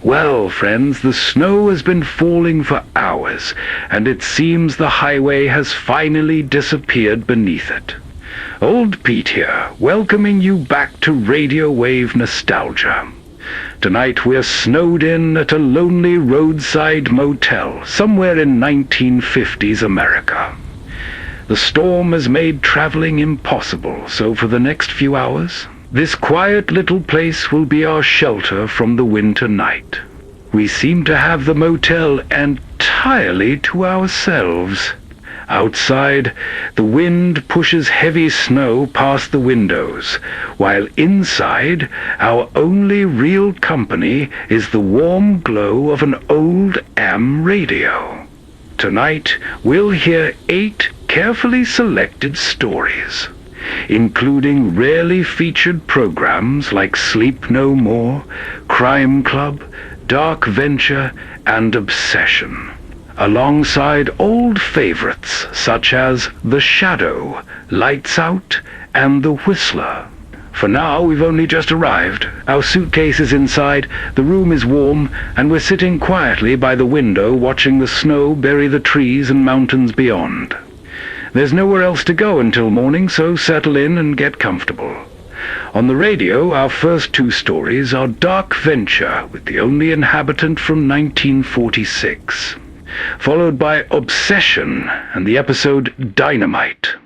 Well, friends, the snow has been falling for hours, and it seems the highway has finally disappeared beneath it. Old Pete here, welcoming you back to Radiowave Nostalgia. Tonight we're snowed in at a lonely roadside motel somewhere in 1950s America. The storm has made traveling impossible, so for the next few hours, this quiet little place will be our shelter from the winter night. We seem to have the motel entirely to ourselves. Outside, the wind pushes heavy snow past the windows, while inside, our only real company is the warm glow of an old AM radio. Tonight, we'll hear 8 carefully selected stories, including rarely featured programs like Sleep No More, Crime Club, Dark Venture, and Obsession, alongside old favorites such as The Shadow, Lights Out, and The Whistler. For now, we've only just arrived. Our suitcase is inside, the room is warm, and we're sitting quietly by the window watching the snow bury the trees and mountains beyond. There's nowhere else to go until morning, so settle in and get comfortable. On the radio, our first 2 stories are Dark Venture, with the only inhabitant from 1946, followed by Obsession and the episode Dynamite.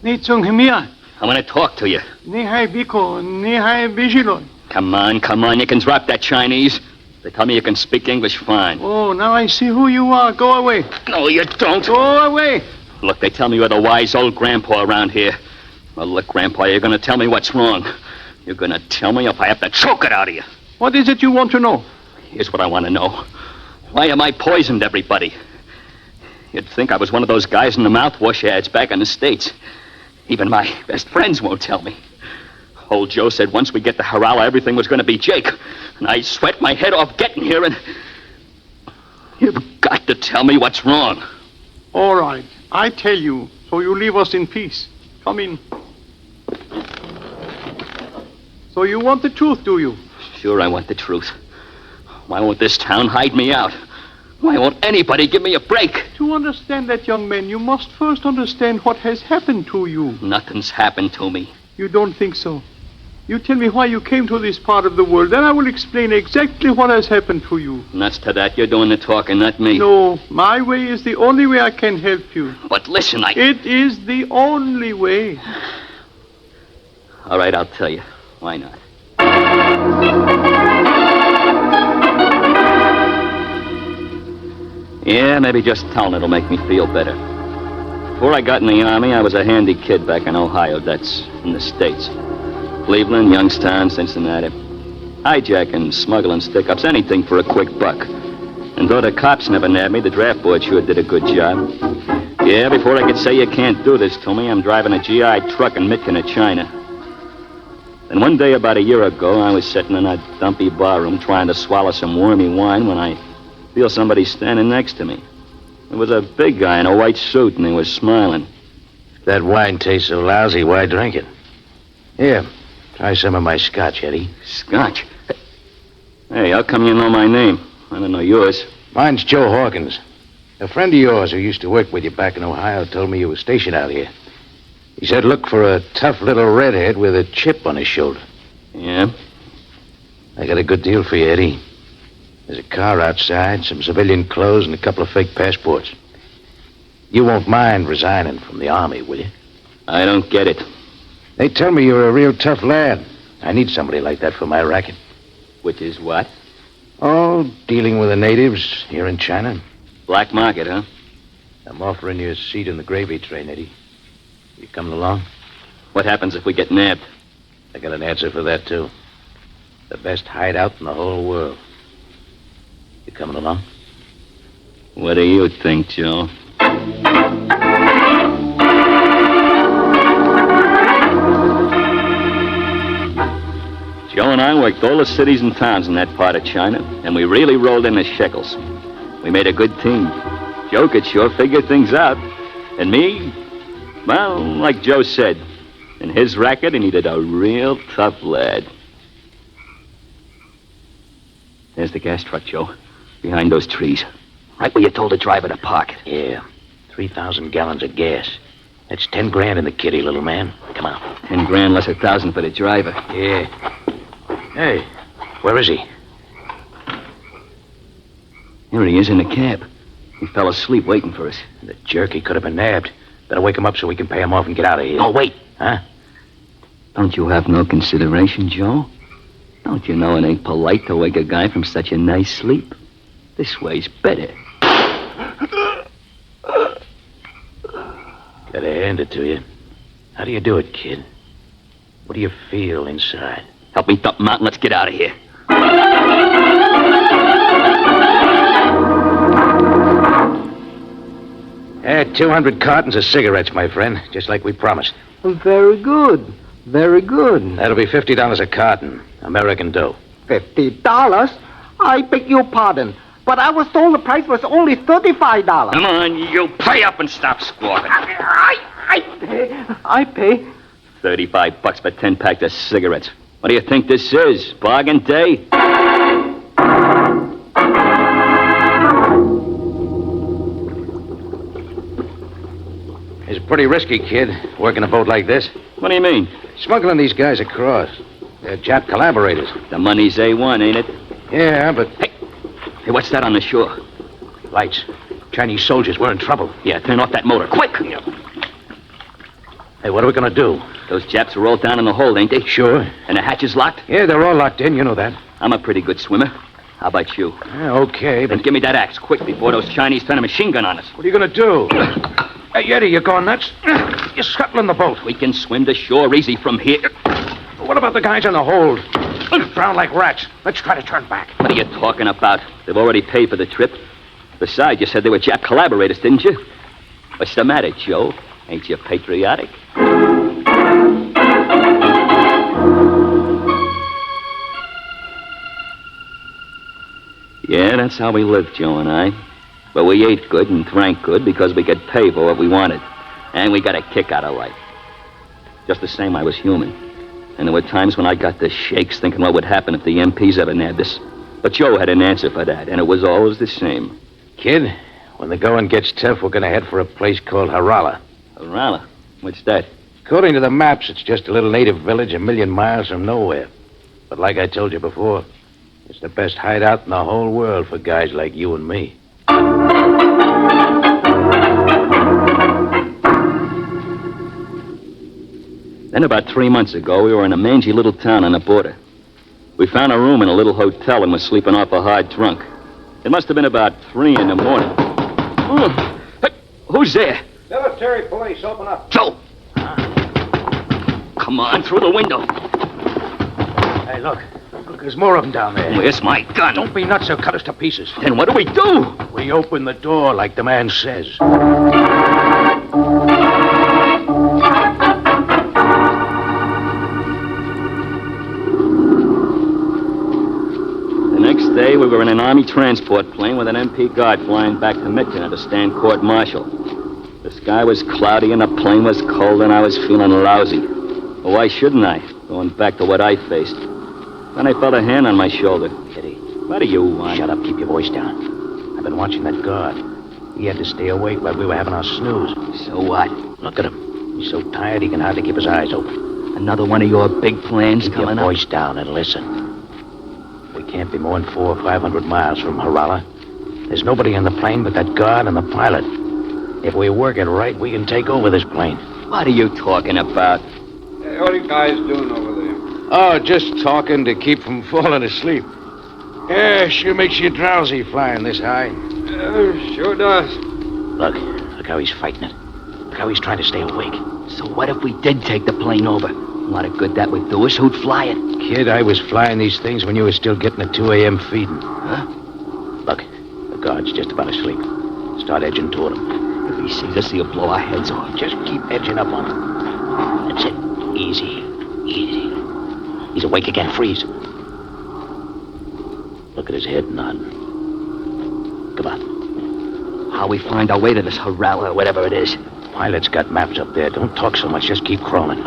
𝑵𝑗𝑚𝑬𝑳. I want to talk to you. 𝑛𝑖�ｈ𝑖𝑏𝑖𝑘𝑜, Come on. You can drop that Chinese. They tell me you can speak English fine. Oh, now I see who you are. Go away. No, you don't. Go away. Look, they tell me you're the wise old grandpa around here. Well, look, Grandpa, you're going to tell me what's wrong. You're going to tell me if I have to choke it out of you. What is it you want to know? Here's what I want to know. Why am I poisoned everybody? You'd think I was one of those guys in the mouthwash ads back in the States. Even my best friends won't tell me. Old Joe said once we get to Harala, everything was going to be Jake. And I sweat my head off getting here, and you've got to tell me what's wrong. All right. I tell you, so you leave us in peace. Come in. So you want the truth, do you? Sure, I want the truth. Why won't this town hide me out? Why won't anybody give me a break? To understand that, young man, you must first understand what has happened to you. Nothing's happened to me. You don't think so? You tell me why you came to this part of the world, then I will explain exactly what has happened to you. Nuts to that. You're doing the talking, not me. No, my way is the only way I can help you. But listen, It is the only way. All right, I'll tell you. Why not? Yeah, maybe just telling it'll make me feel better. Before I got in the Army, I was a handy kid back in Ohio. That's in the States. Cleveland, Youngstown, Cincinnati. Hijacking, smuggling stick-ups, anything for a quick buck. And though the cops never nabbed me, the draft board sure did a good job. Yeah, before I could say you can't do this to me, I'm driving a GI truck in Mitkina, China. Then one day about a year ago, I was sitting in a dumpy barroom trying to swallow some wormy wine when I feel somebody standing next to me. It was a big guy in a white suit, and he was smiling. That wine tastes so lousy, why drink it? Here, try some of my scotch, Eddie. Scotch? Hey, how come you know my name? I don't know yours. Mine's Joe Hawkins. A friend of yours who used to work with you back in Ohio told me you were stationed out here. He said look for a tough little redhead with a chip on his shoulder. Yeah? I got a good deal for you, Eddie. There's a car outside, some civilian clothes, and a couple of fake passports. You won't mind resigning from the Army, will you? I don't get it. They tell me you're a real tough lad. I need somebody like that for my racket. Which is what? Oh, dealing with the natives here in China. Black market, huh? I'm offering you a seat in the gravy train, Eddie. You coming along? What happens if we get nabbed? I got an answer for that, too. The best hideout in the whole world. You coming along? What do you think, Joe? Joe and I worked all the cities and towns in that part of China, and we really rolled in the shekels. We made a good team. Joe could sure figure things out. And me, well, like Joe said, in his racket, he needed a real tough lad. There's the gas truck, Joe. Behind those trees. Right where you told the driver to park it. Yeah, 3,000 gallons of gas. That's 10 grand in the kitty, little man. Come on. 10 grand less 1,000 for the driver. Yeah. Hey, where is he? Here he is in the cab. He fell asleep waiting for us. The jerk, he could have been nabbed. Better wake him up so we can pay him off and get out of here. Oh, wait. Huh? Don't you have no consideration, Joe? Don't you know it ain't polite to wake a guy from such a nice sleep? This way's better. Gotta hand it to you. How do you do it, kid? What do you feel inside? Help me dump him out and let's get out of here. 200 cartons of cigarettes, my friend, just like we promised. Very good. Very good. That'll be $50 a carton, American dough. $50? I beg your pardon, but I was told the price was only $35. Come on, you pay up and stop squawking. I pay. $35 for 10 packs of cigarettes. What do you think this is? Bargain day? It's pretty risky, kid, working a boat like this. What do you mean? Smuggling these guys across. They're Jap collaborators. The money's A1, ain't it? Yeah, but... Hey, what's that on the shore? Lights. Chinese soldiers. We're in trouble. Yeah, turn off that motor, quick! Hey, what are we gonna do? Those Japs are all down in the hold, ain't they? Sure. And the hatch is locked? Yeah, they're all locked in, you know that. I'm a pretty good swimmer. How about you? Yeah, okay, Then but... give me that axe, quick, before those Chinese turn a machine gun on us. What are you gonna do? Hey, Yeti, you going nuts? You're scuttling the boat. We can swim to shore easy from here. What about the guys on the hold? Drown like rats. Let's try to turn back. What are you talking about? They've already paid for the trip. Besides, you said they were Jap collaborators, didn't you? What's the matter, Joe? Ain't you patriotic? Yeah, that's how we lived, Joe and I. But we ate good and drank good because we could pay for what we wanted. And we got a kick out of life. Just the same, I was human. And there were times when I got the shakes thinking what would happen if the MPs ever nabbed us. But Joe had an answer for that, and it was always the same. Kid, when the going gets tough, we're gonna head for a place called Harala. Harala? What's that? According to the maps, it's just a little native village 1,000,000 miles from nowhere. But like I told you before, it's the best hideout in the whole world for guys like you and me. Then about 3 months ago, we were in a mangy little town on the border. We found a room in a little hotel and were sleeping off a hard drunk. It must have been about 3 in the morning. Oh, hey, who's there? Military police, open up. Joe! Come on, through the window. Hey, look. Look, there's more of them down there. Where's my gun? Don't be nuts, they'll cut us to pieces. Then what do we do? We open the door like the man says. The next day, we were in an Army transport plane with an MP guard flying back to Midtown to stand court-martial. The sky was cloudy and the plane was cold and I was feeling lousy. Well, why shouldn't I? Going back to what I faced. Then I felt a hand on my shoulder. Kitty. What do you want? Shut up, keep your voice down. I've been watching that guard. He had to stay awake while we were having our snooze. So what? Look at him. He's so tired he can hardly keep his eyes open. Another one of your big plans Keep your coming up? voice down and listen. We can't be more than 400 or 500 miles from Harala. There's nobody in the plane but that guard and the pilot. If we work it right, we can take over this plane. What are you talking about? Hey, what are you guys doing over there? Oh, just talking to keep from falling asleep. Yeah, sure makes you drowsy flying this high. Sure does. Look how he's fighting it. Look how he's trying to stay awake. So what if we did take the plane over? A lot of good that would do us. Who'd fly it? Kid, I was flying these things when you were still getting a 2 a.m. feeding. Huh? Look, the guard's just about asleep. Start edging toward him. If he sees us, he'll blow our heads off. Just keep edging up on him. That's it. Easy. Easy. He's awake again. Freeze. Look at his head nodding. Come on. How we find our way to this Harala or whatever it is. Pilot's got maps up there. Don't talk so much. Just keep crawling.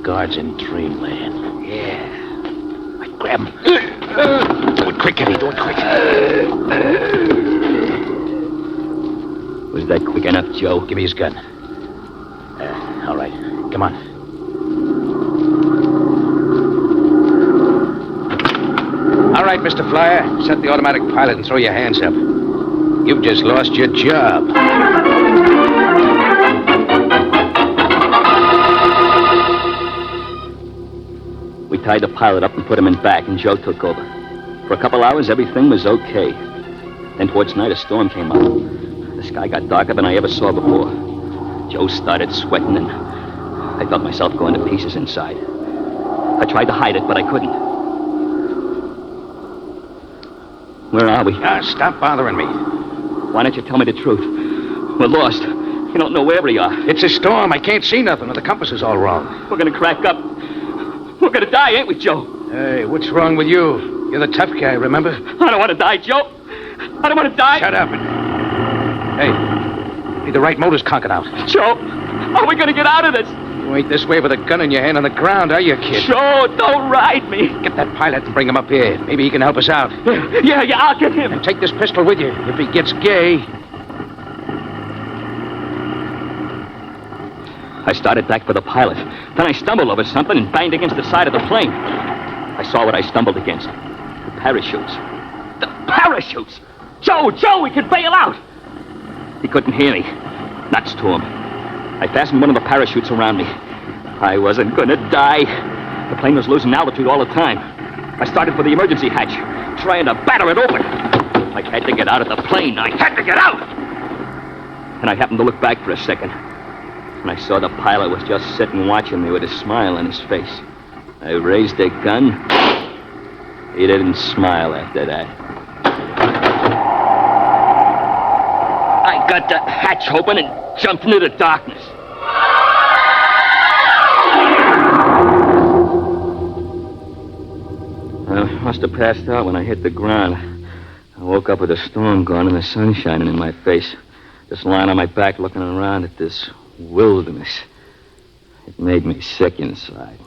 Guards in dreamland. Yeah. Right, grab him. Do it quick, Eddie. Do it quick. Was that quick enough, Joe? Give me his gun. All right. Come on. All right, Mr. Flyer. Set the automatic pilot and throw your hands up. You've just lost your job. We tied the pilot up and put him in back, and Joe took over. For a couple hours, everything was okay. Then towards night, a storm came up. The sky got darker than I ever saw before. Joe started sweating, and I felt myself going to pieces inside. I tried to hide it, but I couldn't. Where are we? Stop bothering me. Why don't you tell me the truth? We're lost. You don't know where we are. It's a storm. I can't see nothing. The compass is all wrong. We're gonna crack up. We're gonna die, ain't we, Joe? Hey, what's wrong with you? You're the tough guy, remember? I don't want to die, Joe. I don't want to die. Shut up. Hey, the right motor's conking out. Joe, how are we gonna get out of this? You ain't this way with a gun in your hand on the ground, are you, kid? Joe, don't ride me. Get that pilot and bring him up here. Maybe he can help us out. Yeah, I'll get him. And take this pistol with you. If he gets gay... I started back for the pilot. Then I stumbled over something and banged against the side of the plane. I saw what I stumbled against. The parachutes. The parachutes! Joe, we could bail out! He couldn't hear me. Nuts to him. I fastened one of the parachutes around me. I wasn't gonna die. The plane was losing altitude all the time. I started for the emergency hatch, trying to batter it open. I had to get out of the plane. I had to get out! And I happened to look back for a second. And I saw the pilot was just sitting watching me with a smile on his face. I raised a gun. He didn't smile after that. I got the hatch open and jumped into the darkness. I must have passed out when I hit the ground. I woke up with the storm gone and the sun shining in my face. Just lying on my back looking around at this wilderness. It made me sick inside.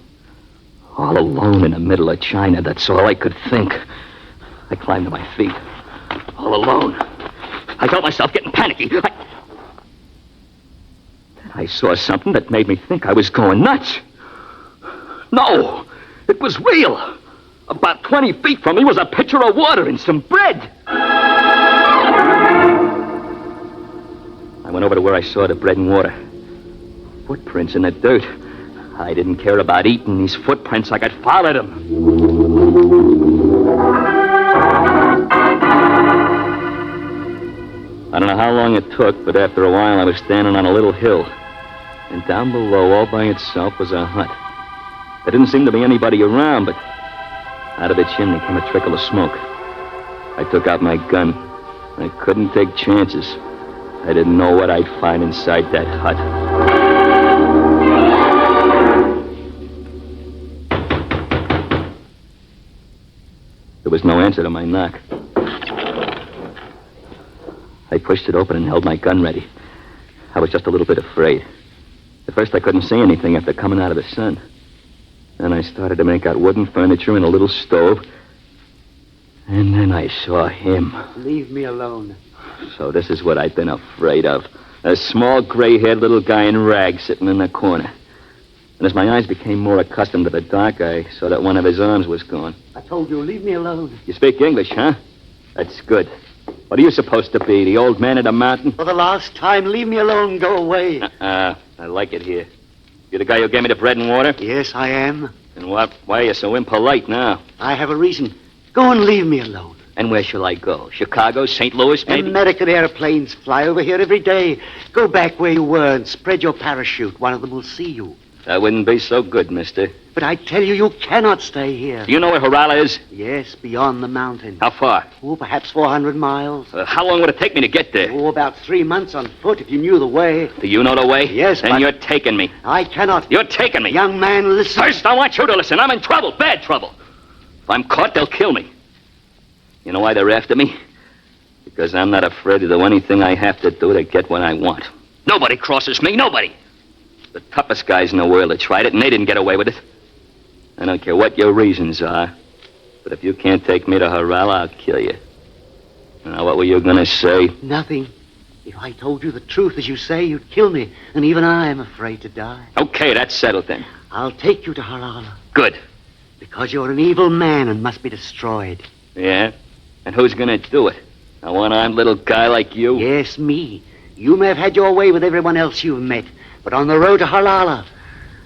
All alone in the middle of China, that's all I could think. I climbed to my feet. All alone. I felt myself getting panicky. Then I saw something that made me think I was going nuts. No, it was real. About 20 feet from me was a pitcher of water and some bread. I went over to where I saw the bread and water. Footprints in the dirt. I didn't care about eating these footprints. I could follow them. I don't know how long it took, but after a while I was standing on a little hill. And down below, all by itself, was a hut. There didn't seem to be anybody around, but out of the chimney came a trickle of smoke. I took out my gun. I couldn't take chances. I didn't know what I'd find inside that hut. There was no answer to my knock. I pushed it open and held my gun ready. I was just a little bit afraid. At first I couldn't see anything after coming out of the sun. Then I started to make out wooden furniture and a little stove. And then I saw him. Leave me alone. So this is what I'd been afraid of. A small, gray-haired little guy in rags sitting in the corner. And as my eyes became more accustomed to the dark, I saw that one of his arms was gone. I told you, leave me alone. You speak English, huh? That's good. What are you supposed to be, the old man of the mountain? For the last time, leave me alone. Go away. I like it here. You're the guy who gave me the bread and water? Yes, I am. And why are you so impolite now? I have a reason. Go and leave me alone. And where shall I go? Chicago, St. Louis, maybe? American airplanes fly over here every day. Go back where you were and spread your parachute. One of them will see you. That wouldn't be so good, mister. But I tell you, you cannot stay here. Do you know where Harala is? Yes, beyond the mountain. How far? Oh, perhaps 400 miles. How long would it take me to get there? Oh, about 3 months on foot if you knew the way. Do you know the way? Yes, Then but you're taking me. I cannot. You're taking me. Young man, listen. First, I want you to listen. I'm in trouble, bad trouble. If I'm caught, they'll kill me. You know why they're after me? Because I'm not afraid to do anything I have to do to get what I want. Nobody crosses me, nobody. The toughest guys in the world have tried it, and they didn't get away with it. I don't care what your reasons are, but if you can't take me to Harala, I'll kill you. Now, what were you going to say? Nothing. If I told you the truth, as you say, you'd kill me, and even I am afraid to die. Okay, that's settled then. I'll take you to Harala. Good. Because you're an evil man and must be destroyed. Yeah? And who's going to do it? A one-armed little guy like you? Yes, me. You may have had your way with everyone else you've met, but on the road to Harala,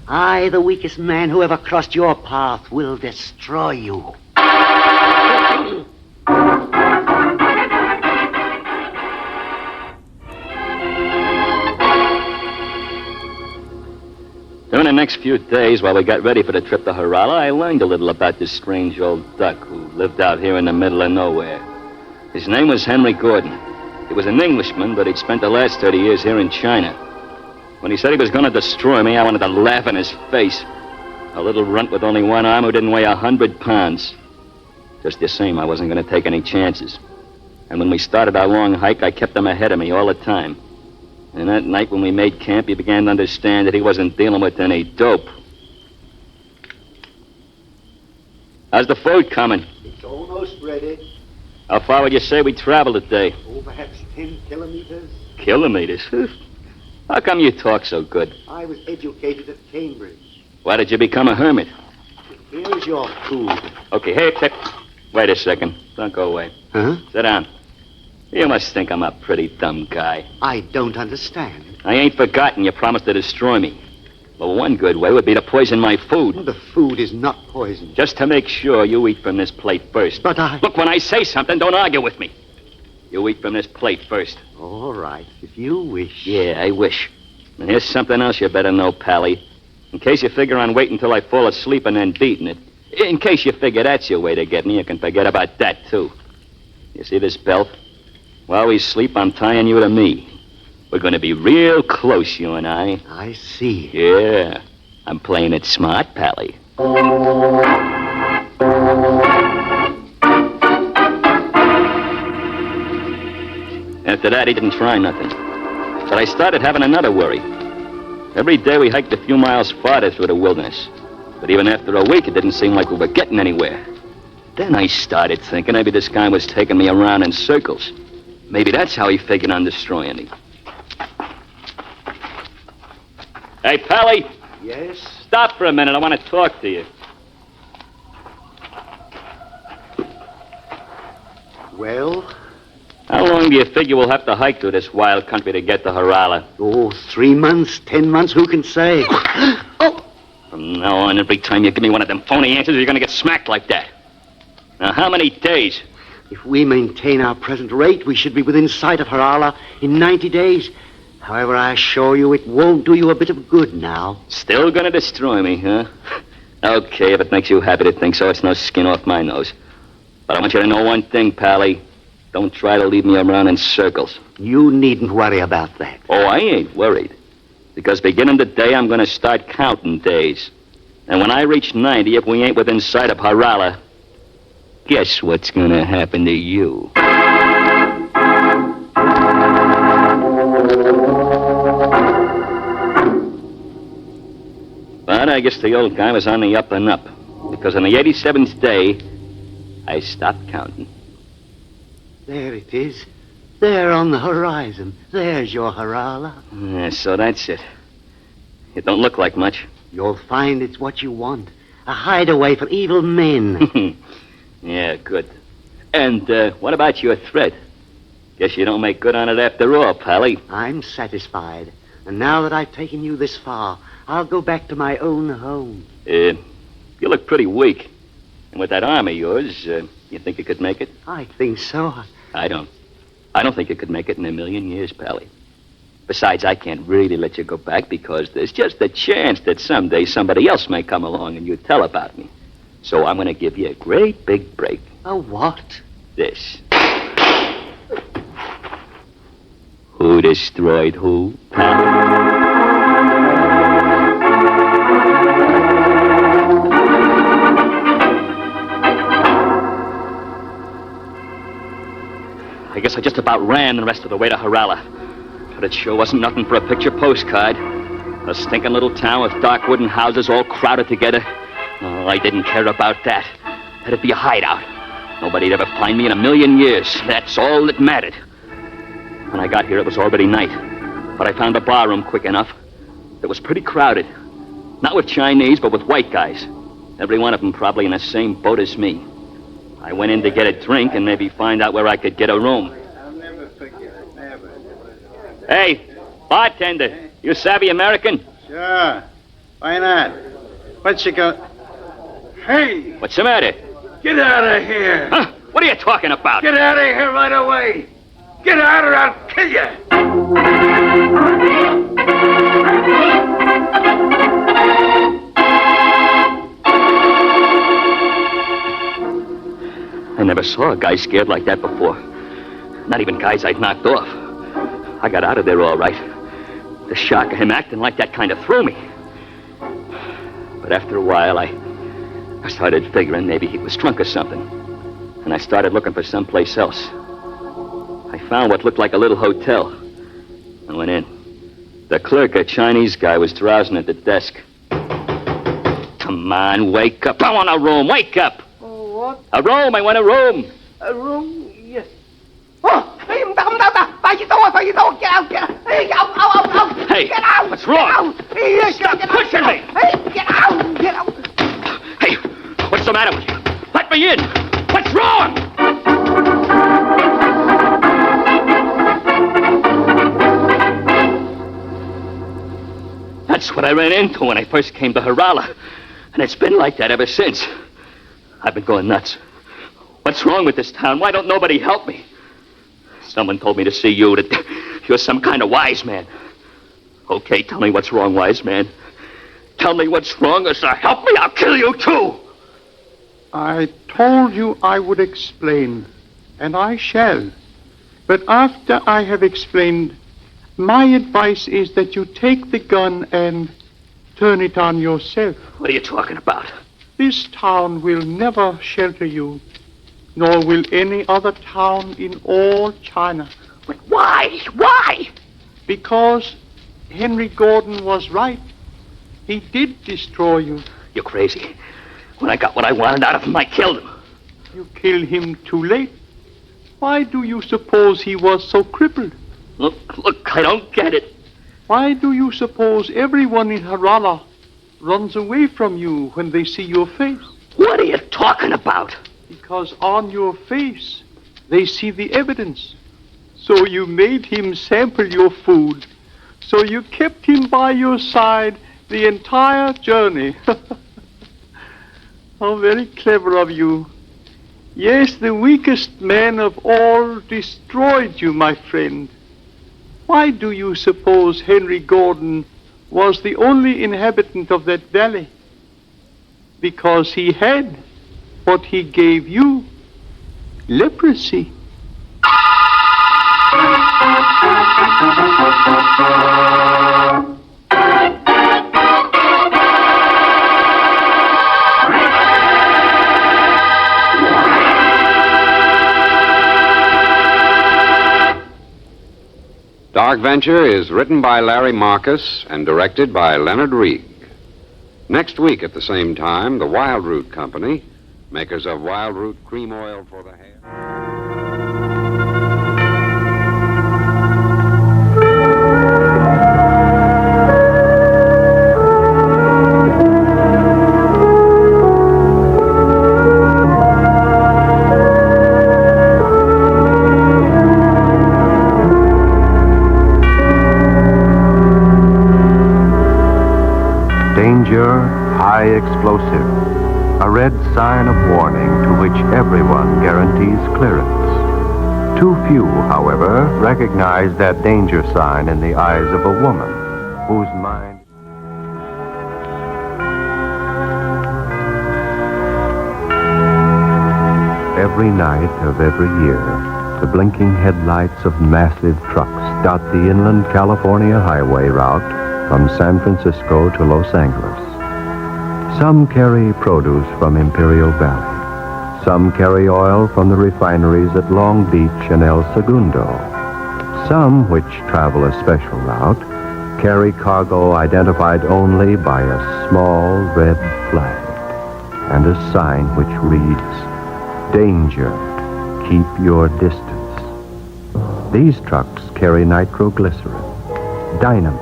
I, the weakest man who ever crossed your path, will destroy you. During the next few days, while we got ready for the trip to Harala, I learned a little about this strange old duck who lived out here in the middle of nowhere. His name was Henry Gordon. He was an Englishman, but he'd spent the last 30 years here in China. When he said he was going to destroy me, I wanted to laugh in his face. A little runt with only one arm who didn't weigh 100 pounds. Just the same, I wasn't going to take any chances. And when we started our long hike, I kept him ahead of me all the time. And that night when we made camp, he began to understand that he wasn't dealing with any dope. How's the food coming? It's almost ready. How far would you say we traveled today? Oh, perhaps 10 kilometers. Kilometers? How come you talk so good? I was educated at Cambridge. Why did you become a hermit? Here's your food. Okay, hey, wait a second. Don't go away. Huh? Sit down. You must think I'm a pretty dumb guy. I don't understand. I ain't forgotten you promised to destroy me. Well, one good way would be to poison my food. The food is not poisoned. Just to make sure you eat from this plate first. But I... Look, when I say something, don't argue with me. You eat from this plate first. All right, if you wish. Yeah, I wish. And here's something else you better know, Pally. In case you figure on waiting until I fall asleep and then beating it. In case you figure that's your way to get me, you can forget about that, too. You see this belt? While we sleep, I'm tying you to me. We're going to be real close, you and I. I see. Yeah. I'm playing it smart, Pally. After that, he didn't try nothing. But I started having another worry. Every day we hiked a few miles farther through the wilderness. But even after a week, it didn't seem like we were getting anywhere. Then I started thinking maybe this guy was taking me around in circles. Maybe that's how he figured on destroying me. Hey, Pally. Yes? Stop for a minute. I want to talk to you. Well? How long do you figure we'll have to hike through this wild country to get to Harala? Oh, 3 months, 10 months, who can say? Oh! From now on, every time you give me one of them phony answers, you're going to get smacked like that. Now, how many days? If we maintain our present rate, we should be within sight of Harala in 90 days. However, I assure you it won't do you a bit of good now. Still going to destroy me, huh? Okay, if it makes you happy to think so, it's no skin off my nose. But I want you to know one thing, Pally. Don't try to lead me around in circles. You needn't worry about that. Oh, I ain't worried. Because beginning today, I'm going to start counting days. And when I reach 90, if we ain't within sight of Harala, guess what's going to happen to you? But I guess the old guy was on the up and up. Because on the 87th day, I stopped counting. There it is. There on the horizon. There's your Harala. Yeah, so that's it. It don't look like much. You'll find it's what you want. A hideaway for evil men. Yeah, good. And what about your threat? Guess you don't make good on it after all, Pally. I'm satisfied. And now that I've taken you this far, I'll go back to my own home. You look pretty weak. And with that arm of yours, you think you could make it? I think so. I don't. I don't think you could make it in a million years, Pally. Besides, I can't really let you go back because there's just a chance that someday somebody else may come along and you tell about me. So I'm going to give you a great big break. A what? This. Who destroyed who, Pally? I guess I just about ran the rest of the way to Harala. But it sure wasn't nothing for a picture postcard. A stinking little town with dark wooden houses all crowded together. Oh, I didn't care about that. Let it be a hideout. Nobody'd ever find me in a million years. That's all that mattered. When I got here, it was already night. But I found a barroom quick enough. It was pretty crowded. Not with Chinese, but with white guys. Every one of them probably in the same boat as me. I went in to get a drink and maybe find out where I could get a room. I'll never forget it, never. Hey, bartender, you savvy American? Sure. Why not? What's you go... Hey! What's the matter? Get out of here! Huh? What are you talking about? Get out of here right away! Get out or I'll kill you! I never saw a guy scared like that before. Not even guys I'd knocked off. I got out of there all right. The shock of him acting like that kind of threw me. But after a while, I started figuring maybe he was drunk or something. And I started looking for someplace else. I found what looked like a little hotel. I went in. The clerk, a Chinese guy, was drowsing at the desk. Come on, wake up. I want a room. Wake up. Oh, what? A room. I want a room. A room? Yes. Oh, hey, get out. Hey, out. Hey, get out. what's wrong? Get out. Hey, Stop pushing me. Hey, get out. Hey, what's the matter with you? Let me in. What's wrong? That's what I ran into when I first came to Harala. And it's been like that ever since. I've been going nuts. What's wrong with this town? Why don't nobody help me? Someone told me to see you, that you're some kind of wise man. Okay, tell me what's wrong, wise man. Tell me what's wrong, or so help me, I'll kill you too. I told you I would explain, and I shall. But after I have explained, my advice is that you take the gun and turn it on yourself. What are you talking about? This town will never shelter you, nor will any other town in all China. But why? Why? Because Henry Gordon was right. He did destroy you. You're crazy. When I got what I wanted out of him, I killed him. You killed him too late. Why do you suppose he was so crippled? Look, I don't get it. Why do you suppose everyone in Harala runs away from you when they see your face? What are you talking about? Because on your face, they see the evidence. So you made him sample your food. So you kept him by your side the entire journey. How very clever of you. Yes, the weakest man of all destroyed you, my friend. Why do you suppose Henry Gordon was the only inhabitant of that valley? Because he had what he gave you, leprosy. Dark Venture is written by Larry Marcus and directed by Leonard Reig. Next week at the same time, the Wild Root Company, makers of Wild Root Cream Oil for the hair. High explosive, a red sign of warning to which everyone guarantees clearance. Too few, however, recognize that danger sign in the eyes of a woman whose mind... Every night of every year, the blinking headlights of massive trucks dot the inland California highway route from San Francisco to Los Angeles. Some carry produce from Imperial Valley. Some carry oil from the refineries at Long Beach and El Segundo. Some, which travel a special route, carry cargo identified only by a small red flag and a sign which reads, "Danger, keep your distance." These trucks carry nitroglycerin, dynamite,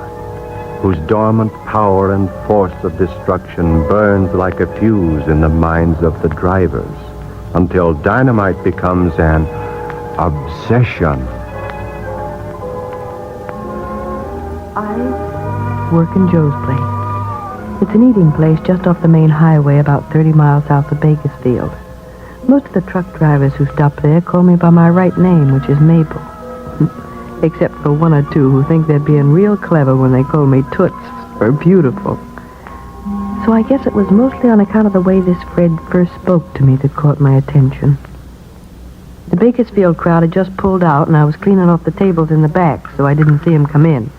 whose dormant power and force of destruction burns like a fuse in the minds of the drivers until dynamite becomes an obsession. I work in Joe's place. It's an eating place just off the main highway about 30 miles south of Bakersfield. Most of the truck drivers who stop there call me by my right name, which is Mabel. Except for one or two who think they're being real clever when they call me Toots or Beautiful. So I guess it was mostly on account of the way this Fred first spoke to me that caught my attention. The Bakersfield crowd had just pulled out, and I was cleaning off the tables in the back, so I didn't see him come in.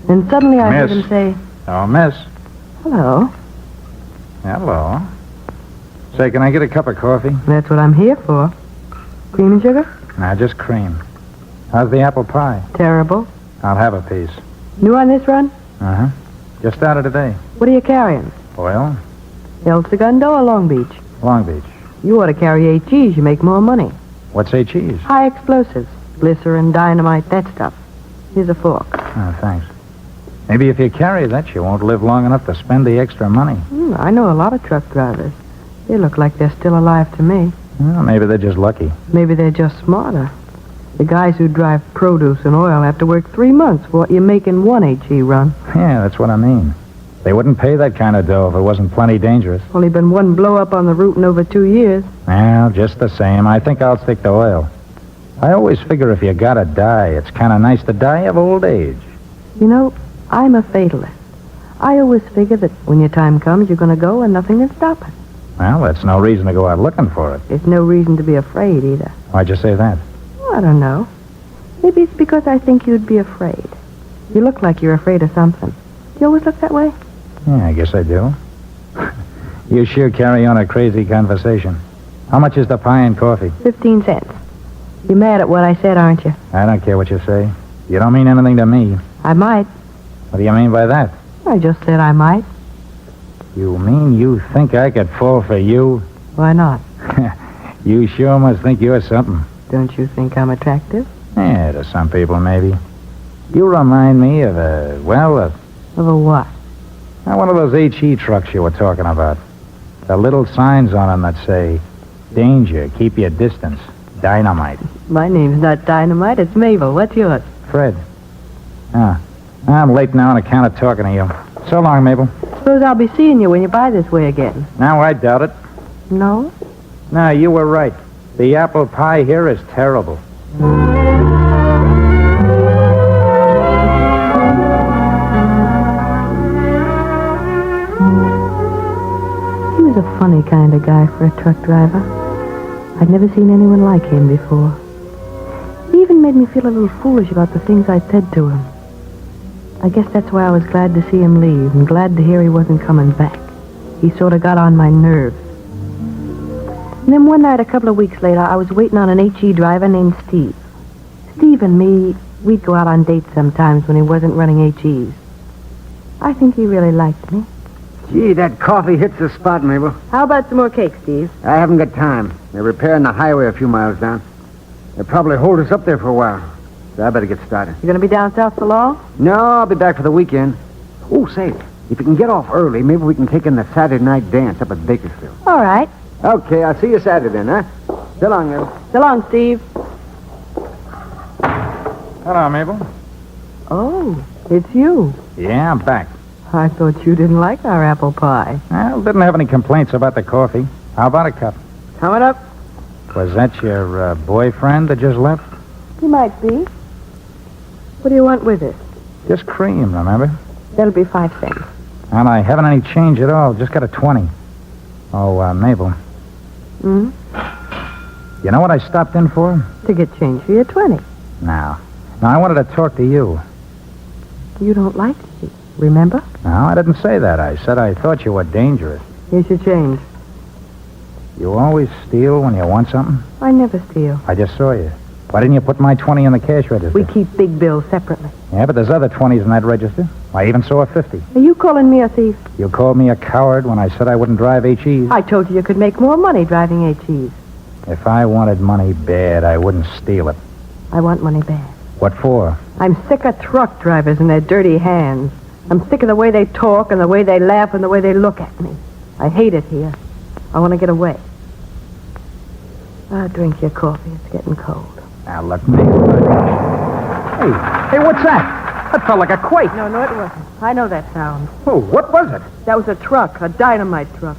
Then suddenly I heard him say, "Oh, miss." "Hello." Hello. Say, can I get a cup of coffee? That's what I'm here for. Cream and sugar? Nah, just cream. How's the apple pie? Terrible. I'll have a piece. New on this run? Uh-huh. Just started today. What are you carrying? Oil? El Segundo or Long Beach? Long Beach. You ought to carry HEs. You make more money. What's HEs? High explosives. Glycerin, dynamite, that stuff. Here's a fork. Oh, thanks. Maybe if you carry that, you won't live long enough to spend the extra money. I know a lot of truck drivers. They look like they're still alive to me. Well, maybe they're just lucky. Maybe they're just smarter. The guys who drive produce and oil have to work 3 months for what you make in one HE run. Yeah, that's what I mean. They wouldn't pay that kind of dough if it wasn't plenty dangerous. Only been one blow up on the route in over 2 years. Well, just the same, I think I'll stick to oil. I always figure if you gotta die, it's kind of nice to die of old age. You know, I'm a fatalist. I always figure that when your time comes, you're going to go and nothing can stop it. Well, that's no reason to go out looking for it. There's no reason to be afraid either. Why'd you say that? I don't know. Maybe it's because I think you'd be afraid. You look like you're afraid of something. Do you always look that way? Yeah, I guess I do. You sure carry on a crazy conversation. How much is the pie and coffee? 15 cents. You're mad at what I said, aren't you? I don't care what you say. You don't mean anything to me. I might. What do you mean by that? I just said I might. You mean you think I could fall for you? Why not? You sure must think you're something. Don't you think I'm attractive? Yeah, to some people, maybe. You remind me of Of a what? one of those HE trucks you were talking about. The little signs on them that say, "Danger, keep your distance, dynamite." My name's not Dynamite, it's Mabel. What's yours? Fred. Ah, I'm late now on account of talking to you. So long, Mabel. Suppose I'll be seeing you when you buy this way again. Now, I doubt it. No? No, you were right. The apple pie here is terrible. He was a funny kind of guy for a truck driver. I'd never seen anyone like him before. He even made me feel a little foolish about the things I'd said to him. I guess that's why I was glad to see him leave and glad to hear he wasn't coming back. He sort of got on my nerves. And then one night, a couple of weeks later, I was waiting on an HE driver named Steve. Steve and me, we'd go out on dates sometimes when he wasn't running HEs. I think he really liked me. Gee, that coffee hits the spot, Mabel. How about some more cake, Steve? I haven't got time. They're repairing the highway a few miles down. They'll probably hold us up there for a while. So I better get started. You gonna be down south for long? No, I'll be back for the weekend. Oh, say, if you can get off early, maybe we can take in the Saturday night dance up at Bakersfield. All right. Okay, I'll see you Saturday then, huh? So long, Mabel. So long, Steve. Hello, Mabel. Oh, it's you. Yeah, I'm back. I thought you didn't like our apple pie. Well, didn't have any complaints about the coffee. How about a cup? Coming up? Was that your boyfriend that just left? He might be. What do you want with it? Just cream, remember? That'll be 5 cents. And I haven't any change at all. Just got a 20. Oh, Mabel. Hmm? You know what I stopped in for? To get change for your 20. No. No, I wanted to talk to you. You don't like me, remember? No, I didn't say that. I said I thought you were dangerous. Here's your change. You always steal when you want something? I never steal. I just saw you. Why didn't you put my 20 in the cash register? We keep big bills separately. Yeah, but there's other 20s in that register. I even saw a 50. Are you calling me a thief? You called me a coward when I said I wouldn't drive HEs. I told you could make more money driving HEs. If I wanted money bad, I wouldn't steal it. I want money bad. What for? I'm sick of truck drivers and their dirty hands. I'm sick of the way they talk and the way they laugh and the way they look at me. I hate it here. I want to get away. Drink your coffee. It's getting cold. Now, look, me. Hey, what's that? That felt like a quake. No, it wasn't. I know that sound. Oh, what was it? That was a truck, a dynamite truck.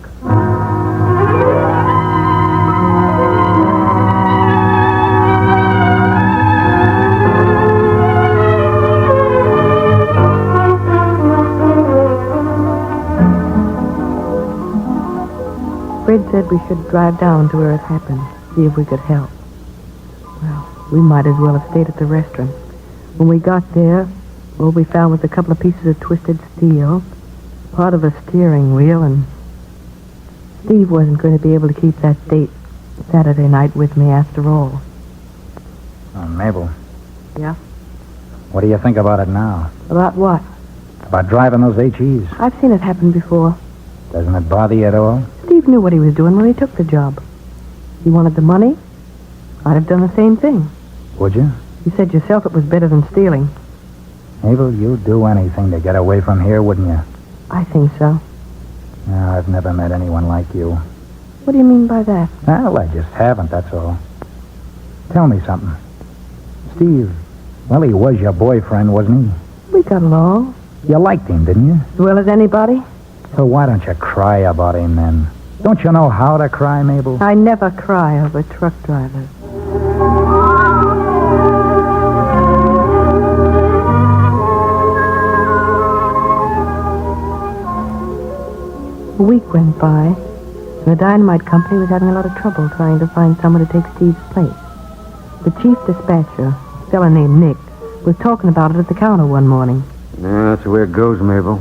Fred said we should drive down to where it happened, see if we could help. Well, we might as well have stayed at the restaurant. When we got there, all we found was a couple of pieces of twisted steel, part of a steering wheel, and Steve wasn't going to be able to keep that date Saturday night with me after all. Mabel. Yeah? What do you think about it now? About what? About driving those HEs. I've seen it happen before. Doesn't it bother you at all? Steve knew what he was doing when he took the job. He wanted the money. I'd have done the same thing. Would you? You said yourself it was better than stealing. Mabel, you'd do anything to get away from here, wouldn't you? I think so. No, I've never met anyone like you. What do you mean by that? Well, I just haven't, that's all. Tell me something. Steve, well, he was your boyfriend, wasn't he? We got along. You liked him, didn't you? As well as anybody. So why don't you cry about him then? Don't you know how to cry, Mabel? I never cry over truck drivers. A week went by, and the Dynamite Company was having a lot of trouble trying to find someone to take Steve's place. The chief dispatcher, a fella named Nick, was talking about it at the counter one morning. Yeah, that's the way it goes, Mabel.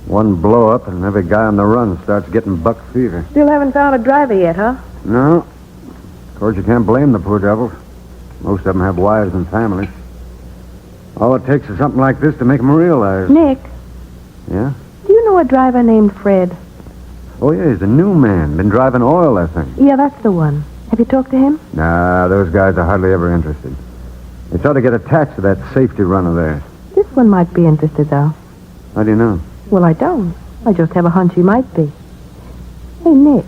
One blow up and every guy on the run starts getting buck fever. Still haven't found a driver yet, huh? No. Of course, you can't blame the poor devils. Most of them have wives and families. All it takes is something like this to make them realize. Nick, Yeah? do you know a driver named Fred? Oh, yeah, he's a new man. Been driving oil, I think. Yeah, that's the one. Have you talked to him? Nah, those guys are hardly ever interested. They try to get attached to that safety run of theirs. This one might be interested, though. How do you know? Well, I don't. I just have a hunch he might be. Hey, Nick,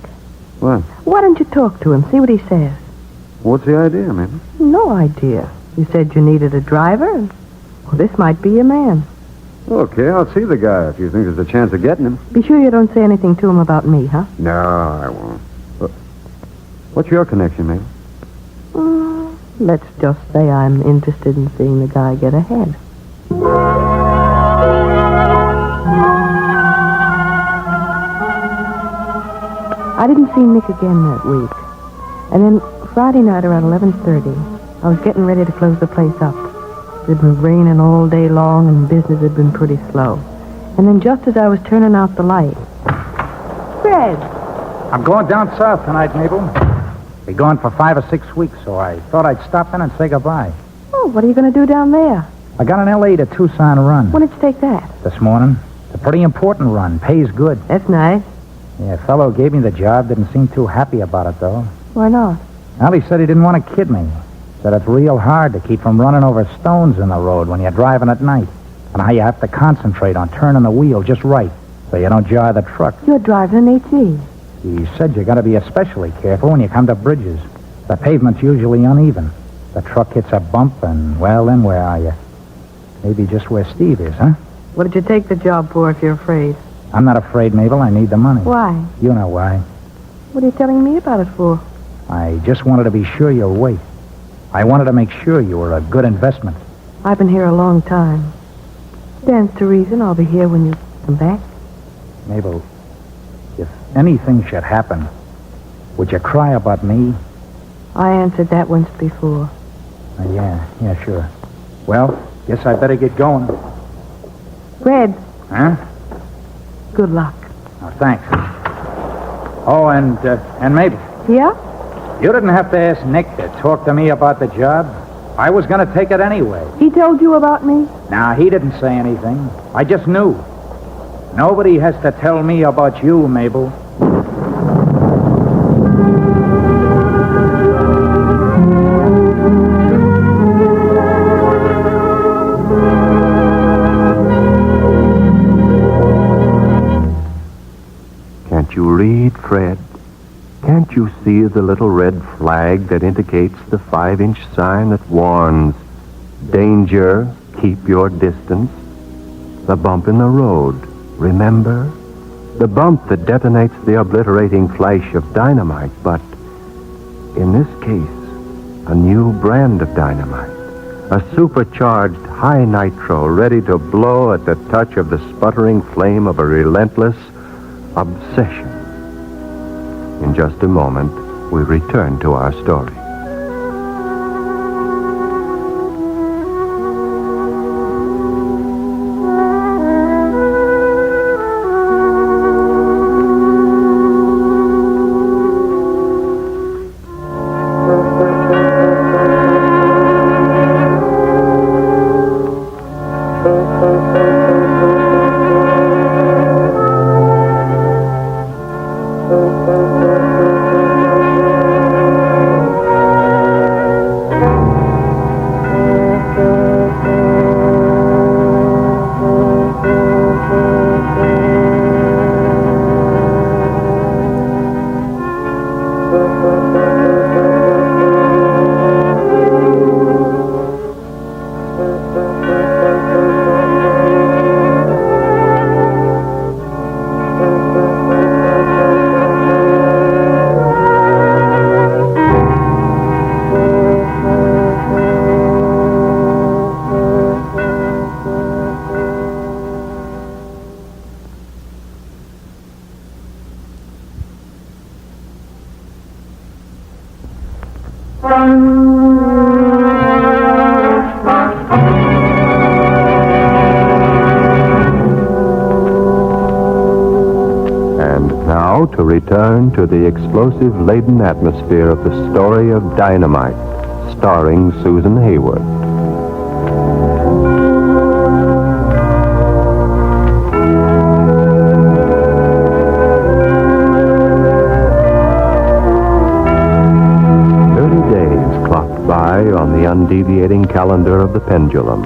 What? why don't you talk to him, see what he says? What's the idea, Mabel? No idea. You said you needed a driver, and well, this might be your man. Okay, I'll see the guy if you think there's a chance of getting him. Be sure you don't say anything to him about me, huh? No, I won't. What's your connection, Mabel? Let's just say I'm interested in seeing the guy get ahead. I didn't see Nick again that week. And then Friday night around 11:30, I was getting ready to close the place up. It had been raining all day long and business had been pretty slow. And then just as I was turning out the light... Fred! I'm going down south tonight, Mabel. Be gone for 5 or 6 weeks, so I thought I'd stop in and say goodbye. Oh, what are you going to do down there? I got an L.A. to Tucson run. When did you take that? This morning. It's a pretty important run. Pays good. That's nice. Yeah, a fellow gave me the job. Didn't seem too happy about it, though. Why not? Well, he said he didn't want to kid me. Said it's real hard to keep from running over stones in the road when you're driving at night. And how you have to concentrate on turning the wheel just right so you don't jar the truck. You're driving an HE. He said you got to be especially careful when you come to bridges. The pavement's usually uneven. The truck hits a bump and, well, then where are you? Maybe just where Steve is, huh? What did you take the job for if you're afraid? I'm not afraid, Mabel. I need the money. Why? You know why. What are you telling me about it for? I just wanted to be sure you'll wait. I wanted to make sure you were a good investment. I've been here a long time. Stands to reason I'll be here when you come back. Mabel, if anything should happen, would you cry about me? I answered that once before. Yeah, sure. Well, guess I better get going. Fred. Huh? Good luck. Oh, thanks. Oh, and Mabel. Yeah? You didn't have to ask Nick to talk to me about the job. I was going to take it anyway. He told you about me? Nah, he didn't say anything. I just knew. Nobody has to tell me about you, Mabel. Can't you read, Fred? Can't you see the little red flag that indicates the 5-inch sign that warns, danger, keep your distance? The bump in the road, remember? The bump that detonates the obliterating flash of dynamite, but in this case, a new brand of dynamite. A supercharged high nitro ready to blow at the touch of the sputtering flame of a relentless obsession. In just a moment, we return to our story. To return to the explosive-laden atmosphere of the story of Dynamite, starring Susan Hayward. Days clocked by on the undeviating calendar of the pendulum,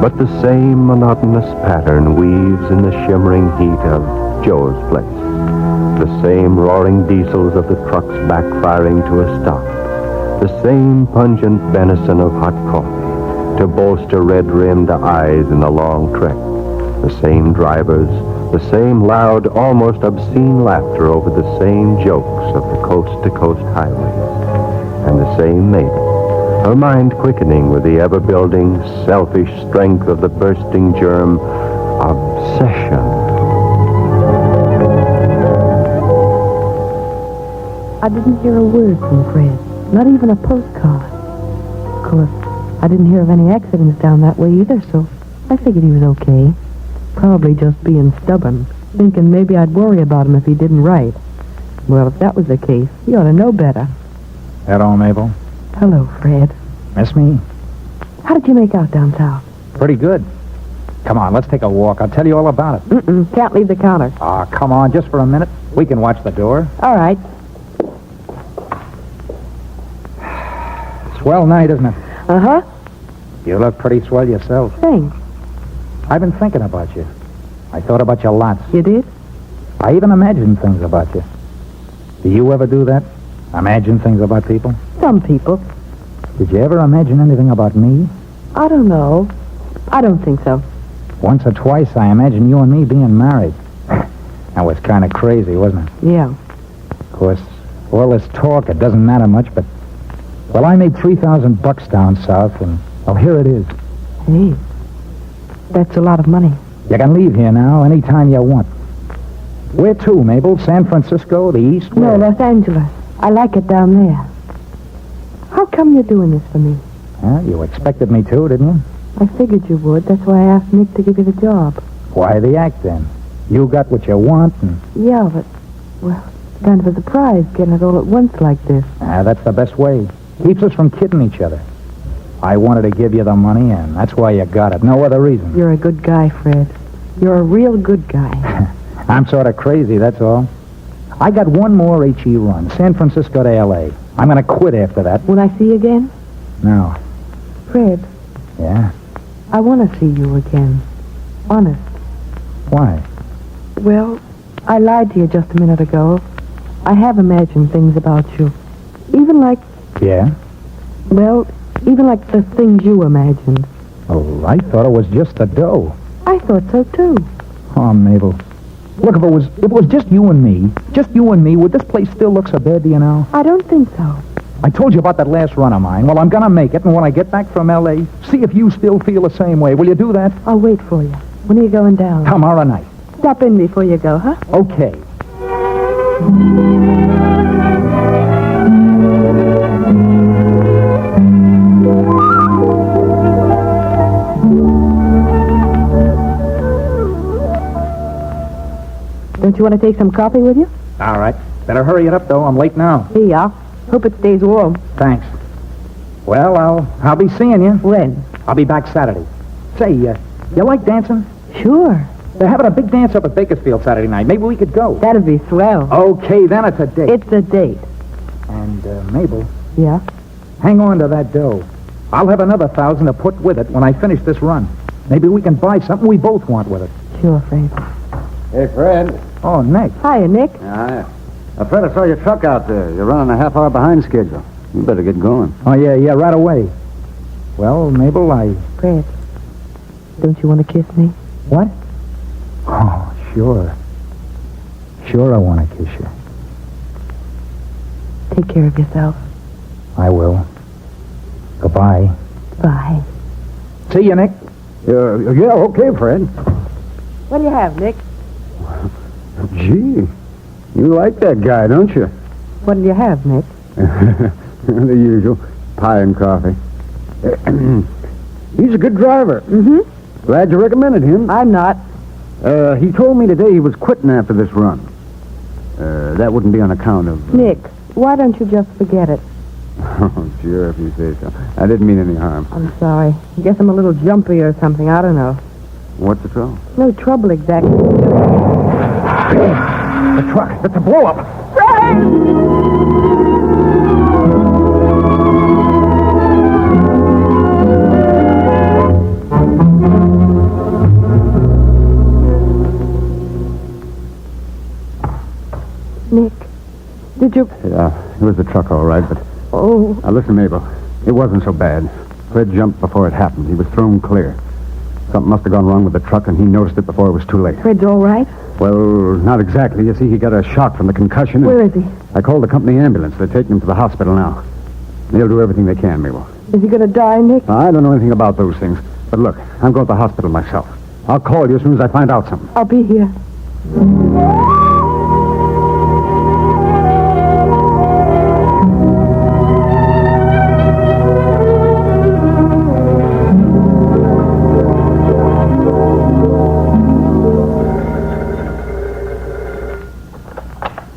but the same monotonous pattern weaves in the shimmering heat of Joe's place. The same roaring diesels of the trucks backfiring to a stop. The same pungent benison of hot coffee to bolster red-rimmed eyes in the long trek. The same drivers, the same loud, almost obscene laughter over the same jokes of the coast-to-coast highways. And the same Mabel, her mind quickening with the ever-building, selfish strength of the bursting germ, obsession. I didn't hear a word from Fred, not even a postcard. Of course, I didn't hear of any accidents down that way either, so I figured he was okay. Probably just being stubborn, thinking maybe I'd worry about him if he didn't write. Well, if that was the case, he ought to know better. Hello, Mabel. Hello, Fred. Miss me? How did you make out down south? Pretty good. Come on, let's take a walk. I'll tell you all about it. Can't leave the counter. Ah, come on, just for a minute. We can watch the door. All right. Swell night, isn't it? Uh-huh. You look pretty swell yourself. Thanks. I've been thinking about you. I thought about you lots. You did? I even imagined things about you. Do you ever do that? Imagine things about people? Some people. Did you ever imagine anything about me? I don't know. I don't think so. Once or twice I imagined you and me being married. That was kind of crazy, wasn't it? Yeah. Of course, all this talk, it doesn't matter much, but... Well, I made $3,000 down south, and... Well, here it is. Hey, that's a lot of money. You can leave here now anytime you want. Where to, Mabel? San Francisco, the East? No, Where? Los Angeles. I like it down there. How come you're doing this for me? You expected me to, didn't you? I figured you would. That's why I asked Nick to give you the job. Why the act, then? You got what you want, and... Yeah, but... Well, Kind of a surprise getting it all at once like this. That's the best way. Keeps us from kidding each other. I wanted to give you the money, and that's why you got it. No other reason. You're a good guy, Fred. You're a real good guy. I'm sort of crazy, that's all. I got one more HE run, San Francisco to L.A. I'm going to quit after that. Will I see you again? No. Fred, Yeah? I want to see you again. Honest. Why? Well, I lied to you just a minute ago. I have imagined things about you. Even like, Yeah? well, even like the things you imagined. Oh, I thought it was just the dough. I thought so, too. Oh, Mabel. Look, if it was just you and me, would this place still look so bad to you now? I don't think so. I told you about that last run of mine. Well, I'm going to make it, and when I get back from L.A., see if you still feel the same way. Will you do that? I'll wait for you. When are you going down? Tomorrow night. Stop in before you go, huh? Okay. Don't you want to take some coffee with you? All right. Better hurry it up, though. I'm late now. Here you are. Hope it stays warm. Thanks. Well, I'll be seeing you. When? I'll be back Saturday. Say, you like dancing? Sure. They're having a big dance up at Bakersfield Saturday night. Maybe we could go. That'd be swell. Okay, then it's a date. It's a date. And, Mabel, Yeah? hang on to that dough. I'll have another 1,000 to put with it when I finish this run. Maybe we can buy something we both want with it. Sure, Fred. Hey, Fred. Oh, Nick. Hiya, Nick. Yeah. Fred, I saw your truck out there. You're running a half hour behind schedule. You better get going. Oh, yeah, right away. Well, Mabel, Fred, don't you want to kiss me? What? Oh, sure. Sure I want to kiss you. Take care of yourself. I will. Goodbye. Bye. See you, Nick. Yeah, okay, Fred. What do you have, Nick? Gee, you like that guy, don't you? What do you have, Nick? The usual. Pie and coffee. He's a good driver. Mm-hmm. Glad you recommended him. I'm not. He told me today he was quitting after this run. That wouldn't be on account of... Nick, why don't you just forget it? Oh, sure, if you say so. I didn't mean any harm. I'm sorry. I guess I'm a little jumpy or something. I don't know. What's the trouble? No trouble exactly. The truck. It's a blow-up. Nick, did you... Yeah, it was the truck, all right, but... Oh, Now, listen, Mabel. It wasn't so bad. Fred jumped before it happened. He was thrown clear. Something must have gone wrong with the truck, and he noticed it before it was too late. Fred's all right? Well, not exactly. You see, he got a shock from the concussion. Where is he? I called the company ambulance. They're taking him to the hospital now. They'll do everything they can, Mabel. Is he going to die, Nick? I don't know anything about those things. But look, I'm going to the hospital myself. I'll call you as soon as I find out something. I'll be here.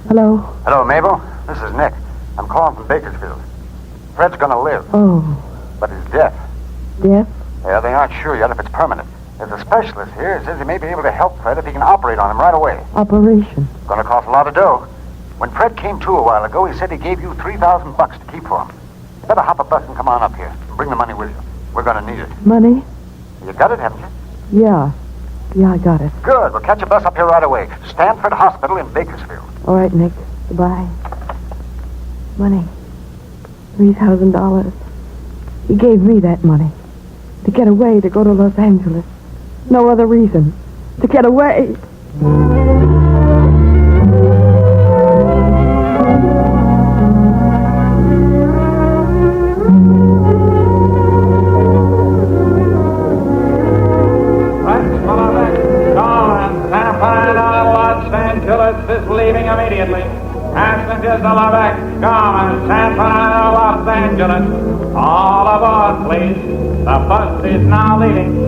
Hello? Hello, Mabel. This is Nick. I'm calling from Bakersfield. Fred's going to live, Oh, but he's deaf. deaf? Yeah, they aren't sure yet if it's permanent. There's a specialist here who says he may be able to help Fred if he can operate on him right away. Operation. Going to cost a lot of dough. When Fred came to a while ago, he said he gave you $3,000 to keep for him. Better hop a bus and come on up here. And bring the money with you. We're going to need it. Money? You got it, haven't you? Yeah. Yeah, I got it. Good. We'll catch a bus up here right away. Stanford Hospital in Bakersfield. All right, Nick. Goodbye. Money. $3,000. He gave me that money. To get away, to go to Los Angeles. No other reason. To get away. Los Angeles is leaving immediately. Passengers to Lubbock, Gorman, San Fernando, Los Angeles. All aboard, please. The bus is now leaving.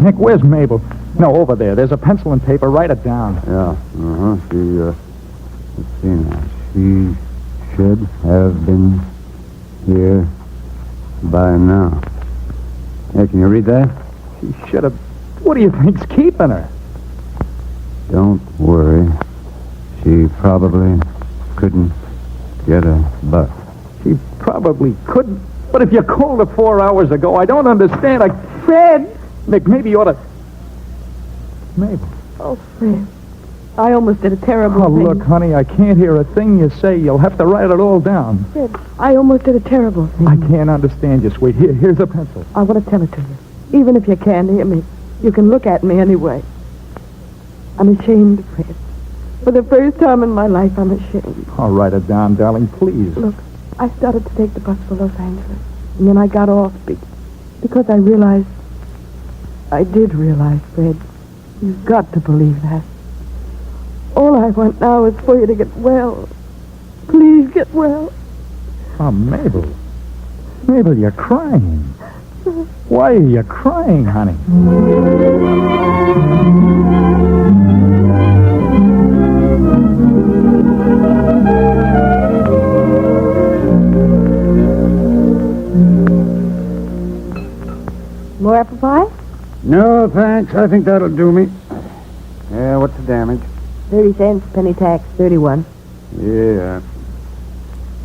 Hank, where's Mabel? No, over there. There's a pencil and paper. Write it down. Yeah, let's see now. She should have been here by now. Hey, can you read that? She should have... What do you think's keeping her? Don't worry. She probably couldn't get a bus. She probably couldn't. But if you called her 4 hours ago, I don't understand. Fred! Nick, maybe you ought to... Mabel. Oh, Fred. I almost did a terrible thing. Look, honey, I can't hear a thing you say. You'll have to write it all down. Fred, I almost did a terrible thing. I can't understand you, sweet. Here's a pencil. I want to tell it to you. Even if you can't hear me, you can look at me anyway. I'm ashamed, Fred. For the first time in my life, I'm ashamed. I'll write it down, darling, please. Look, I started to take the bus for Los Angeles. And then I got off because I realized... I did realize, Fred. You've got to believe that. All I want now is for you to get well. Please get well. Oh, Mabel. Mabel, you're crying. Why are you crying, honey? More apple pie? No, thanks. I think that'll do me. Yeah, what's the damage? 30 cents, penny tax, 31. Yeah.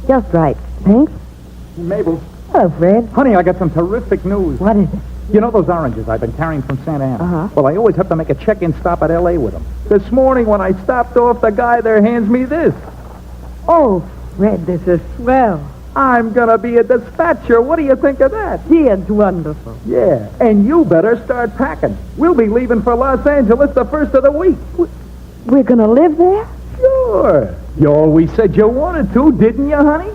Just right. Thanks. Mabel. Hello, Fred. Honey, I got some terrific news. What is it? You know those oranges I've been carrying from Santa Ana? Uh-huh. Well, I always have to make a check-in stop at L.A. with them. This morning when I stopped off, the guy there hands me this. Oh, Fred, this is swell. I'm going to be a dispatcher. What do you think of that? Gee, it's wonderful. Yeah, and you better start packing. We'll be leaving for Los Angeles the first of the week. We're going to live there? Sure. You always said you wanted to, didn't you, honey?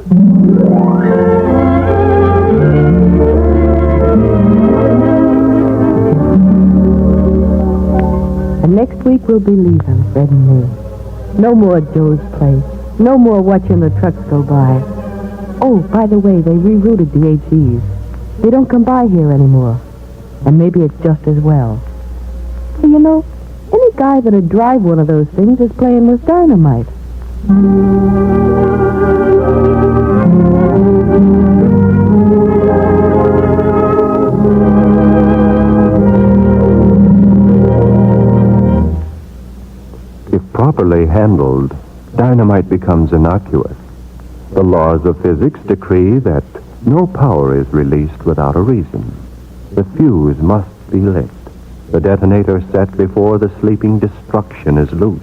And next week we'll be leaving, Fred and me. No more Joe's place. No more watching the trucks go by. Oh, by the way, they rerouted the HEs. They don't come by here anymore. And maybe it's just as well. So, you know, any guy that'd drive one of those things is playing with dynamite. If properly handled, dynamite becomes innocuous. The laws of physics decree that no power is released without a reason. The fuse must be lit. The detonator set before the sleeping destruction is loosed.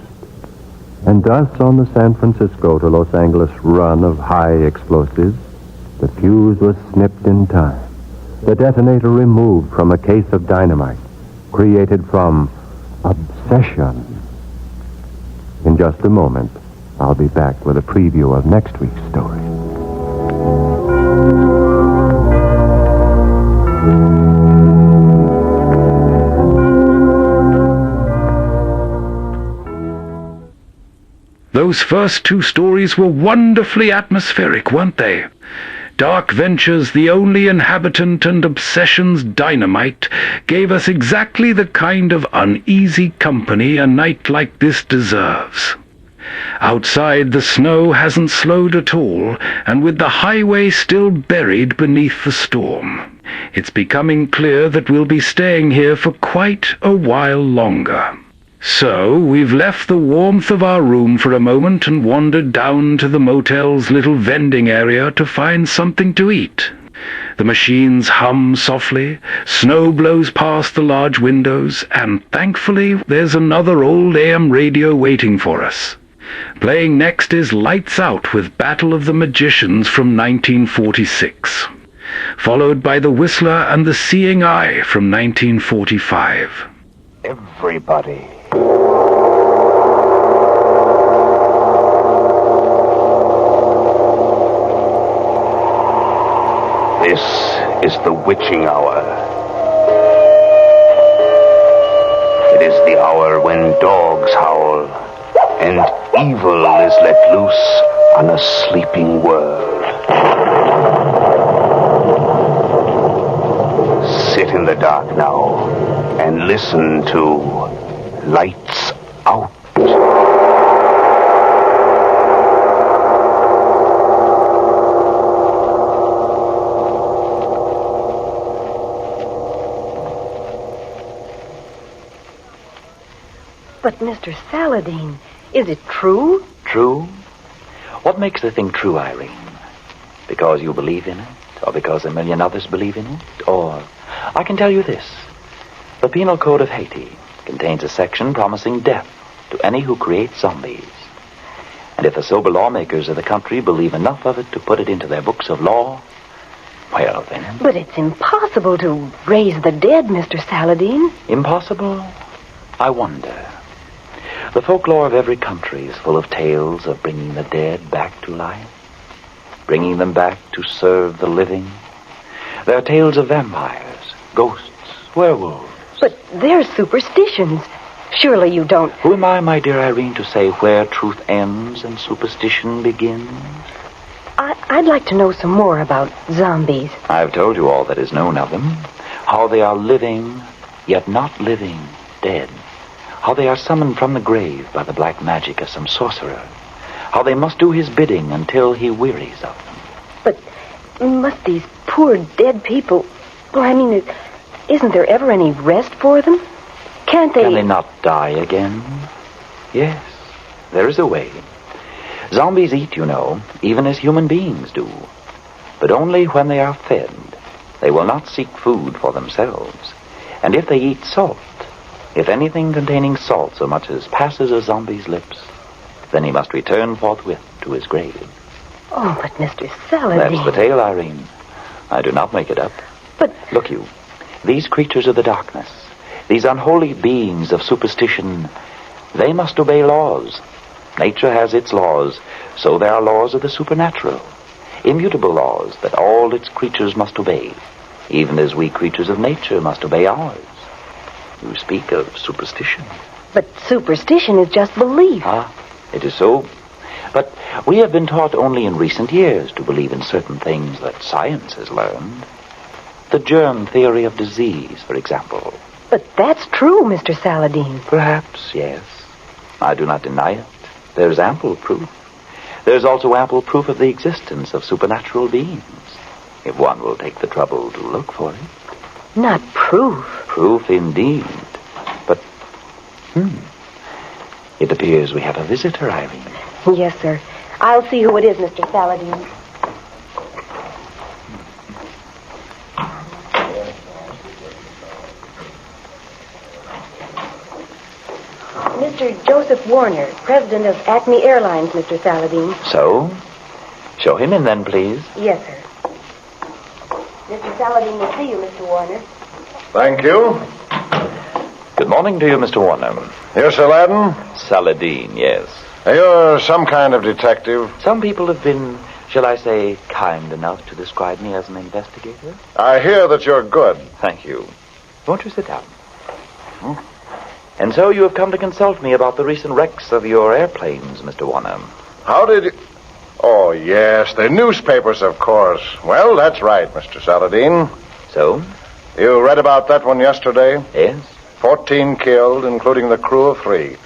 And thus, on the San Francisco to Los Angeles run of high explosives, the fuse was snipped in time. The detonator removed from a case of dynamite, created from obsession. In just a moment, I'll be back with a preview of next week's story. Those first two stories were wonderfully atmospheric, weren't they? Dark Ventures, The Only Inhabitant, and Obsession's Dynamite gave us exactly the kind of uneasy company a night like this deserves. Outside, the snow hasn't slowed at all, and with the highway still buried beneath the storm, it's becoming clear that we'll be staying here for quite a while longer. So, we've left the warmth of our room for a moment and wandered down to the motel's little vending area to find something to eat. The machines hum softly, snow blows past the large windows, and thankfully there's another old AM radio waiting for us. Playing next is Lights Out with Battle of the Magicians from 1946, followed by The Whistler and the Seeing Eye from 1945. Everybody. This is the witching hour. It is the hour when dogs howl and evil is let loose on a sleeping world. Sit in the dark now and listen to Lights Out. But, Mr. Saladin, is it true? True? What makes the thing true, Irene? Because you believe in it? Or because a million others believe in it? Or, I can tell you this. The Penal Code of Haiti contains a section promising death to any who create zombies. And if the sober lawmakers of the country believe enough of it to put it into their books of law, well then... But it's impossible to raise the dead, Mr. Saladin. Impossible? I wonder. The folklore of every country is full of tales of bringing the dead back to life, bringing them back to serve the living. There are tales of vampires, ghosts, werewolves. But they're superstitions. Surely you don't... Who am I, my dear Irene, to say where truth ends and superstition begins? I'd like to know some more about zombies. I've told you all that is known of them. How they are living, yet not living, dead. How they are summoned from the grave by the black magic of some sorcerer. How they must do his bidding until he wearies of them. But must these poor dead people... Well, I mean, isn't there ever any rest for them? Can't they... Can they not die again? Yes, there is a way. Zombies eat, you know, even as human beings do. But only when they are fed. They will not seek food for themselves. And if they eat salt, if anything containing salt so much as passes a zombie's lips, then he must return forthwith to his grave. Oh, but Mr. Saladin... That's the tale, Irene. I do not make it up. But... Look you, these creatures of the darkness, these unholy beings of superstition, they must obey laws. Nature has its laws, so there are laws of the supernatural. Immutable laws that all its creatures must obey, even as we creatures of nature must obey ours. You speak of superstition. But superstition is just belief. Ah, it is so. But we have been taught only in recent years to believe in certain things that science has learned. The germ theory of disease, for example. But that's true, Mr. Saladin. Perhaps, yes. I do not deny it. There's ample proof. There's also ample proof of the existence of supernatural beings, if one will take the trouble to look for it. Not proof. Proof indeed. But, it appears we have a visitor, Irene. Yes, sir. I'll see who it is, Mr. Saladin. Mr. Joseph Warner, president of Acme Airlines, Mr. Saladin. So? Show him in then, please. Yes, sir. Mr. Saladin will see you, Mr. Warner. Thank you. Good morning to you, Mr. Warner. You're Saladin? Saladin, yes. You're some kind of detective. Some people have been, shall I say, kind enough to describe me as an investigator. I hear that you're good. Thank you. Won't you sit down? And so you have come to consult me about the recent wrecks of your airplanes, Mr. Warner. How did you... Oh, yes, the newspapers, of course. Well, that's right, Mr. Saladin. So? You read about that one yesterday? Yes. 14 killed, including the crew of 3.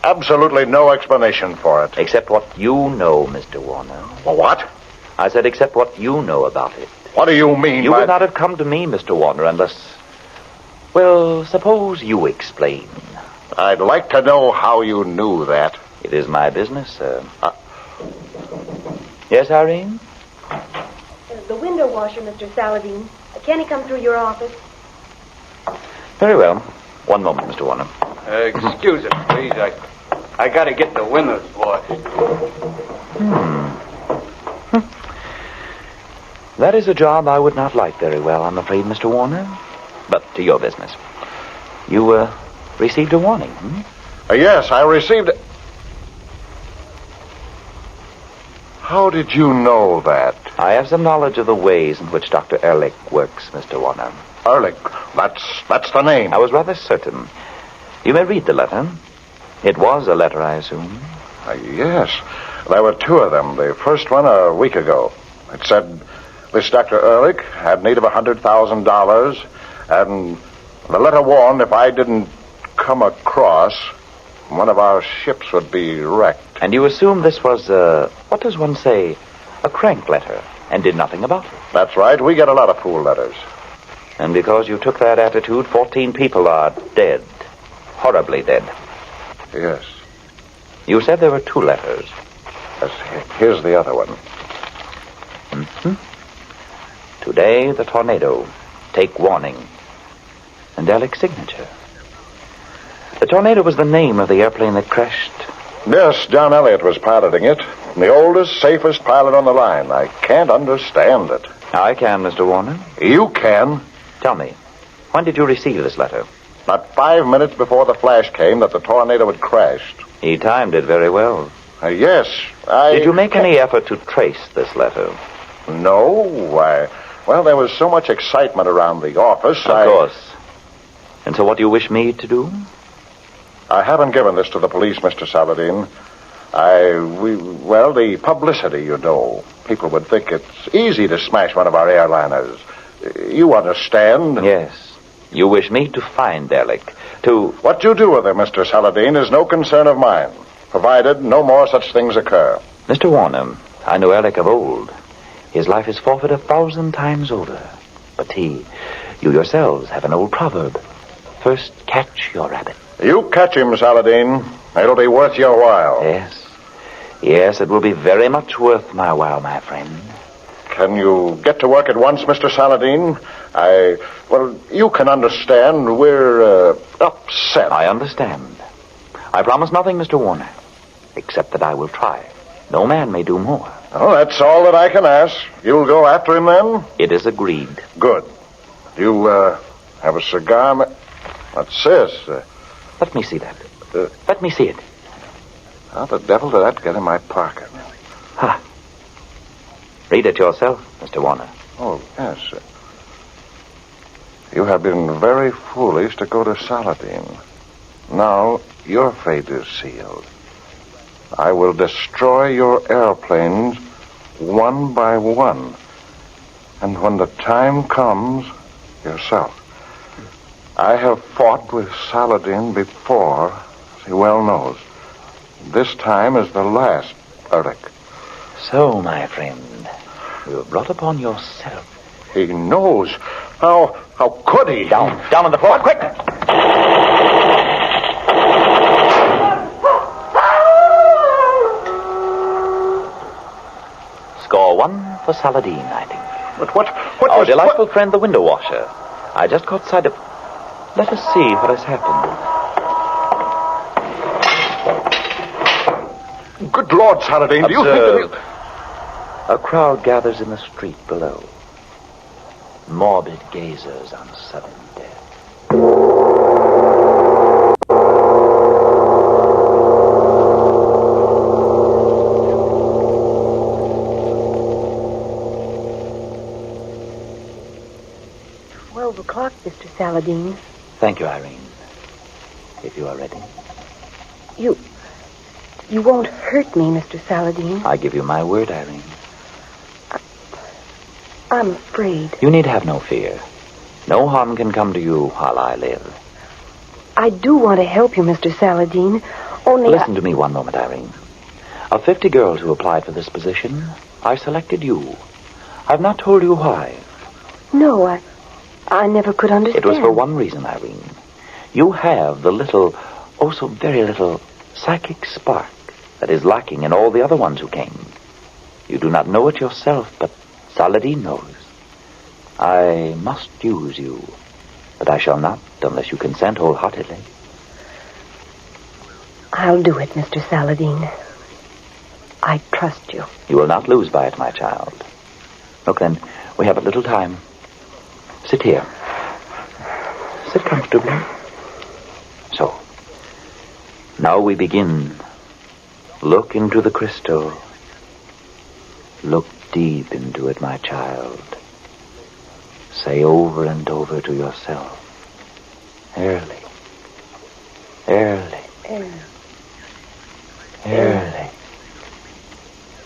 Absolutely no explanation for it. Except what you know, Mr. Warner. Well, what? I said except what you know about it. What do you mean You by... would not have come to me, Mr. Warner, unless... Well, suppose you explain. I'd like to know how you knew that. It is my business, sir. Yes, Irene? The window washer, Mr. Saladin. Can he come through your office? Very well. One moment, Mr. Warner. Excuse us, please. I gotta get the windows washed. That is a job I would not like very well, I'm afraid, Mr. Warner. But to your business. You, received a warning, Yes, I received... How did you know that? I have some knowledge of the ways in which Dr. Ehrlich works, Mr. Warner. Ehrlich? That's the name. I was rather certain. You may read the letter. It was a letter, I assume. Yes. There were 2 of them. The first one a week ago. It said, this Dr. Ehrlich had need of $100,000, and The letter warned if I didn't come across, one of our ships would be wrecked. And you assume this was, what does one say, a crank letter, and did nothing about it? That's right. We get a lot of fool letters. And because you took that attitude, 14 people are dead. Horribly dead. Yes. You said there were 2 letters. Yes, here's the other one. Mm-hmm. Today, the tornado. Take warning. And Alec's signature. The tornado was the name of the airplane that crashed. Yes, John Elliott was piloting it. The oldest, safest pilot on the line. I can't understand it. I can, Mr. Warner. You can? Tell me, when did you receive this letter? Not 5 minutes before the flash came that the tornado had crashed. He timed it very well. Yes, Did you make any effort to trace this letter? No, well, there was so much excitement around the office. Of course. And so what do you wish me to do? I haven't given this to the police, Mr. Saladin. The publicity, you know. People would think it's easy to smash one of our airliners. You understand? Yes. You wish me to find Alec, to... What you do with him, Mr. Saladin, is no concern of mine, provided no more such things occur. Mr. Warner, I know Alec of old. His life is forfeit 1,000 times over. But you yourselves have an old proverb. First catch your rabbit. You catch him, Saladin. It'll be worth your while. Yes. Yes, it will be very much worth my while, my friend. Can you get to work at once, Mr. Saladin? You can understand. We're upset. I understand. I promise nothing, Mr. Warner, except that I will try. No man may do more. Oh, that's all that I can ask. You'll go after him, then? It is agreed. Good. You, have a cigar? What's this? Let me see that. Let me see it. How the devil did that get in my pocket? Ha. Read it yourself, Mr. Warner. Oh, yes. You have been very foolish to go to Saladin. Now, your fate is sealed. I will destroy your airplanes one by one. And when the time comes, yourself. I have fought with Saladin before, as he well knows. This time is the last, Eric. So, my friend, you have brought upon yourself. He knows. How could he? Down on the floor, quick! Score 1 for Saladin, I think. But what Our was... delightful friend, the window washer. I just caught sight of... Let us see what has happened. Good Lord, Saladin, do you think that... A crowd gathers in the street below. Morbid gazers on sudden death. O'clock, Mr. Saladin. Thank you, Irene. If you are ready. You won't hurt me, Mr. Saladin. I give you my word, Irene. I'm afraid. You need have no fear. No harm can come to you while I live. I do want to help you, Mr. Saladin. Only Listen to me one moment, Irene. Of 50 girls who applied for this position, I selected you. I've not told you why. No, I never could understand. It was for one reason, Irene. You have the little, oh so very little, psychic spark that is lacking in all the other ones who came. You do not know it yourself, but Saladin knows. I must use you, but I shall not unless you consent wholeheartedly. I'll do it, Mr. Saladin. I trust you. You will not lose by it, my child. Look, then, we have a little time. Sit here. Sit comfortably. So. Now we begin. Look into the crystal. Look deep into it, my child. Say over and over to yourself. Early. Early. Early. Early.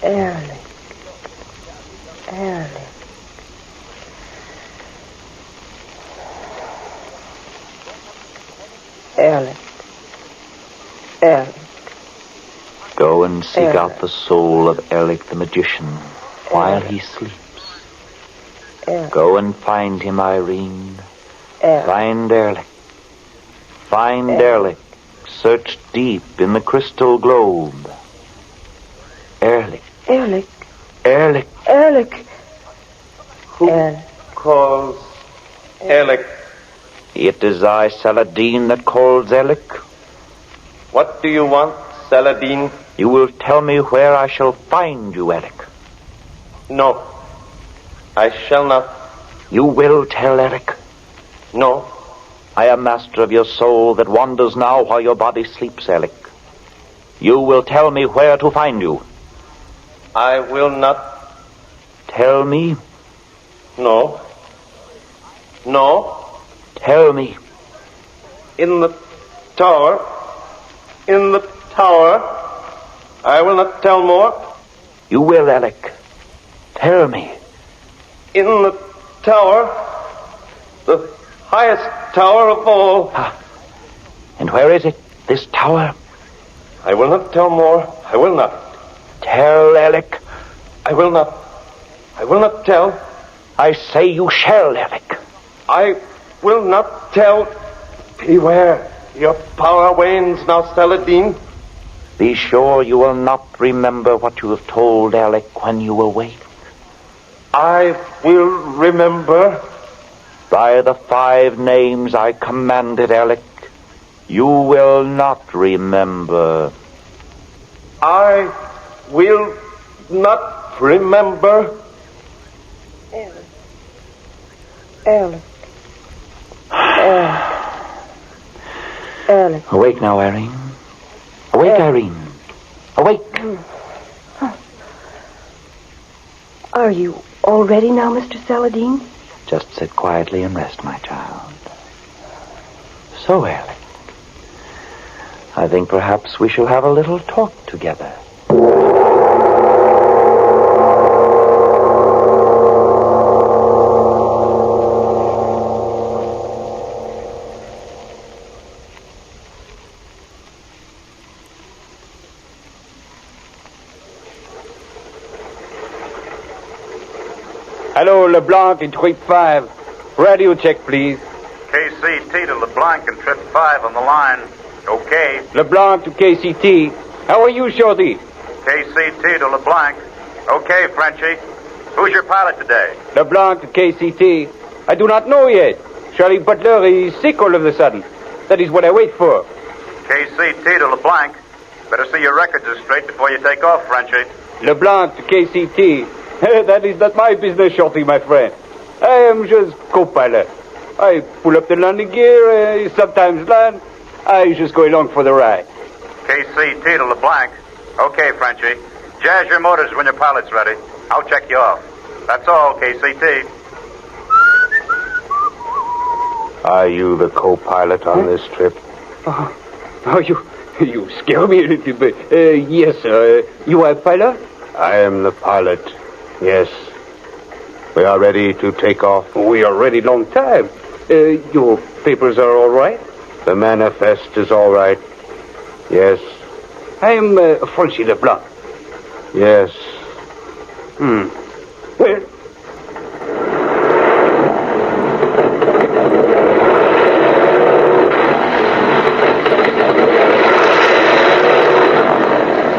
Early. Early. Alec. Alec. Go and seek out the soul of Alec the magician while he sleeps. Go and find him, Irene. Find Alec. Find Alec. Search deep in the crystal globe. Alec. Alec. Alec. Alec. Who calls Alec? It is I, Saladin, that calls Alec. What do you want, Saladin? You will tell me where I shall find you, Alec. No. I shall not. You will tell Alec. No. I am master of your soul that wanders now while your body sleeps, Alec. You will tell me where to find you. I will not. Tell me. No. No. Tell me. In the tower. In the tower. I will not tell more. You will, Alec. Tell me. In the tower. The highest tower of all. And where is it, this tower? I will not tell more. I will not. Tell, Alec. I will not. I will not tell. I say you shall, Alec. I will not tell. Beware. Your power wanes now, Saladin. Be sure you will not remember what you have told Alec when you awake. I will remember. By the 5 names I commanded, Alec, you will not remember. I will not remember. Alec. Alec. Awake now, Irene. Awake, Irene. Awake. Are you all ready now, Mr. Saladin? Just sit quietly and rest, my child. So, Alec, I think perhaps we shall have a little talk together. Hello, LeBlanc in trip 5. Radio check, please. KCT to LeBlanc and trip 5 on the line. Okay. LeBlanc to KCT. How are you, Shorty? KCT to LeBlanc. Okay, Frenchie. Who's your pilot today? LeBlanc to KCT. I do not know yet. Charlie Butler is sick all of a sudden. That is what I wait for. KCT to LeBlanc. Better see your records are straight before you take off, Frenchie. LeBlanc to KCT. That is not my business, Shorty, my friend. I am just co-pilot. I pull up the landing gear, sometimes land. I just go along for the ride. KCT to LeBlanc. Okay, Frenchie. Jazz your motors when your pilot's ready. I'll check you off. That's all, KCT. Are you the co-pilot on this trip? You scare me a little bit. Yes, sir. You are pilot? I am the pilot. Yes. We are ready to take off. We are ready long time. Your papers are all right? The manifest is all right. Yes. I am Francie Leblanc. Yes. Well,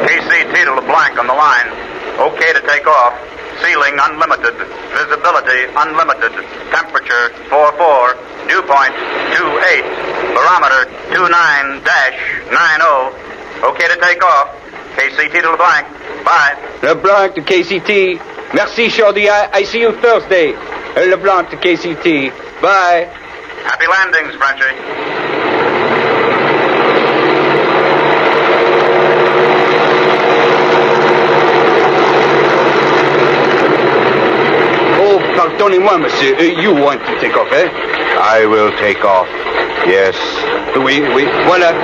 KCT to LeBlanc on the line. Okay to take off. Ceiling unlimited. Visibility unlimited. Temperature 44. Dew point 28. Barometer 29-90. Okay to take off. KCT to LeBlanc. Bye. LeBlanc to KCT. Merci, Shorty. I see you Thursday. LeBlanc to KCT. Bye. Happy landings, Frenchie. Pardonnez-moi, monsieur. You want to take off, eh? I will take off. Yes. Oui, voilà.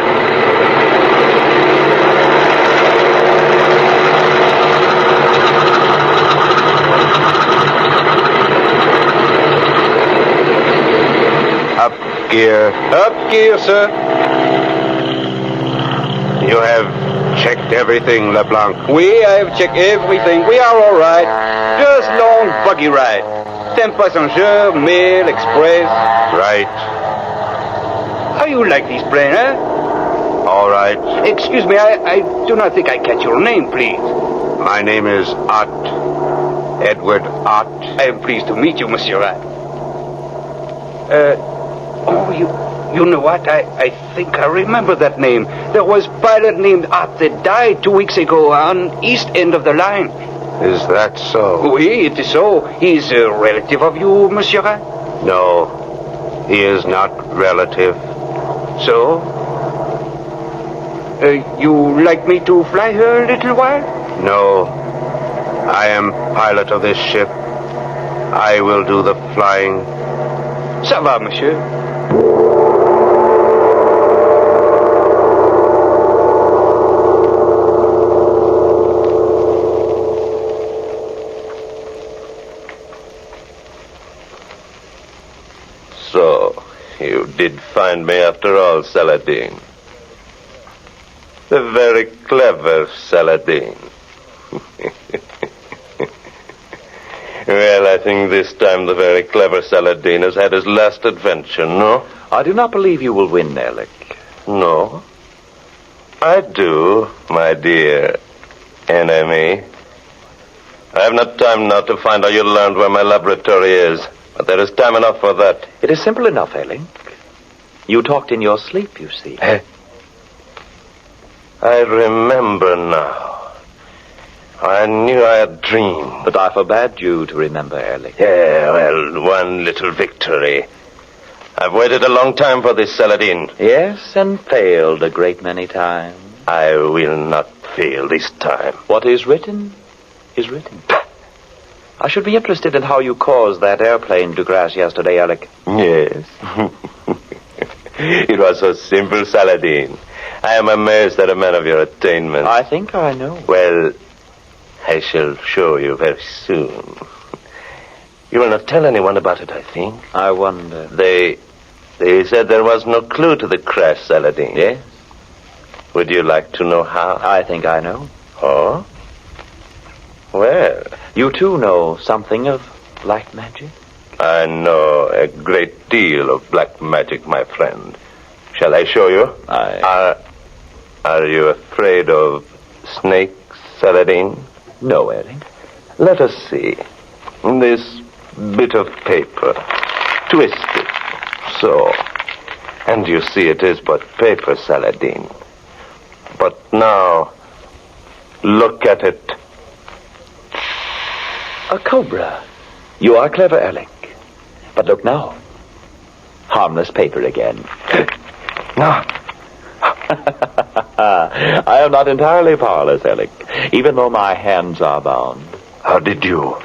Up gear. Up gear, sir. You have checked everything, LeBlanc. We have checked everything. We are all right. Just long buggy ride. 10 passengers, mail, express. Right. How you like this plane, huh? All right. Excuse me, I do not think I catch your name, please. My name is Ott. Edward Ott. I am pleased to meet you, Monsieur Ott. You know what? I think I remember that name. There was a pilot named Ott that died 2 weeks ago on east end of the line. Is that so? Oui, it is so. He is a relative of you, Monsieur Ott? No, he is not relative. So? You like me to fly her a little while? No. I am pilot of this ship. I will do the flying. Ça va, monsieur. So, you did find me after all, Saladin. The very clever Saladin. Well, I think this time the very clever Saladin has had his last adventure, no? I do not believe you will win, Alec. No. I do, my dear enemy. I have not time now to find out you learned where my laboratory is, but there is time enough for that. It is simple enough, Alec. You talked in your sleep, you see. I remember now. I knew I had dreamed. But I forbade you to remember, Alec. Yeah, well, one little victory. I've waited a long time for this, Saladin. Yes, and failed a great many times. I will not fail this time. What is written is written. I should be interested in how you caused that airplane to crash yesterday, Alec. Yes. It was so simple, Saladin. I am amazed at a man of your attainment. I think I know. Well, I shall show you very soon. You will not tell anyone about it, I think. I wonder. They said there was no clue to the crash, Saladin. Yes? Would you like to know how? I think I know. Oh? Well, you too know something of black magic? I know a great deal of black magic, my friend. Shall I show you? Are you afraid of snakes, Saladin? No, Eric. Let us see. This bit of paper. Twist it. So. And you see it is but paper, Saladin. But now, look at it. A cobra. You are clever, Alec. But look now. Harmless paper again. No. I am not entirely powerless, Alec, even though my hands are bound. How did you?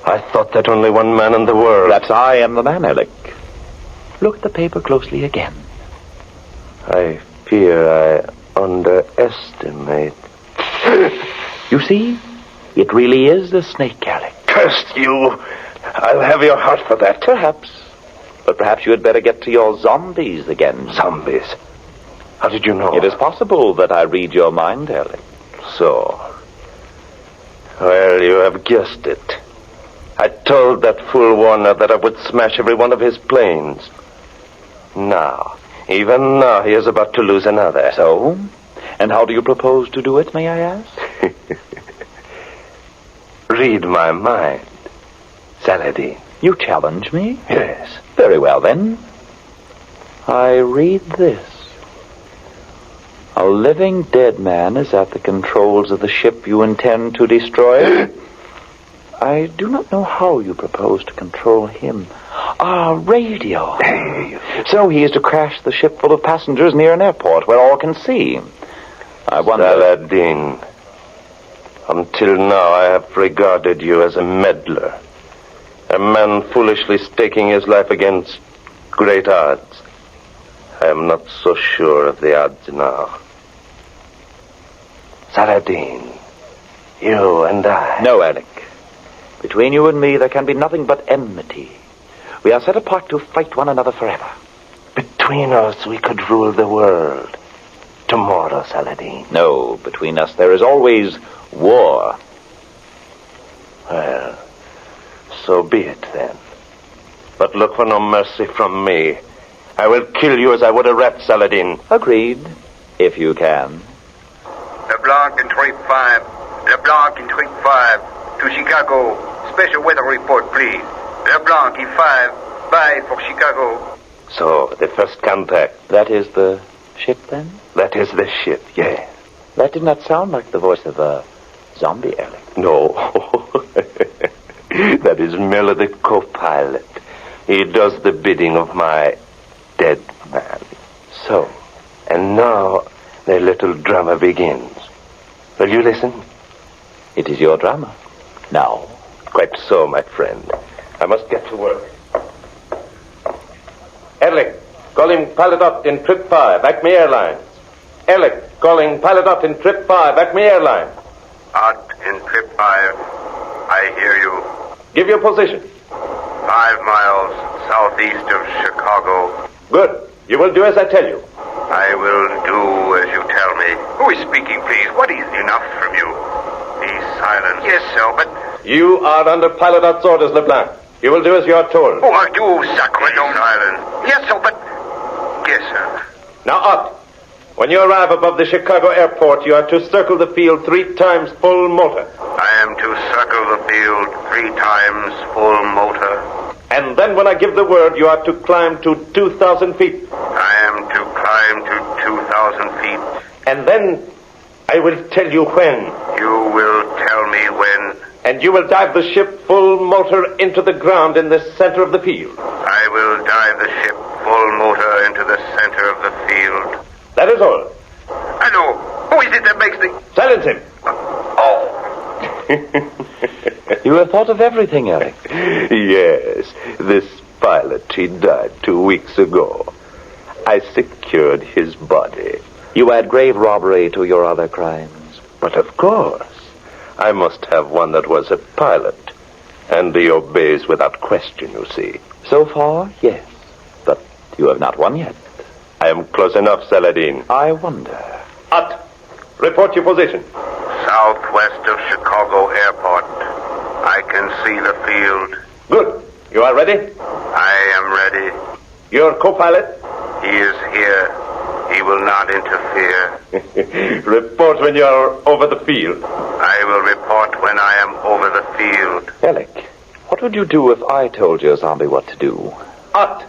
I thought that only one man in the world. Perhaps I am the man, Alec. Look at the paper closely again. I fear I underestimate. You see? It really is the snake, Alec. Curse you! I'll have your heart for that. Perhaps. But perhaps you had better get to your zombies again. Zombies? How did you know? It is possible that I read your mind, Alec. So. Well, you have guessed it. I told that fool Warner that I would smash every one of his planes. Now, even now, he is about to lose another. So? And how do you propose to do it, may I ask? Read my mind, Saladin. You challenge me? Yes. Very well, then. I read this. A living dead man is at the controls of the ship you intend to destroy. I do not know how you propose to control him. Radio. So he is to crash the ship full of passengers near an airport where all can see. I wonder... Saladin, until now I have regarded you as a meddler. A man foolishly staking his life against great odds. I am not so sure of the odds now. Saladin, you and I... No, Alec. Between you and me, there can be nothing but enmity. We are set apart to fight one another forever. Between Between us, we could rule the world. Tomorrow, Saladin. No, between us there is always war. Well, so be it then. But look for no mercy from me. I will kill you as I would a rat, Saladin. Agreed, if you can. LeBlanc and Trape 5. LeBlanc and Trape 5. To Chicago. Special weather report, please. LeBlanc, E5. Bye for Chicago. So, the first contact. That is the ship, then? That is the ship, yes. That did not sound like the voice of a zombie, Alec. No. That is Miller, the co-pilot. He does the bidding of my dead man. So, and now the little drama begins. Will you listen? It is your drama. Now. Quite so, my friend. I must get to work. Ehrlich, calling pilot up in trip 5, Acme Airlines. Ehrlich, calling pilot up in trip 5, Acme Airlines. Out in trip 5. I hear you. Give your position. 5 miles southeast of Chicago. Good. You will do as I tell you. I will do as you tell me. Who is speaking, please? What is enough from you? Be silent. Yes, sir, but... You are under pilot's orders, LeBlanc. You will do as you are told. Who are you, sacre? Be silent. Yes, sir, but... Yes, sir. Now up. When you arrive above the Chicago airport, you are to circle the field 3 times full motor. I am to circle the field 3 times full motor. And then when I give the word, you are to climb to 2,000 feet. I am to climb to 2,000 feet. And then I will tell you when. You will tell me when. And you will dive the ship full motor into the ground in the center of the field. I will dive the ship full motor into the center of the field. That is all. Hello. Who is it that makes the... Silence him. Oh. You have thought of everything, Eric. Yes. This pilot, he died 2 weeks ago. I secured his body. You add grave robbery to your other crimes. But of course. I must have one that was a pilot. And he obeys without question, you see. So far, yes. But you have not won yet. I am close enough, Saladin. I wonder. Ut! Report your position. Southwest of Chicago Airport. I can see the field. Good. You are ready? I am ready. Your co-pilot? He is here. He will not interfere. Report when you are over the field. I will report when I am over the field. Alec, what would you do if I told your zombie what to do? Ut!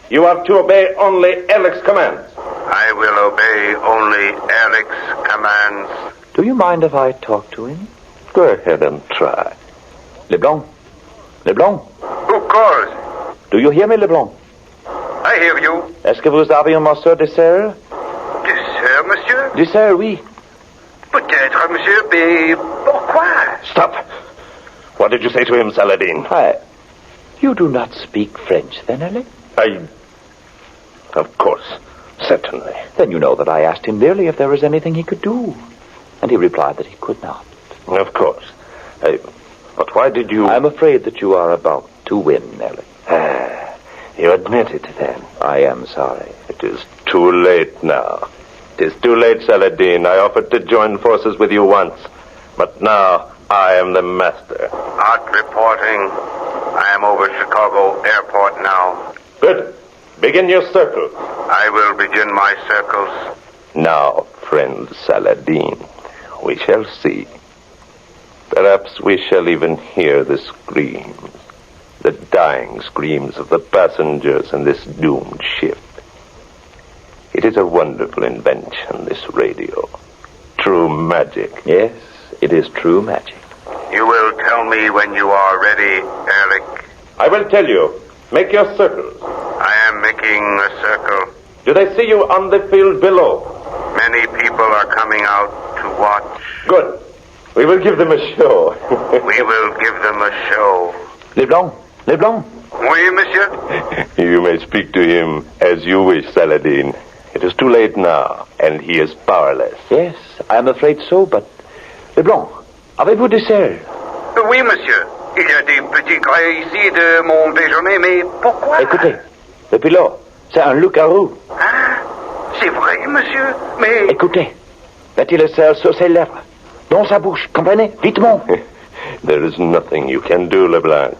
You are to obey only Alec's commands. I will obey only Alec's commands. Do you mind if I talk to him? Go ahead and try. LeBlanc? LeBlanc? Who calls? Do you hear me, LeBlanc? I hear you. Est-ce que vous avez un morceau de serre? De serre, monsieur? De serre, oui. Peut-être, monsieur, mais pourquoi? Stop. What did you say to him, Saladin? You do not speak French, then, Alec? Of course. Certainly. Then you know that I asked him merely if there was anything he could do. And he replied that he could not. Of course. But why did you... I'm afraid that you are about to win, Alec. You admit it, then? I am sorry. It is too late now. It is too late, Saladin. I offered to join forces with you once. But now, I am the master. Out reporting. I am over Chicago Airport now. Good. Begin your circle. I will begin my circles. Now, friend Saladin, we shall see. Perhaps we shall even hear the screams. The dying screams of the passengers in this doomed ship. It is a wonderful invention, this radio. True magic. Yes, it is true magic. You will tell me when you are ready, Alec. I will tell you. Make your circles. I am making a circle. Do they see you on the field below? Many people are coming out to watch. Good. We will give them a show. We will give them a show. LeBlanc. LeBlanc. Oui, monsieur? You may speak to him as you wish, Saladin. It is too late now, and he is powerless. Yes, I am afraid so, but... LeBlanc, avez-vous des serres? Oui, monsieur. Il y a des petits grains ici de mon déjeuner, mais pourquoi? Écoutez, le pilote. C'est un loup-garou. Hein? C'est vrai, monsieur, mais... Écoutez, mettez le sel sur ses lèvres, dans sa bouche, comprenez? Vitement. There is nothing you can do, Leblanc.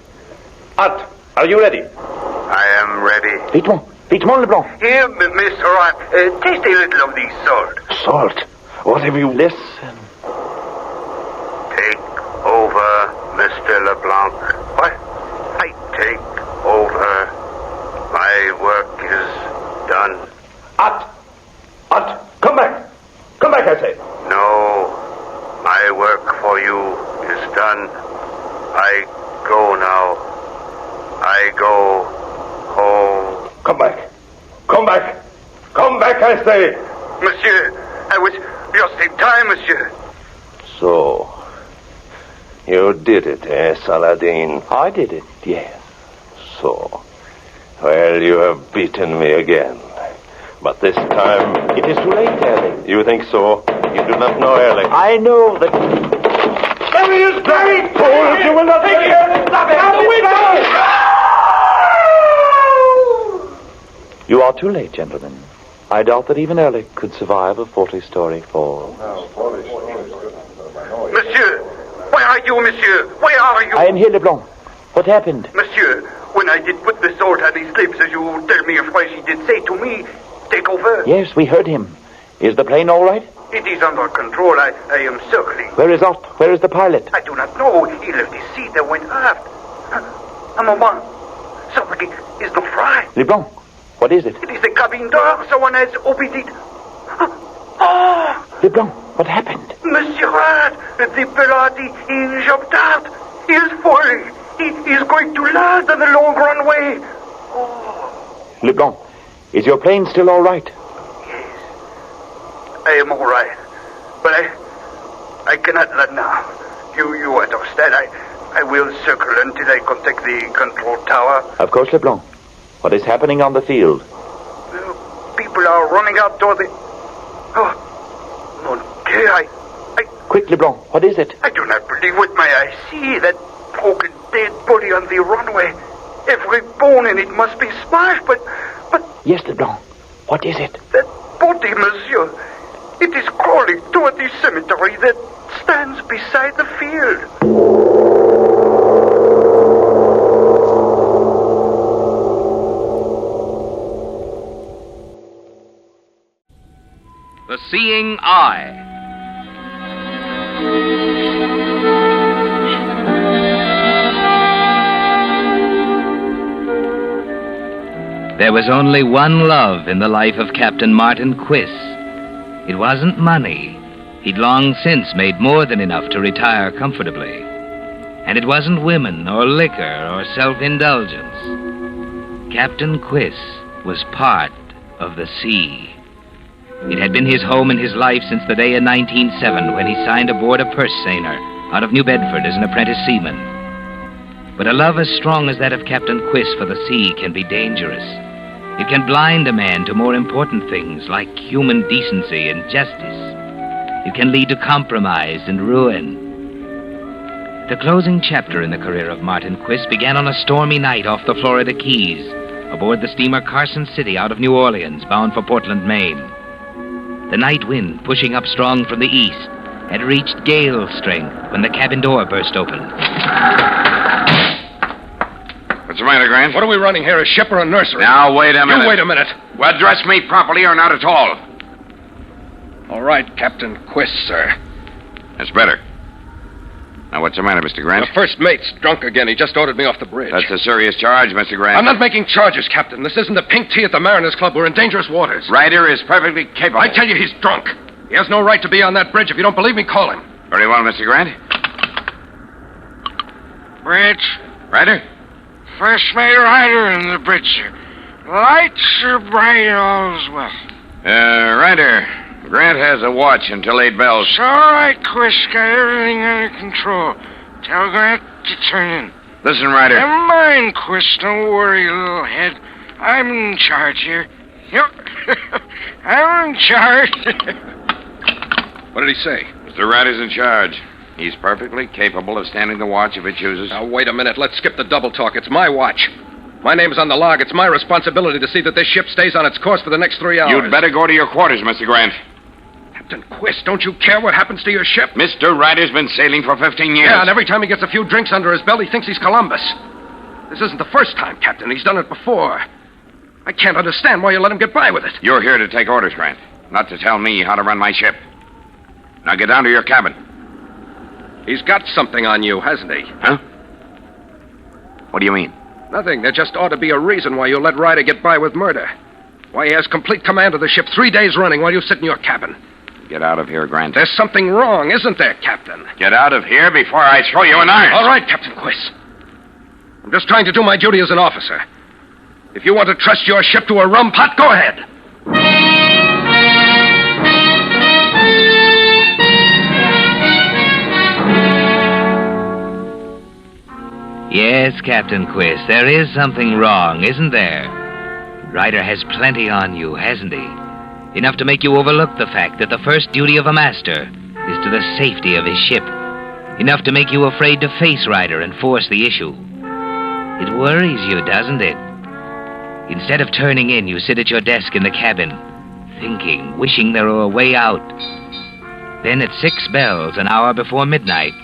Hot, are you ready? I am ready. Vitement, vitement, Leblanc. Here, Mr. Rat, taste a little of the salt. Salt? What have you... Listen. Take over, Mr. LeBlanc. What? I take over. My work is done. Hot, come back. Come back, I say. No, my work for you is done. I go now. I go home. Come back. Come back. Come back, I say. Monsieur, I was just in time, monsieur. So, you did it, eh, Saladin? I did it, yes. So, well, you have beaten me again. But this time... It is too late, Erlich. You think so? You do not know Erlich. I know that... There he is, Barry! Fools, you will not take it! Stop it! Out the window! You are too late, gentlemen. I doubt that even Erlich could survive a 40-story fall. Monsieur, where are you, monsieur? Where are you? I am here, Leblanc. What happened? Monsieur, when I did put the salt on his lips, as you tell me afresh, he did say to me, take over. Yes, we heard him. Is the plane all right? It is under control. I am circling. Where is Ott? Where is the pilot? I do not know. He left his seat and went aft. A moment. Something is not right. Leblanc, what is it? It is the cabin door. Someone has opened it. Oh! Leblanc, what happened? Monsieur Rat, the Pilati, he jumped out. He is falling. He is going to land on the long runway. Oh. Leblanc, is your plane still all right? Yes. I am all right. But I cannot land now. You understand? I will circle until I contact the control tower. Of course, Leblanc. What is happening on the field? People are running out toward the... Oh, mon Dieu, I... Quick, Leblanc, what is it? I do not believe what my eyes see. That broken dead body on the runway. Every bone in it must be smashed, but... Yes, Leblanc. What is it? That body, monsieur. It is crawling toward the cemetery that stands beside the field. The Seeing Eye. There was only one love in the life of Captain Martin Quiss. It wasn't money. He'd long since made more than enough to retire comfortably. And it wasn't women or liquor or self-indulgence. Captain Quiss was part of the sea. It had been his home and his life since the day in 1907 when he signed aboard a purse seiner out of New Bedford as an apprentice seaman. But a love as strong as that of Captain Quiss for the sea can be dangerous. It can blind a man to more important things like human decency and justice. It can lead to compromise and ruin. The closing chapter in the career of Martin Quiss began on a stormy night off the Florida Keys, aboard the steamer Carson City out of New Orleans, bound for Portland, Maine. The night wind, pushing up strong from the east, had reached gale strength when the cabin door burst open. What's the matter, Grant? What are we running here, a ship or a nursery? Now, wait a minute. You wait a minute. Well, address me properly or not at all. All right, Captain Quiss, sir. That's better. Now, what's the matter, Mr. Grant? The first mate's drunk again. He just ordered me off the bridge. That's a serious charge, Mr. Grant. I'm not making charges, Captain. This isn't the pink tea at the Mariners Club. We're in dangerous waters. Ryder is perfectly capable. I tell you, he's drunk. He has no right to be on that bridge. If you don't believe me, call him. Very well, Mr. Grant. Bridge. Ryder? First mate Ryder in the bridge, sir. Lights are bright, all's well. Ryder, Grant has a watch until 8 bells. It's all right, Quiss. Got everything under control. Tell Grant to turn in. Listen, Ryder. Never mind, Quiss. Don't worry, little head. I'm in charge here. Yep. I'm in charge. What did he say? Mr. Ryder's in charge. He's perfectly capable of standing the watch if he chooses. Now, wait a minute. Let's skip the double talk. It's my watch. My name's on the log. It's my responsibility to see that this ship stays on its course for the next 3 hours. You'd better go to your quarters, Mr. Grant. Captain Quist, don't you care what happens to your ship? Mr. Ryder's been sailing for 15 years. Yeah, and every time he gets a few drinks under his belt, he thinks he's Columbus. This isn't the first time, Captain. He's done it before. I can't understand why you let him get by with it. You're here to take orders, Grant, not to tell me how to run my ship. Now get down to your cabin. He's got something on you, hasn't he? Huh? What do you mean? Nothing. There just ought to be a reason why you let Ryder get by with murder. Why he has complete command of the ship 3 days running while you sit in your cabin. Get out of here, Grant. There's something wrong, isn't there, Captain? Get out of here before I throw you an iron. All right, Captain Quist. I'm just trying to do my duty as an officer. If you want to trust your ship to a rum pot, go ahead. Yes, Captain Quist, there is something wrong, isn't there? Ryder has plenty on you, hasn't he? Enough to make you overlook the fact that the first duty of a master is to the safety of his ship. Enough to make you afraid to face Ryder and force the issue. It worries you, doesn't it? Instead of turning in, you sit at your desk in the cabin, thinking, wishing there were a way out. Then at 6 bells, an hour before midnight,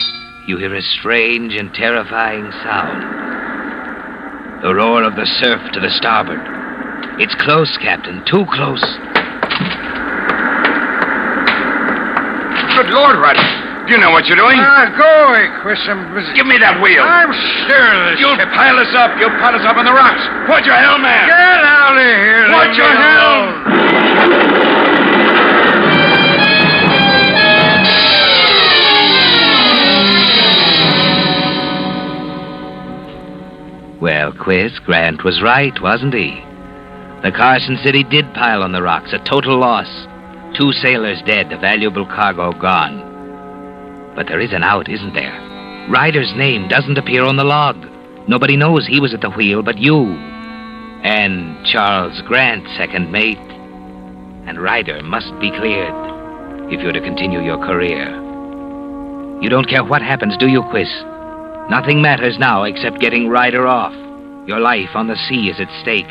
you hear a strange and terrifying sound. The roar of the surf to the starboard. It's close, Captain, too close. Good Lord, Ryder. Do you know what you're doing? Go away, Quist. Give me that wheel. I'm sure of this. You'll pile us up. You'll pot us up on the rocks. Put your helm on. Get out of here. Put your helm. Well, Quist, Grant was right, wasn't he? The Carson City did pile on the rocks, a total loss. 2 sailors dead, a valuable cargo gone. But there is an out, isn't there? Ryder's name doesn't appear on the log. Nobody knows he was at the wheel but you. And Charles Grant, second mate. And Ryder must be cleared if you're to continue your career. You don't care what happens, do you, Quist? Nothing matters now except getting Ryder off. Your life on the sea is at stake.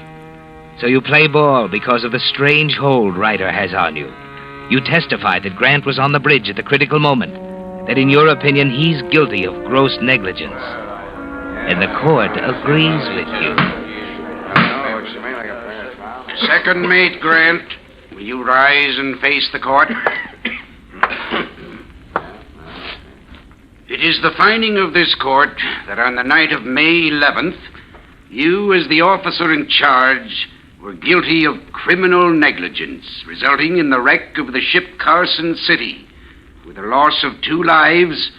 So you play ball because of the strange hold Ryder has on you. You testify that Grant was on the bridge at the critical moment, that in your opinion he's guilty of gross negligence. And the court agrees with you. Second mate, Grant, will you rise and face the court? It is the finding of this court that on the night of May 11th, you, as the officer in charge, were guilty of criminal negligence, resulting in the wreck of the ship Carson City, with the loss of 2 lives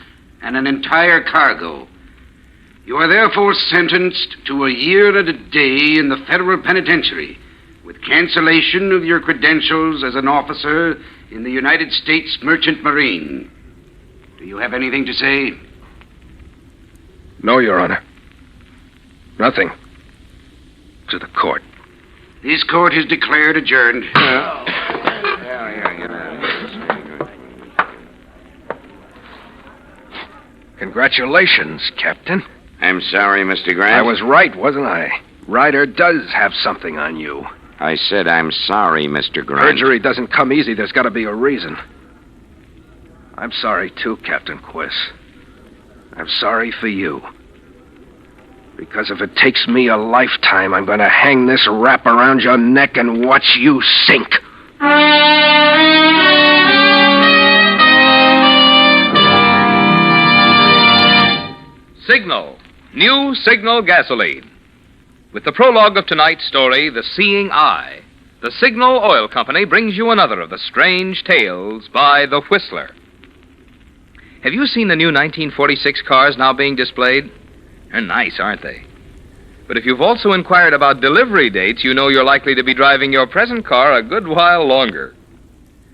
and an entire cargo. You are therefore sentenced to a year and a day in the federal penitentiary, with cancellation of your credentials as an officer in the United States Merchant Marine. Do you have anything to say? No, Your Honor. Nothing. To the court. This court is declared adjourned. Congratulations, Captain. I'm sorry, Mr. Grant. I was right, wasn't I? Ryder does have something on you. I said I'm sorry, Mr. Grant. Perjury doesn't come easy. There's got to be a reason. I'm sorry, too, Captain Quist. I'm sorry for you. Because if it takes me a lifetime, I'm going to hang this wrap around your neck and watch you sink. Signal. New Signal gasoline. With the prologue of tonight's story, The Seeing Eye, the Signal Oil Company brings you another of the strange tales by The Whistler. Have you seen the new 1946 cars now being displayed? They're nice, aren't they? But if you've also inquired about delivery dates, you know you're likely to be driving your present car a good while longer.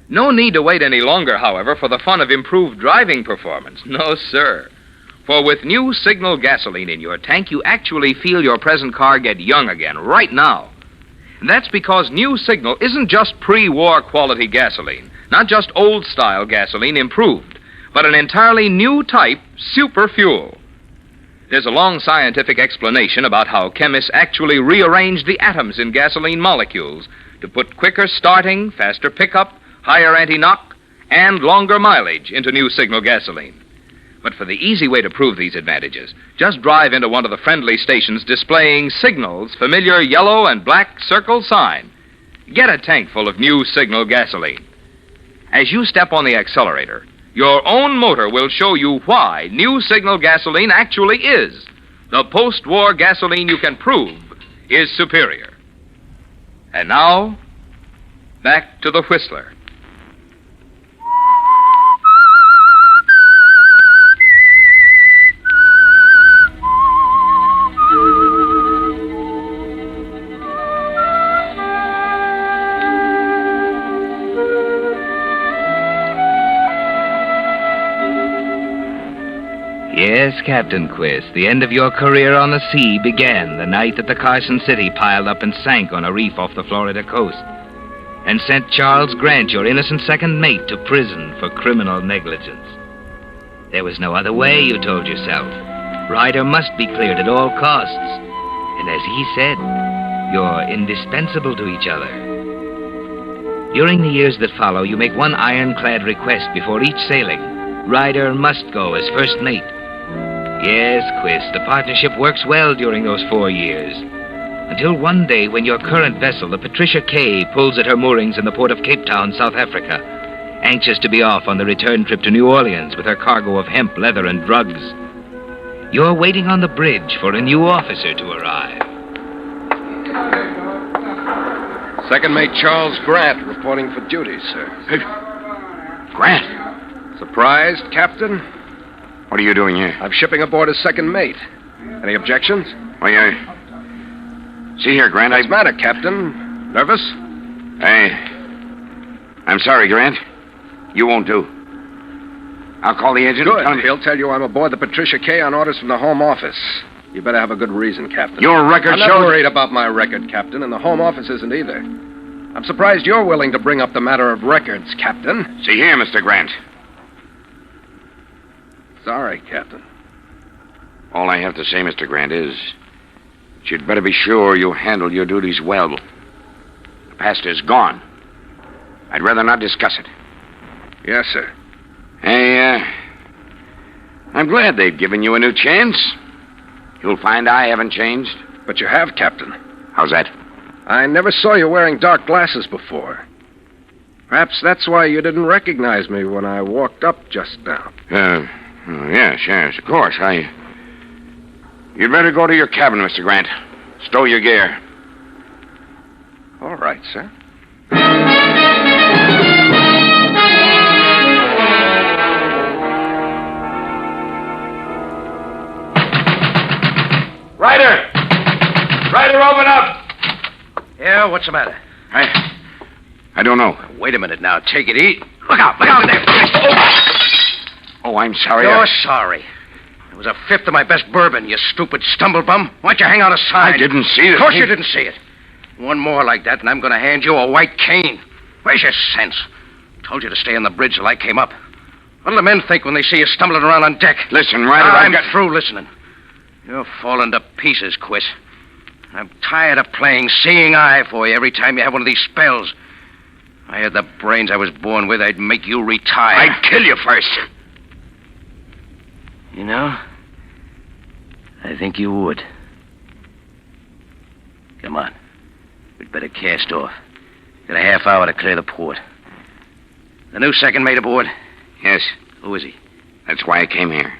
No need to wait any longer, however, for the fun of improved driving performance. No, sir. For with new Signal gasoline in your tank, you actually feel your present car get young again, right now. And that's because new Signal isn't just pre-war quality gasoline, not just old-style gasoline improved, but an entirely new type super fuel. There's a long scientific explanation about how chemists actually rearrange the atoms in gasoline molecules to put quicker starting, faster pickup, higher anti-knock, and longer mileage into new signal gasoline. But for the easy way to prove these advantages, just drive into one of the friendly stations displaying Signal's familiar yellow and black circle sign. Get a tank full of new Signal gasoline. As you step on the accelerator, your own motor will show you why new Signal gasoline actually is the post-war gasoline you can prove is superior. And now, back to the Whistler. Yes, Captain Quiss, the end of your career on the sea began the night that the Carson City piled up and sank on a reef off the Florida coast and sent Charles Grant, your innocent second mate, to prison for criminal negligence. There was no other way, you told yourself. Ryder must be cleared at all costs. And as he said, you're indispensable to each other. During the years that follow, you make one ironclad request before each sailing. Ryder must go as first mate. Yes, Quiss, the partnership works well during those 4 years. Until one day when your current vessel, the Patricia K, pulls at her moorings in the port of Cape Town, South Africa, anxious to be off on the return trip to New Orleans with her cargo of hemp, leather, and drugs. You're waiting on the bridge for a new officer to arrive. Second Mate Charles Grant reporting for duty, sir. Grant? Surprised, Captain? What are you doing here? I'm shipping aboard as second mate. Any objections? Well, see here, Grant. What's the matter, Captain? Nervous? I'm sorry, Grant. You won't do. I'll call the agent. Good. He'll tell you I'm aboard the Patricia K on orders from the Home Office. You better have a good reason, Captain. Your record I'm not worried about my record, Captain, and the Home Office isn't either. I'm surprised you're willing to bring up the matter of records, Captain. See here, Mr. Grant. Sorry, Captain. All I have to say, Mr. Grant, is that you'd better be sure you handle your duties well. The past is gone. I'd rather not discuss it. Yes, sir. I'm glad they've given you a new chance. You'll find I haven't changed. But you have, Captain. How's that? I never saw you wearing dark glasses before. Perhaps that's why you didn't recognize me when I walked up just now. Yes, of course. You'd better go to your cabin, Mr. Grant. Stow your gear. All right, sir. Ryder! Ryder, open up! Yeah, what's the matter? I don't know. Wait a minute now. Take it easy. Look out there. Oh, I'm sorry. You're sorry. It was a fifth of my best bourbon, you stupid stumblebum. Why'd you hang out a sign? I didn't see it. Of course you didn't see it. One more like that, and I'm going to hand you a white cane. Where's your sense? Told you to stay on the bridge till I came up. What'll the men think when they see you stumbling around on deck? Listen, Ryder, I'm through listening. You're falling to pieces, Quiss. I'm tired of playing seeing eye for you every time you have one of these spells. If I had the brains I was born with, I'd make you retire. I'd kill you first. You know, I think you would. Come on. We'd better cast off. Got a half hour to clear the port. The new second mate aboard? Yes. Who is he? That's why I came here.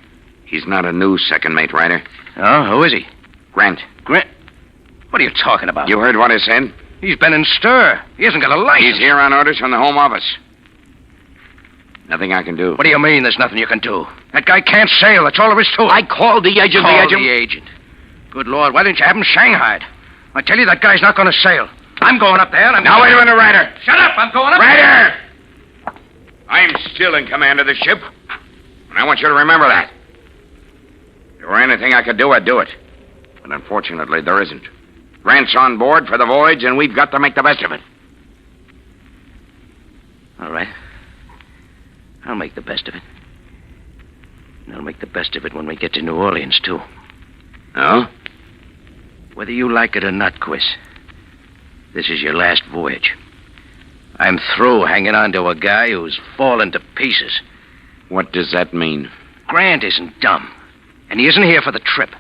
He's not a new second mate, Ryder. Oh, who is he? Grant. Grant? What are you talking about? You heard what I said? He's been in stir. He hasn't got a license. He's here on orders from the Home Office. Nothing I can do. What do you mean there's nothing you can do? That guy can't sail. That's all there is to it. I called the agent. The agent. Good Lord, why didn't you have him shanghaied? I tell you, that guy's not going to sail. I'm going up there. Now, wait a minute, Ryder. Shut up. I'm going up Ryder! I'm still in command of the ship. And I want you to remember that. If there were anything I could do, I'd do it. But unfortunately, there isn't. Grant's on board for the voyage, and we've got to make the best of it. All right. I'll make the best of it. And I'll make the best of it when we get to New Orleans, too. No? Whether you like it or not, Quiz, this is your last voyage. I'm through hanging on to a guy who's fallen to pieces. What does that mean? Grant isn't dumb, and he isn't here for the trip.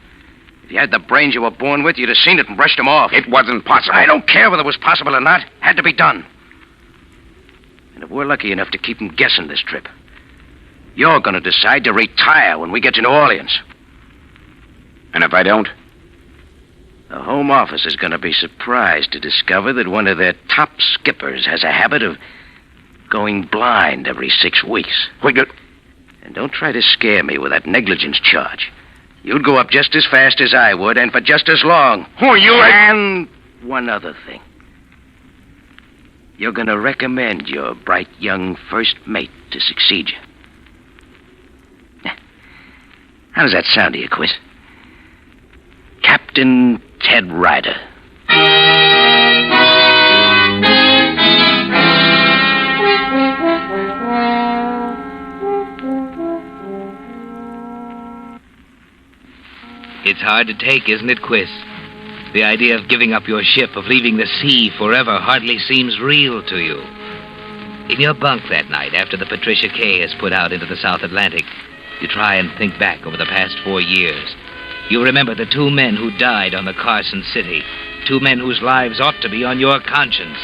If you had the brains you were born with, you'd have seen it and brushed him off. It wasn't possible. I don't care whether it was possible or not. Had to be done. And if we're lucky enough to keep him guessing this trip, you're going to decide to retire when we get to New Orleans. And if I don't? The Home Office is going to be surprised to discover that one of their top skippers has a habit of going blind every 6 weeks. And don't try to scare me with that negligence charge. You'd go up just as fast as I would, and for just as long. Who are you? And one other thing. You're going to recommend your bright young first mate to succeed you. How does that sound to you, Quiz? Captain Ted Ryder. It's hard to take, isn't it, Quiz? The idea of giving up your ship, of leaving the sea forever, hardly seems real to you. In your bunk that night, after the Patricia K has put out into the South Atlantic, you try and think back over the past 4 years. You remember the 2 men who died on the Carson City. 2 men whose lives ought to be on your conscience.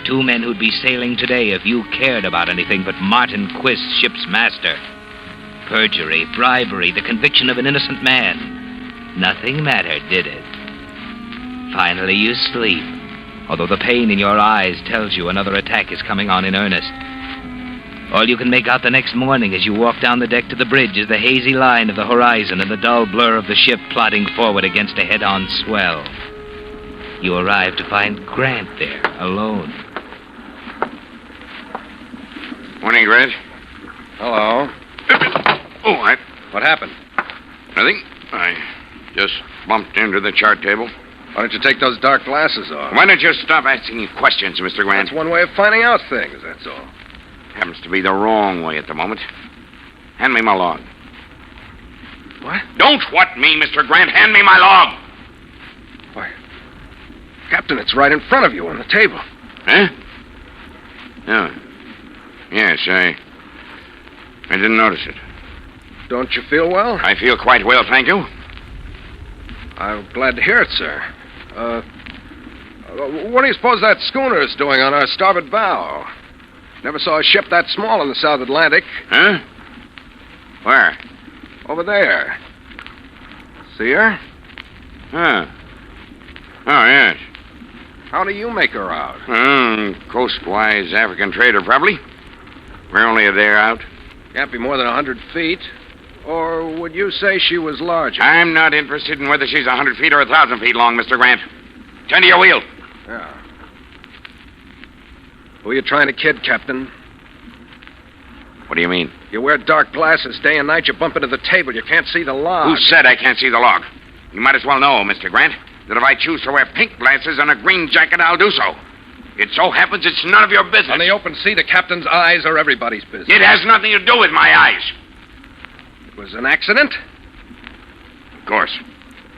2 men who'd be sailing today if you cared about anything but Martin Quist, ship's master. Perjury, bribery, the conviction of an innocent man. Nothing mattered, did it? Finally, you sleep, although the pain in your eyes tells you another attack is coming on in earnest. All you can make out the next morning as you walk down the deck to the bridge is the hazy line of the horizon and the dull blur of the ship plodding forward against a head-on swell. You arrive to find Grant there, alone. Morning, Grant. Hello. Oh, What happened? Nothing. I just bumped into the chart table. Why don't you take those dark glasses off? Why don't you stop asking questions, Mr. Grant? That's one way of finding out things, that's all. Happens to be the wrong way at the moment. Hand me my log. What? Don't what me, Mr. Grant. Hand me my log. Why, Captain, it's right in front of you on the table. Huh? Oh. Yes, I didn't notice it. Don't you feel well? I feel quite well, thank you. I'm glad to hear it, sir. What do you suppose that schooner is doing on our starboard bow? Never saw a ship that small in the South Atlantic. Huh? Where? Over there. See her? Huh. Oh, yes. How do you make her out? Coastwise African trader, probably. We're only a day out. Can't be more than 100 feet. Or would you say she was larger? I'm not interested in whether she's 100 feet or 1,000 feet long, Mr. Grant. Turn to your wheel. Yeah. Who are you trying to kid, Captain? What do you mean? You wear dark glasses day and night. You bump into the table. You can't see the log. Who said I can't see the log? You might as well know, Mr. Grant, that if I choose to wear pink glasses and a green jacket, I'll do so. It so happens it's none of your business. On the open sea, the captain's eyes are everybody's business. It has nothing to do with my eyes. It was an accident? Of course.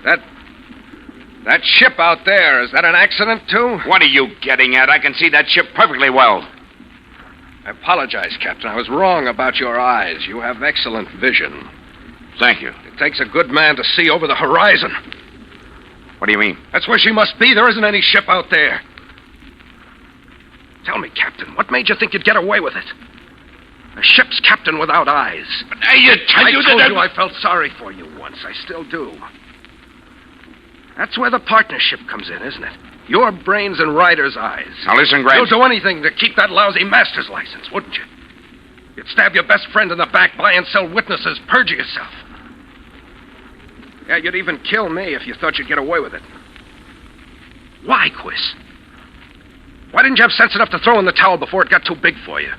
That ship out there, is that an accident, too? What are you getting at? I can see that ship perfectly well. I apologize, Captain. I was wrong about your eyes. You have excellent vision. Thank you. It takes a good man to see over the horizon. What do you mean? That's where she must be. There isn't any ship out there. Tell me, Captain, what made you think you'd get away with it? A ship's captain without eyes. But I told you I felt sorry for you once. I still do. That's where the partnership comes in, isn't it? Your brains and Ryder's eyes. Now listen, Grant. You'll do anything to keep that lousy master's license, wouldn't you? You'd stab your best friend in the back, buy and sell witnesses, perjure yourself. Yeah, you'd even kill me if you thought you'd get away with it. Why, Quiz? Why didn't you have sense enough to throw in the towel before it got too big for you?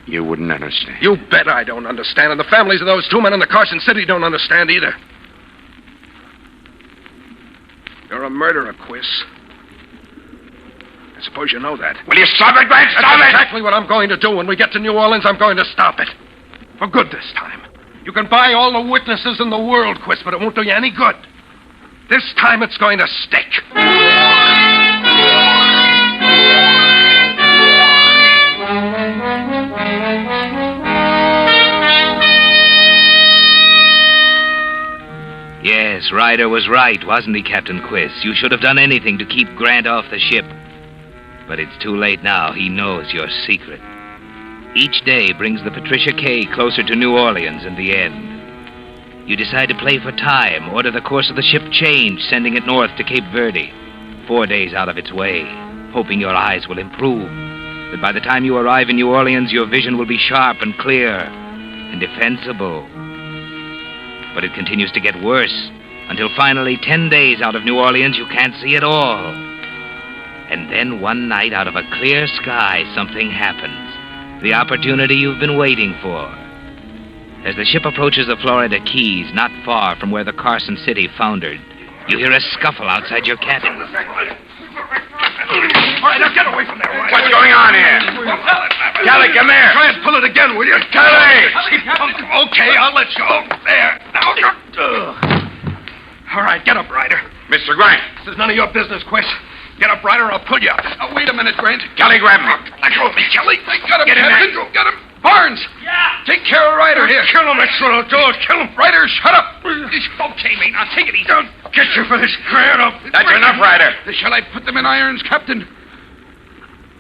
You wouldn't understand. You bet I don't understand, and the families of those 2 men in the Carson City don't understand either. You're a murderer, Quiz. I suppose you know that. Will you stop it, Grant? Stop it! That's exactly what I'm going to do. When we get to New Orleans, I'm going to stop it. For good this time. You can buy all the witnesses in the world, Quist, but it won't do you any good. This time it's going to stick. Yes, Ryder was right, wasn't he, Captain Quist? You should have done anything to keep Grant off the ship. But it's too late now. He knows your secret. Each day brings the Patricia K closer to New Orleans in the end. You decide to play for time, order the course of the ship change, sending it north to Cape Verde, 4 days out of its way, hoping your eyes will improve, that by the time you arrive in New Orleans, your vision will be sharp and clear and defensible. But it continues to get worse, until finally 10 days out of New Orleans, you can't see at all. And then one night, out of a clear sky, something happens. The opportunity you've been waiting for. As the ship approaches the Florida Keys, not far from where the Carson City foundered, you hear a scuffle outside your cabin. All right, now get away from there. What's going on here? Kelly, come here. Try and pull it again, will you? Kelly! Okay, I'll let you go. There. Now. All right, get up, Ryder. Mr. Grant. This is none of your business, Quist. Get up, Ryder, or I'll pull you up. Wait a minute, Grant. Kelly, grab me. Let go of me, Kelly. I got him, Get in Captain. there. Get him. Barnes. Yeah. Take care of Ryder here. Kill him, that's what I'll do. Kill him. Ryder, shut up. Okay, mate, now take it easy. Don't get you for this Grant. That's enough, Ryder. Shall I put them in irons, Captain?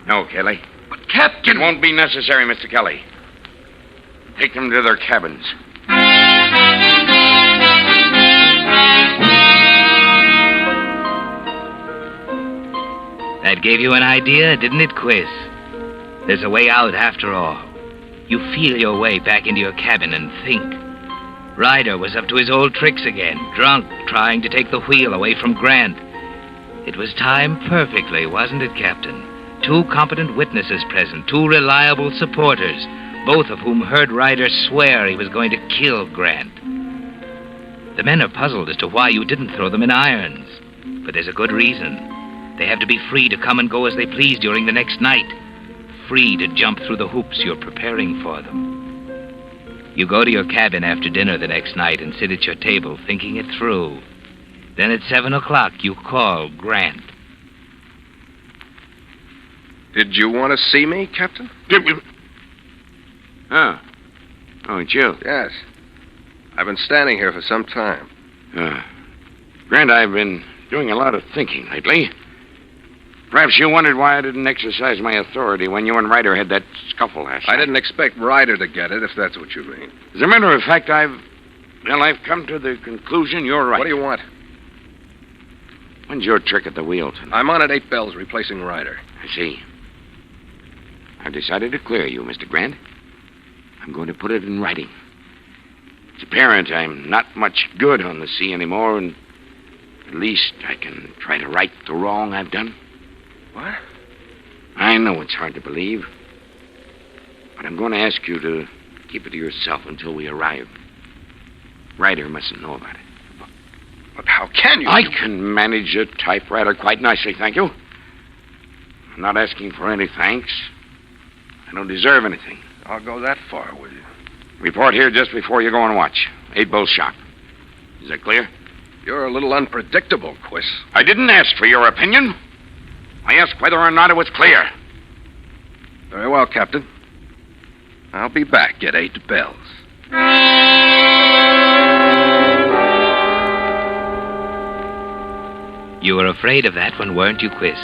No, Kelly. But, Captain... It won't be necessary, Mr. Kelly. Take them to their cabins. That gave you an idea, didn't it, Quiz? There's a way out after all. You feel your way back into your cabin and think. Ryder was up to his old tricks again, drunk, trying to take the wheel away from Grant. It was timed perfectly, wasn't it, Captain? 2 competent witnesses present, 2 reliable supporters, both of whom heard Ryder swear he was going to kill Grant. The men are puzzled as to why you didn't throw them in irons. But there's a good reason. They have to be free to come and go as they please during the next night. Free to jump through the hoops you're preparing for them. You go to your cabin after dinner the next night and sit at your table thinking it through. Then at 7 o'clock, you call Grant. Did you want to see me, Captain? Oh, it's you. Yes. I've been standing here for some time. Grant, I've been doing a lot of thinking lately. Perhaps you wondered why I didn't exercise my authority when you and Ryder had that scuffle last night. I didn't expect Ryder to get it, if that's what you mean. As a matter of fact, I've come to the conclusion you're right. What do you want? When's your trick at the wheel tonight? I'm on at 8 bells, replacing Ryder. I see. I've decided to clear you, Mr. Grant. I'm going to put it in writing. It's apparent I'm not much good on the sea anymore, and at least I can try to right the wrong I've done. What? I know it's hard to believe, but I'm going to ask you to keep it to yourself until we arrive. Ryder mustn't know about it. But how can you? I can manage a typewriter quite nicely, thank you. I'm not asking for any thanks. I don't deserve anything. I'll go that far with you. Report here just before you go on watch. 8 bells sharp. Is that clear? You're a little unpredictable, Quiz. I didn't ask for your opinion. I asked whether or not it was clear. Very well, Captain. I'll be back at 8 bells. You were afraid of that one, weren't you, Quiz?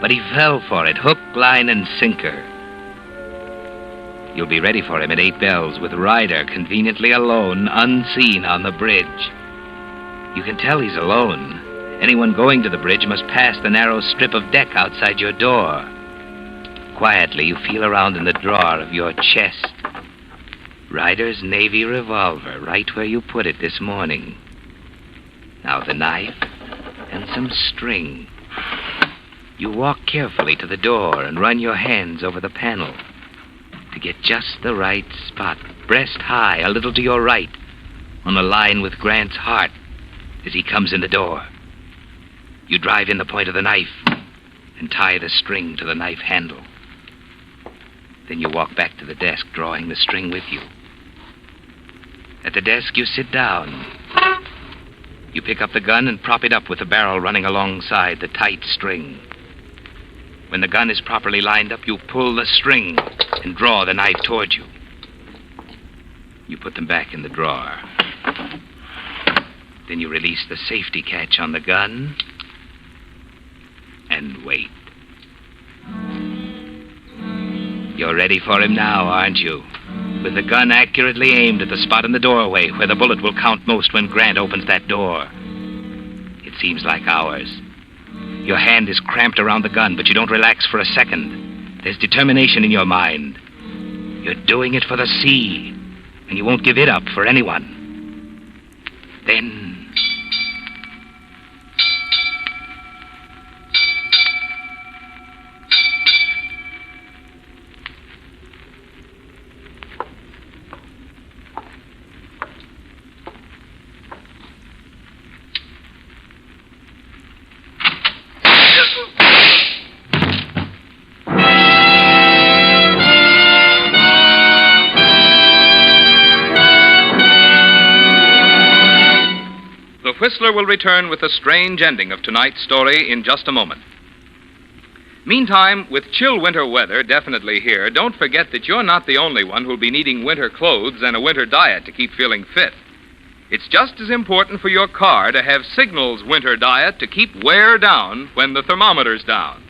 But he fell for it, hook, line, and sinker. You'll be ready for him at 8 bells with Ryder conveniently alone, unseen on the bridge. You can tell he's alone. Anyone going to the bridge must pass the narrow strip of deck outside your door. Quietly, you feel around in the drawer of your chest. Ryder's Navy revolver, right where you put it this morning. Now the knife and some string. You walk carefully to the door and run your hands over the panel to get just the right spot, breast high, a little to your right, on a line with Grant's heart as he comes in the door. You drive in the point of the knife and tie the string to the knife handle. Then you walk back to the desk, drawing the string with you. At the desk, you sit down. You pick up the gun and prop it up with the barrel running alongside the tight string. When the gun is properly lined up, you pull the string and draw the knife toward you. You put them back in the drawer. Then you release the safety catch on the gun and wait. You're ready for him now, aren't you? With the gun accurately aimed at the spot in the doorway where the bullet will count most when Grant opens that door. It seems like hours. Your hand is cramped around the gun, but you don't relax for a second. There's determination in your mind. You're doing it for the sea, and you won't give it up for anyone. Then... Whistler will return with the strange ending of tonight's story in just a moment. Meantime, with chill winter weather definitely here, don't forget that you're not the only one who'll be needing winter clothes and a winter diet to keep feeling fit. It's just as important for your car to have Signal's winter diet to keep wear down when the thermometer's down.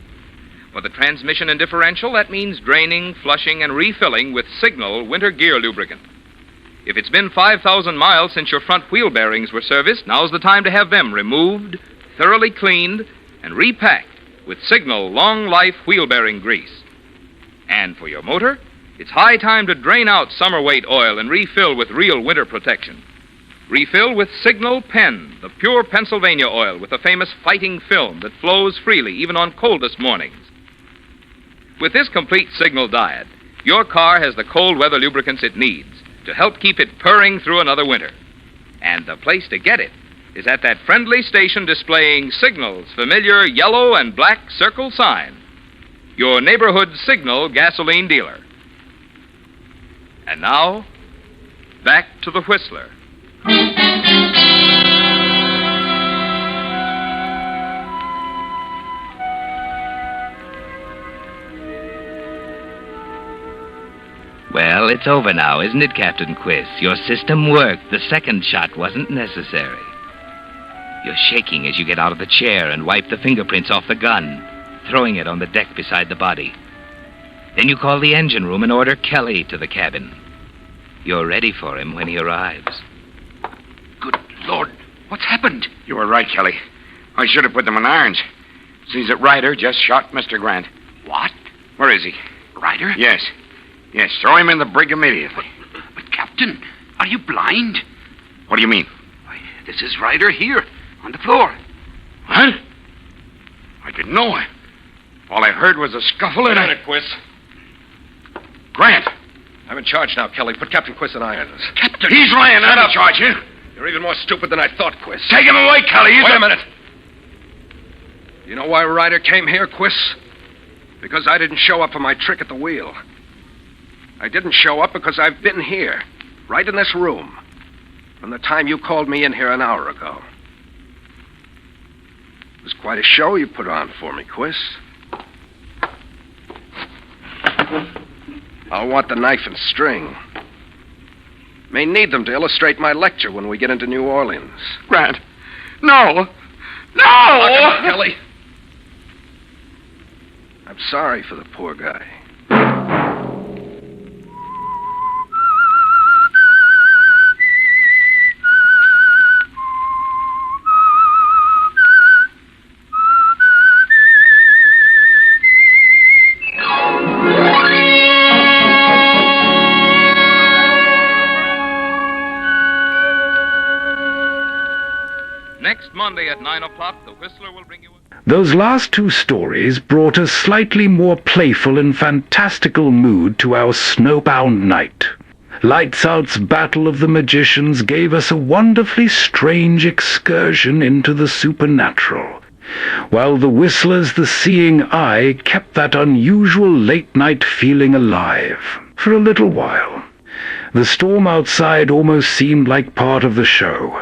For the transmission and differential, that means draining, flushing, and refilling with Signal winter gear lubricant. If it's been 5,000 miles since your front wheel bearings were serviced, now's the time to have them removed, thoroughly cleaned, and repacked with Signal long-life wheel bearing grease. And for your motor, it's high time to drain out summer weight oil and refill with real winter protection. Refill with Signal Pen, the pure Pennsylvania oil with the famous fighting film that flows freely even on coldest mornings. With this complete Signal diet, your car has the cold weather lubricants it needs to help keep it purring through another winter. And the place to get it is at that friendly station displaying Signal's familiar yellow and black circle sign. Your neighborhood Signal gasoline dealer. And now, back to the Whistler. Well, it's over now, isn't it, Captain Quiz? Your system worked. The second shot wasn't necessary. You're shaking as you get out of the chair and wipe the fingerprints off the gun, throwing it on the deck beside the body. Then you call the engine room and order Kelly to the cabin. You're ready for him when he arrives. Good Lord, what's happened? You were right, Kelly. I should have put them in irons. Seems that Ryder just shot Mr. Grant. What? Where is he? Ryder? Yes. Yes, throw him in the brig immediately. But Captain, are you blind? What do you mean? Why, this is Ryder here, on the floor. What? I didn't know it. All I heard was a scuffle and it, Quiz. Grant! I'm in charge now, Kelly. Put Captain Quiz in irons. Captain! He's lying. I'm in charge here. You're even more stupid than I thought, Quiz. Take him away, Kelly. Wait a minute. You know why Ryder came here, Quiz? Because I didn't show up for my trick at the wheel. I didn't show up because I've been here, right in this room, from the time you called me in here an hour ago. It was quite a show you put on for me, Quiz. I'll want the knife and string. May need them to illustrate my lecture when we get into New Orleans. Grant. No! No! Knock him out, Kelly. I'm sorry for the poor guy. Next Monday at 9 o'clock, the Whistler will bring you... Those last two stories brought a slightly more playful and fantastical mood to our snowbound night. Lights Out's Battle of the Magicians gave us a wonderfully strange excursion into the supernatural, while the Whistler's The Seeing Eye kept that unusual late-night feeling alive for a little while. The storm outside almost seemed like part of the show.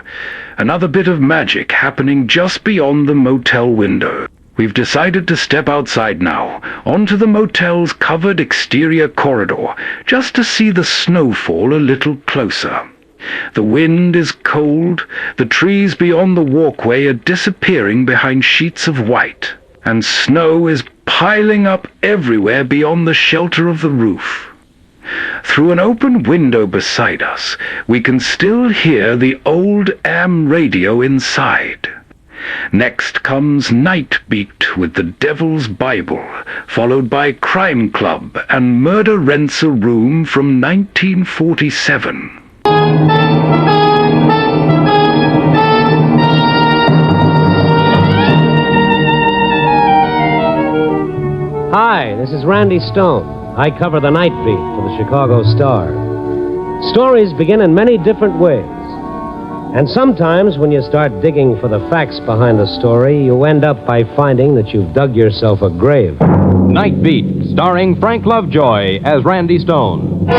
Another bit of magic happening just beyond the motel window. We've decided to step outside now, onto the motel's covered exterior corridor, just to see the snowfall a little closer. The wind is cold, the trees beyond the walkway are disappearing behind sheets of white, and snow is piling up everywhere beyond the shelter of the roof. Through an open window beside us, we can still hear the old AM radio inside. Next comes Night Beat with the Devil's Bible, followed by Crime Club and Murder Rents a Room from 1947. Hi, this is Randy Stone. I cover the Night Beat for the Chicago Star. Stories begin in many different ways. And sometimes when you start digging for the facts behind the story, you end up by finding that you've dug yourself a grave. Night Beat, starring Frank Lovejoy as Randy Stone.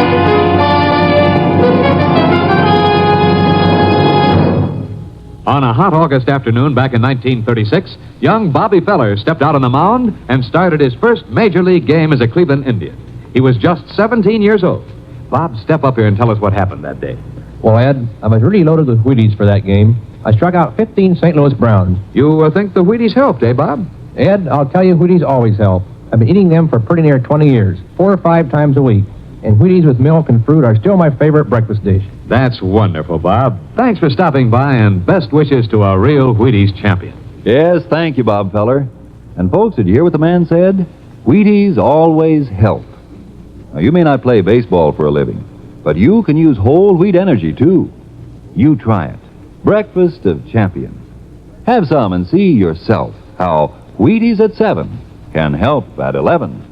On a hot August afternoon back in 1936, young Bobby Feller stepped out on the mound and started his first major league game as a Cleveland Indian. He was just 17 years old. Bob, step up here and tell us what happened that day. Well, Ed, I was really loaded with Wheaties for that game. I struck out 15 St. Louis Browns. You think the Wheaties helped, eh, Bob? Ed, I'll tell you, Wheaties always help. I've been eating them for pretty near 20 years, 4 or 5 times a week. And Wheaties with milk and fruit are still my favorite breakfast dish. That's wonderful, Bob. Thanks for stopping by, and best wishes to a real Wheaties champion. Yes, thank you, Bob Feller. And folks, did you hear what the man said? Wheaties always help. Now, you may not play baseball for a living, but you can use whole wheat energy, too. You try it. Breakfast of champions. Have some and see yourself how Wheaties at 7 can help at 11.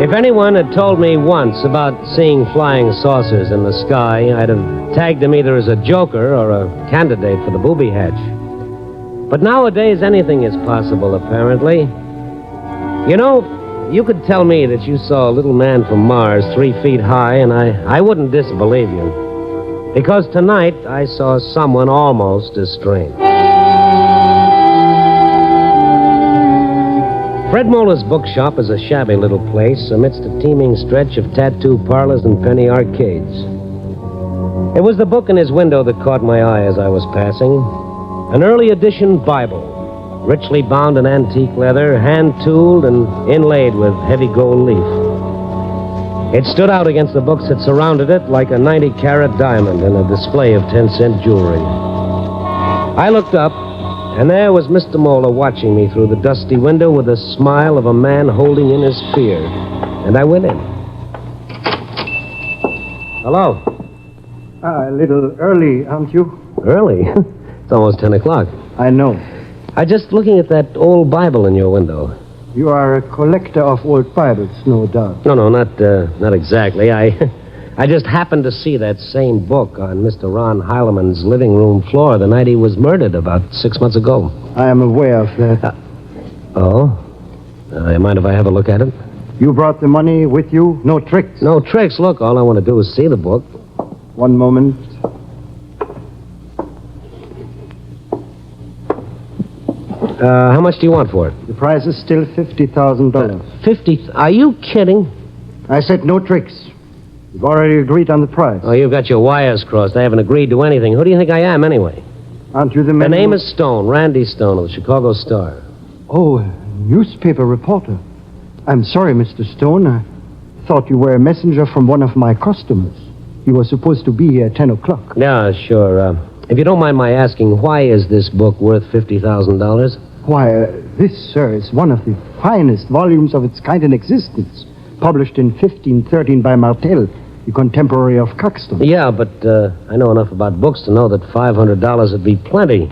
If anyone had told me once about seeing flying saucers in the sky, I'd have tagged him either as a joker or a candidate for the booby hatch. But nowadays, anything is possible, apparently. You know, you could tell me that you saw a little man from Mars 3 feet high, and I wouldn't disbelieve you. Because tonight, I saw someone almost as strange. Fred Muller's bookshop is a shabby little place amidst a teeming stretch of tattoo parlors and penny arcades. It was the book in his window that caught my eye as I was passing. An early edition Bible, richly bound in antique leather, hand-tooled and inlaid with heavy gold leaf. It stood out against the books that surrounded it like a 90-carat diamond in a display of 10-cent jewelry. I looked up, and there was Mr. Moeller watching me through the dusty window with the smile of a man holding in his spear. And I went in. Hello. A little early, aren't you? Early? It's almost 10 o'clock. I know. I'm just looking at that old Bible in your window. You are a collector of old Bibles, no doubt. No, not exactly. I just happened to see that same book on Mr. Ron Heileman's living room floor the night he was murdered about 6 months ago. I am aware of that. You mind if I have a look at it? You brought the money with you? No tricks? No tricks. Look, all I want to do is see the book. One moment. How much do you want for it? The price is still $50,000. 50? Are you kidding? I said no tricks. You've already agreed on the price. Oh, you've got your wires crossed. I haven't agreed to anything. Who do you think I am, anyway? Aren't you the man? The name is Stone, Randy Stone of the Chicago Star. Oh, a newspaper reporter. I'm sorry, Mr. Stone. I thought you were a messenger from one of my customers. You were supposed to be here at 10 o'clock. Yeah, sure. If you don't mind my asking, why is this book worth $50,000? Why, this, sir, is one of the finest volumes of its kind in existence. Published in 1513 by Motel, the contemporary of Caxton. Yeah, but I know enough about books to know that $500 would be plenty.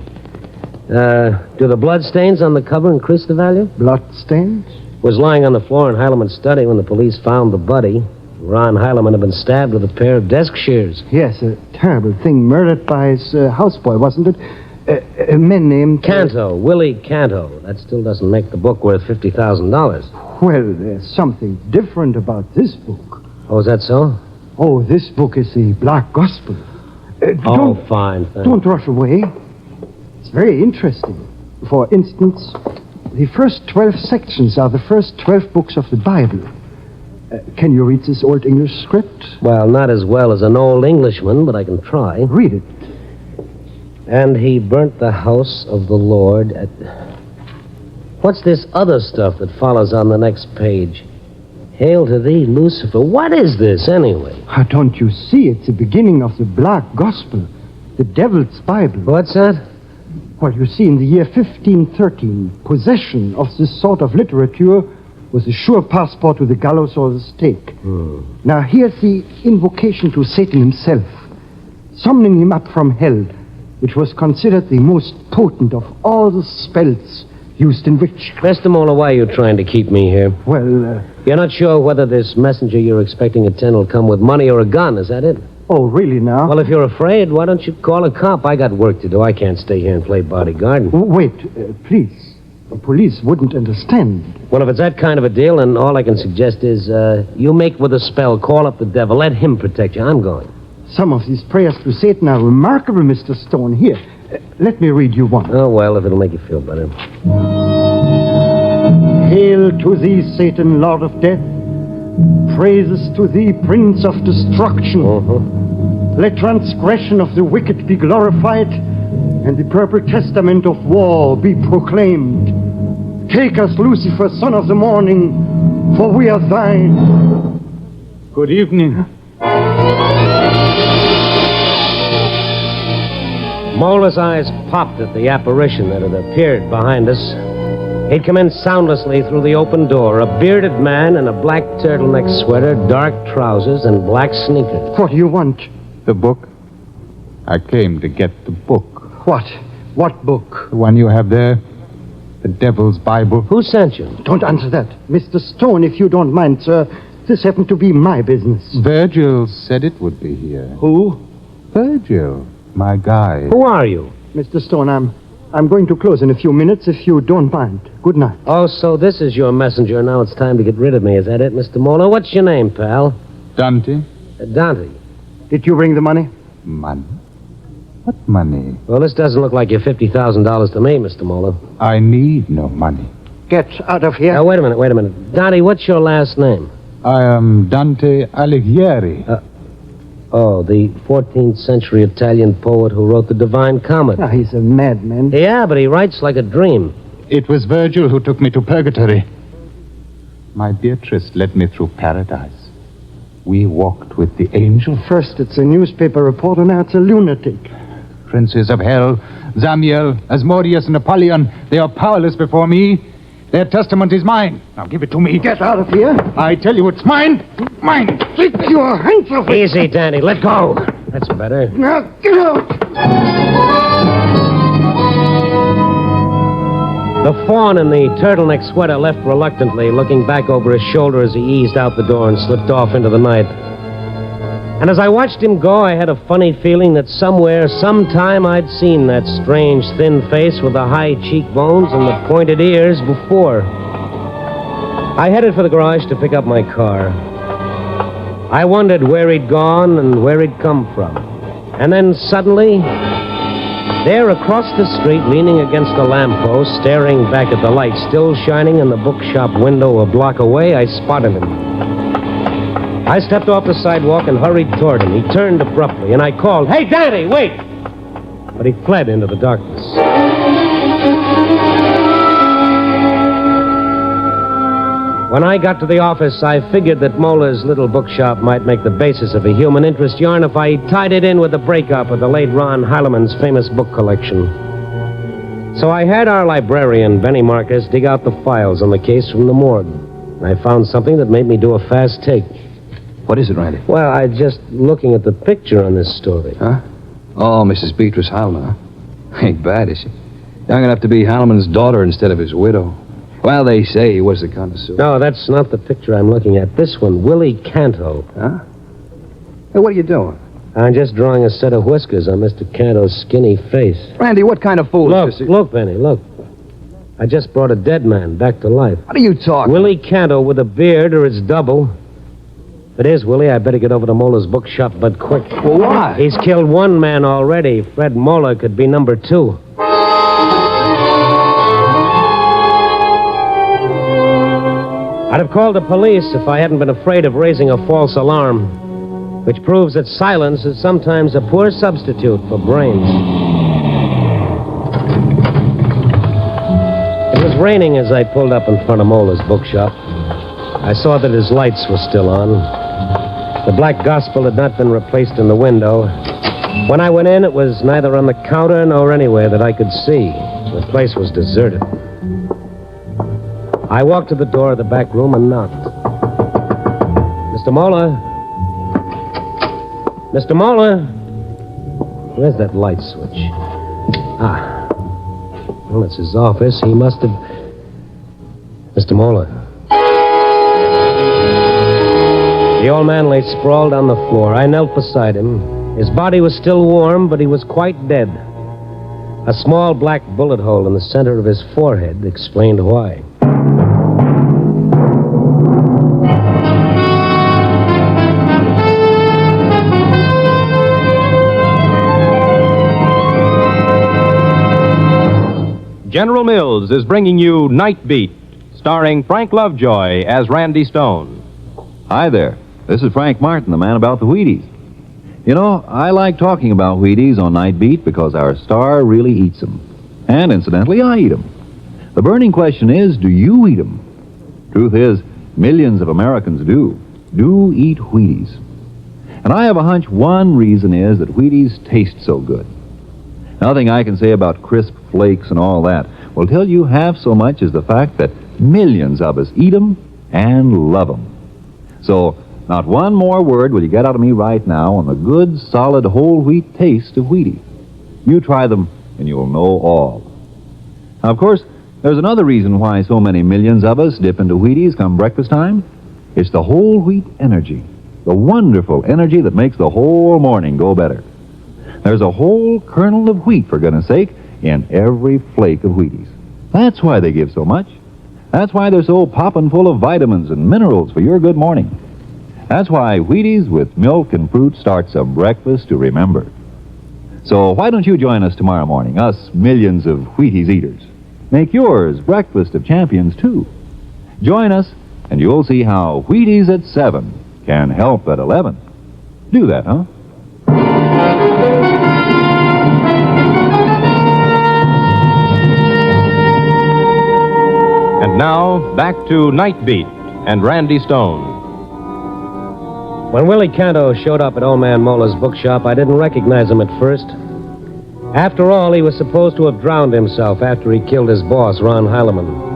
Do the bloodstains on the cover increase the value? Bloodstains? Was lying on the floor in Heileman's study when the police found the body. Ron Heileman had been stabbed with a pair of desk shears. Yes, a terrible thing. Murdered by his houseboy, wasn't it? A man named... Canto, Willie Canto. That still doesn't make the book worth $50,000. Well, there's something different about this book. Oh, is that so? Oh, this book is the Black Gospel. Fine. Don't rush away. It's very interesting. For instance, the first 12 sections are the first 12 books of the Bible. Can you read this Old English script? Well, not as well as an old Englishman, but I can try. Read it. And he burnt the house of the Lord at... What's this other stuff that follows on the next page? Hail to thee, Lucifer. What is this, anyway? Don't you see? It's the beginning of the Black Gospel, the Devil's Bible. What's that? Well, you see, in the year 1513, possession of this sort of literature was a sure passport to the gallows or the stake. Now, here's the invocation to Satan himself, summoning him up from hell, which was considered the most potent of all the spells used in witchcraft. Mr. Mola, why are you trying to keep me here? Well, You're not sure whether this messenger you're expecting at 10 will come with money or a gun, is that it? Oh, really now? Well, if you're afraid, why don't you call a cop? I got work to do. I can't stay here and play bodyguard. Wait, please. The police wouldn't understand. Well, if it's that kind of a deal, then all I can suggest is you make with a spell, call up the devil, let him protect you. I'm going. Some of these prayers to Satan are remarkable, Mr. Stone. Here, let me read you one. Oh, well, if it'll make you feel better. Hail to thee, Satan, Lord of Death. Praises to thee, Prince of Destruction. Let transgression of the wicked be glorified, and the purple testament of war be proclaimed. Take us, Lucifer, son of the morning, for we are thine. Good evening. Mola's eyes popped at the apparition that had appeared behind us. He'd come in soundlessly through the open door, a bearded man in a black turtleneck sweater, dark trousers, and black sneakers. What do you want? The book? I came to get the book. What? What book? The one you have there. The Devil's Bible. Who sent you? Don't answer that. Mr. Stone, if you don't mind, sir, this happened to be my business. Virgil said it would be here. Who? Virgil, my guide. Who are you? Mr. Stone, I'm going to close in a few minutes if you don't mind. Good night. Oh, so this is your messenger. Now it's time to get rid of me. Is that it, Mr. Mola? What's your name, pal? Dante. Dante. Did you bring the money? Money? What money? Well, this doesn't look like your $50,000 to me, Mr. Mola. I need no money. Get out of here. Now, wait a minute. Dante, what's your last name? I am Dante Alighieri. Oh, the 14th century Italian poet who wrote the Divine Comedy. He's a madman. Yeah, but he writes like a dream. It was Virgil who took me to purgatory. My Beatrice led me through paradise. We walked with the angel. First it's a newspaper reporter, now it's a lunatic. Princes of hell, Zamiel, Asmodeus, and Apollyon, they are powerless before me. Their testament is mine. Now give it to me. Get out of here. I tell you it's mine. Mine. Keep your hands off it. Easy, Danny. Let go. That's better. Now get out. The fawn in the turtleneck sweater left reluctantly, looking back over his shoulder as he eased out the door and slipped off into the night. And as I watched him go, I had a funny feeling that somewhere, sometime, I'd seen that strange, thin face with the high cheekbones and the pointed ears before. I headed for the garage to pick up my car. I wondered where he'd gone and where he'd come from. And then suddenly, there across the street, leaning against a lamppost, staring back at the light still shining in the bookshop window a block away, I spotted him. I stepped off the sidewalk and hurried toward him. He turned abruptly, and I called, "Hey, Danny, wait!" But he fled into the darkness. When I got to the office, I figured that Mola's little bookshop might make the basis of a human interest yarn if I tied it in with the breakup of the late Ron Heileman's famous book collection. So I had our librarian, Benny Marcus, dig out the files on the case from the morgue. I found something that made me do a fast take. What is it, Randy? Well, I just looking at the picture on this story. Huh? Oh, Mrs. Beatrice Heileman, huh? Ain't bad, is she? Young enough to be Heileman's daughter instead of his widow. Well, they say he was the connoisseur. No, that's not the picture I'm looking at. This one, Willie Canto. Huh? Hey, what are you doing? I'm just drawing a set of whiskers on Mr. Canto's skinny face. Randy, what kind of fool Look, is this? look, Benny, look. I just brought a dead man back to life. What are you talking? Willie Canto with a beard or its double. If it is Willie, I better get over to Mola's bookshop, but quick. Well, why? He's killed one man already. Fred Mola could be number 2. I'd have called the police if I hadn't been afraid of raising a false alarm, which proves that silence is sometimes a poor substitute for brains. It was raining as I pulled up in front of Mola's bookshop. I saw that his lights were still on. The Black Gospel had not been replaced in the window. When I went in, it was neither on the counter nor anywhere that I could see. The place was deserted. I walked to the door of the back room and knocked. Mr. Mola? Mr. Mola? Where's that light switch? Ah. Well, it's his office. He must have... Mr. Mola. The old man lay sprawled on the floor. I knelt beside him. His body was still warm, but he was quite dead. A small black bullet hole in the center of his forehead explained why. General Mills is bringing you Night Beat, starring Frank Lovejoy as Randy Stone. Hi there. This is Frank Martin, the man about the Wheaties. You know, I like talking about Wheaties on Night Beat because our star really eats them. And incidentally, I eat them. The burning question is, do you eat them? Truth is, millions of Americans do eat Wheaties. And I have a hunch one reason is that Wheaties taste so good. Nothing I can say about crisp flakes and all that will tell you half so much as the fact that millions of us eat them and love them. So, not one more word will you get out of me right now on the good, solid, whole wheat taste of Wheaties. You try them and you'll know all. Now, of course, there's another reason why so many millions of us dip into Wheaties come breakfast time. It's the whole wheat energy, the wonderful energy that makes the whole morning go better. There's a whole kernel of wheat, for goodness sake, in every flake of Wheaties. That's why they give so much. That's why they're so poppin' full of vitamins and minerals for your good morning. That's why Wheaties with milk and fruit starts a breakfast to remember. So why don't you join us tomorrow morning, us millions of Wheaties eaters? Make yours breakfast of champions, too. Join us, and you'll see how Wheaties at 7 can help at 11. Do that, huh? And now, back to Night Beat and Randy Stone. When Willie Canto showed up at Old Man Mola's bookshop, I didn't recognize him at first. After all, he was supposed to have drowned himself after he killed his boss, Ron Heilemann.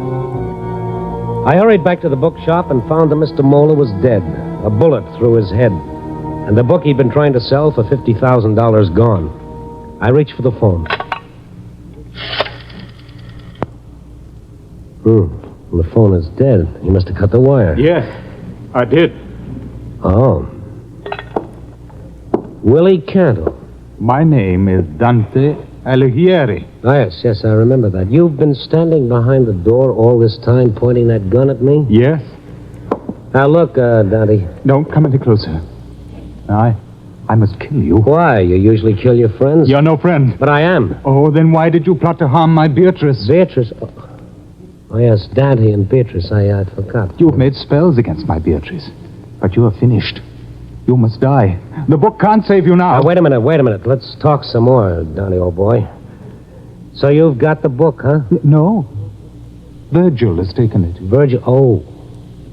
I hurried back to the bookshop and found that Mr. Mola was dead, a bullet through his head, and the book he'd been trying to sell for $50,000 gone. I reached for the phone. The phone is dead. You must have cut the wire. Yes, I did. Oh. Willie Canto. My name is Dante Alighieri. Oh, yes, I remember that. You've been standing behind the door all this time pointing that gun at me? Yes. Now, look, Dante. Don't come any closer. I must kill you. Why? You usually kill your friends? You're no friend. But I am. Oh, then why did you plot to harm my Beatrice? Beatrice? Oh, yes, Dante and Beatrice. I forgot. You've made spells against my Beatrice. But you are finished. You must die. The book can't save you now. Wait a minute. Let's talk some more, Donnie, old boy. So you've got the book, huh? No. Virgil has taken it. Virgil?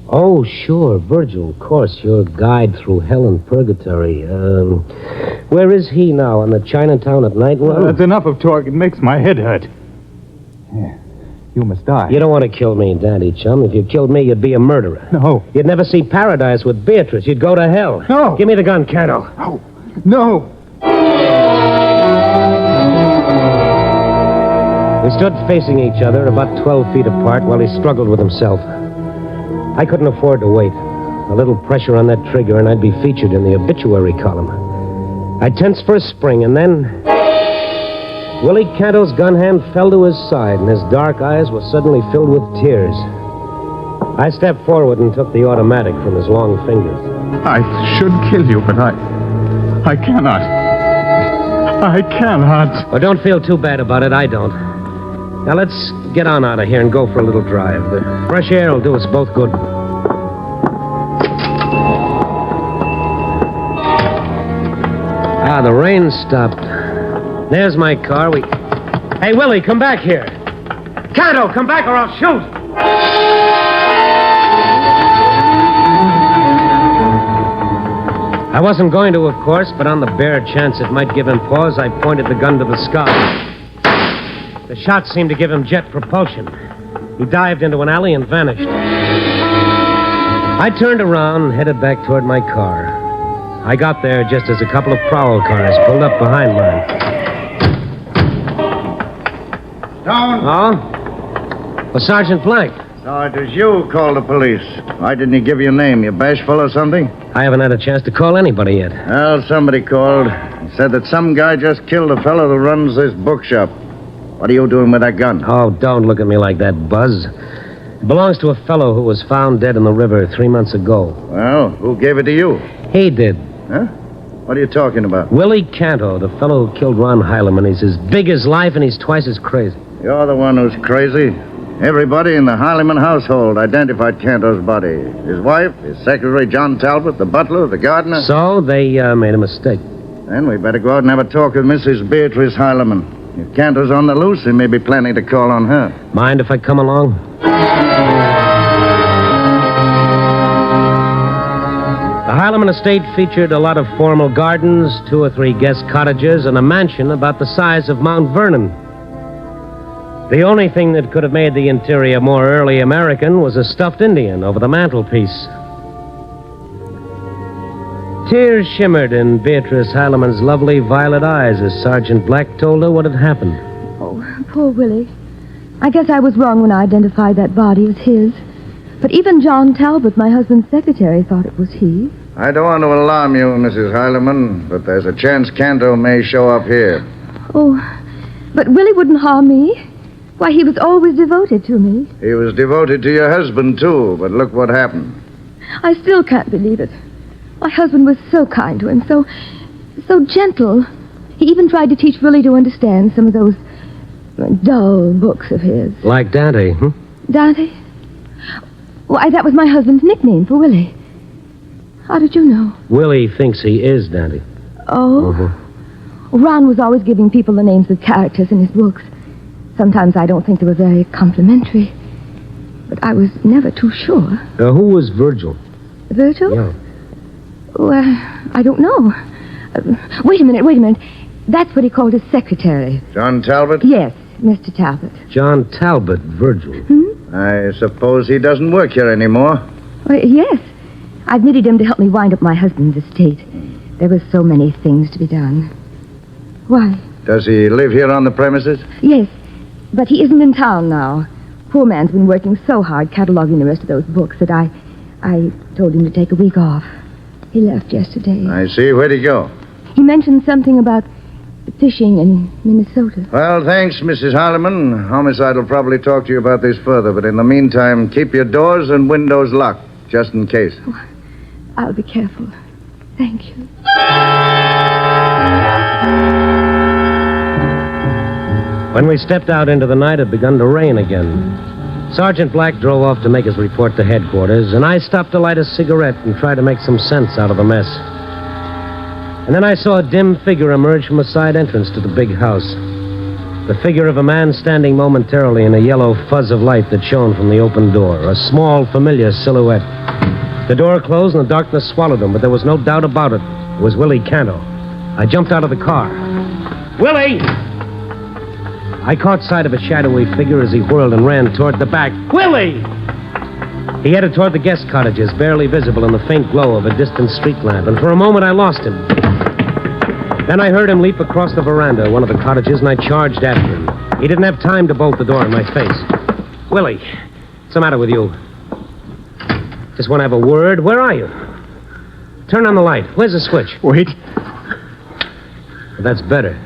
Oh, sure, Virgil, of course, your guide through hell and purgatory. Where is he now, on the Chinatown at night run? That's enough of talk. It makes my head hurt. Yeah. You must die. You don't want to kill me, Daddy Chum. If you killed me, you'd be a murderer. No. You'd never see paradise with Beatrice. You'd go to hell. No. Give me the gun, Canto. No. We stood facing each other, about 12 feet apart, while he struggled with himself. I couldn't afford to wait. A little pressure on that trigger, and I'd be featured in the obituary column. I tensed for a spring, and then Willie Canto's gun hand fell to his side, and his dark eyes were suddenly filled with tears. I stepped forward and took the automatic from his long fingers. I should kill you, but I cannot. I cannot. Oh, don't feel too bad about it. I don't. Now, let's get on out of here and go for a little drive. The fresh air will do us both good. Ah, the rain stopped. There's my car. Hey, Willie, come back here. Canto, come back or I'll shoot. I wasn't going to, of course, but on the bare chance it might give him pause, I pointed the gun to the sky. The shot seemed to give him jet propulsion. He dived into an alley and vanished. I turned around and headed back toward my car. I got there just as a couple of prowl cars pulled up behind mine. Stone? Oh? Well, Sergeant Black. So it was you who called the police. Why didn't he give you a name? You bashful or something? I haven't had a chance to call anybody yet. Well, somebody called. He said that some guy just killed the fellow who runs this bookshop. What are you doing with that gun? Oh, don't look at me like that, Buzz. It belongs to a fellow who was found dead in the river 3 months ago. Well, who gave it to you? He did. Huh? What are you talking about? Willie Canto, the fellow who killed Ron Heileman. He's as big as life and he's twice as crazy. You're the one who's crazy. Everybody in the Heileman household identified Canto's body. His wife, his secretary, John Talbot, the butler, the gardener. So they made a mistake. Then we better go out and have a talk with Mrs. Beatrice Heileman. If Canto's on the loose, he may be planning to call on her. Mind if I come along? The Heileman estate featured a lot of formal gardens, 2 or 3 guest cottages, and a mansion about the size of Mount Vernon. The only thing that could have made the interior more early American was a stuffed Indian over the mantelpiece. Tears shimmered in Beatrice Heileman's lovely violet eyes as Sergeant Black told her what had happened. Oh, poor Willie. I guess I was wrong when I identified that body as his. But even John Talbot, my husband's secretary, thought it was he. I don't want to alarm you, Mrs. Heileman, but there's a chance Canto may show up here. Oh, but Willie wouldn't harm me. Why, he was always devoted to me. He was devoted to your husband, too, but look what happened. I still can't believe it. My husband was so kind to him, so gentle. He even tried to teach Willie to understand some of those dull books of his. Like Dante, Dante? Why, that was my husband's nickname for Willie. How did you know? Willie thinks he is Dante. Oh? Ron was always giving people the names of characters in his books. Sometimes I don't think they were very complimentary. But I was never too sure. Who was Virgil? Virgil? Yeah. Well, I don't know. Wait a minute. That's what he called his secretary. John Talbot? Yes, Mr. Talbot. John Talbot, Virgil. I suppose he doesn't work here anymore. Well, yes. I've needed him to help me wind up my husband's estate. There were so many things to be done. Why? Does he live here on the premises? Yes, but he isn't in town now. Poor man's been working so hard cataloging the rest of those books that I told him to take a week off. He left yesterday. I see. Where'd he go? He mentioned something about fishing in Minnesota. Well, thanks, Mrs. Heileman. Homicide will probably talk to you about this further, but in the meantime, keep your doors and windows locked, just in case. Oh, I'll be careful. Thank you. When we stepped out into the night, it had begun to rain again. Sergeant Black drove off to make his report to headquarters, and I stopped to light a cigarette and try to make some sense out of the mess. And then I saw a dim figure emerge from a side entrance to the big house. The figure of a man standing momentarily in a yellow fuzz of light that shone from the open door, a small, familiar silhouette. The door closed and the darkness swallowed him, but there was no doubt about it. It was Willie Canto. I jumped out of the car. Willie! I caught sight of a shadowy figure as he whirled and ran toward the back. Willie! He headed toward the guest cottages, barely visible in the faint glow of a distant street lamp, and for a moment I lost him. Then I heard him leap across the veranda of one of the cottages, and I charged after him. He didn't have time to bolt the door in my face. Willie, what's the matter with you? Just want to have a word? Where are you? Turn on the light. Where's the switch? Wait. That's better.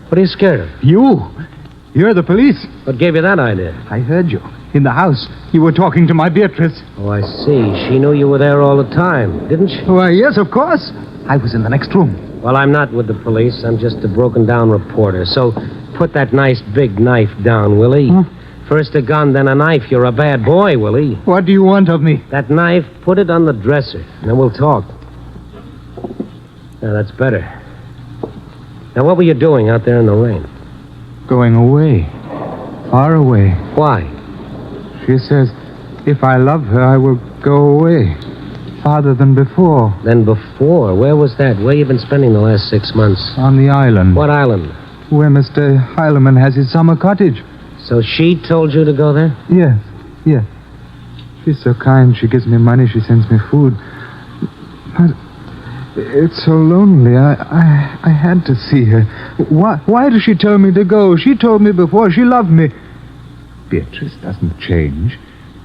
What are you scared of? You're the police. What gave you that idea? I heard you. In the house. You were talking to my Beatrice. Oh, I see. She knew you were there all the time, didn't she? Why, yes, of course. I was in the next room. Well, I'm not with the police. I'm just a broken-down reporter. So put that nice big knife down, Willie. Huh? First a gun, then a knife. You're a bad boy, Willie. What do you want of me? That knife, put it on the dresser, and then we'll talk. Now, that's better. Now, what were you doing out there in the rain? Going away. Far away. Why? She says, if I love her, I will go away. Farther than before. Than before? Where was that? Where you been spending the last 6 months? On the island. What island? Where Mr. Heileman has his summer cottage. So she told you to go there? Yes. She's so kind. She gives me money. She sends me food. But it's so lonely. I had to see her. Why does she tell me to go? She told me before she loved me. Beatrice doesn't change.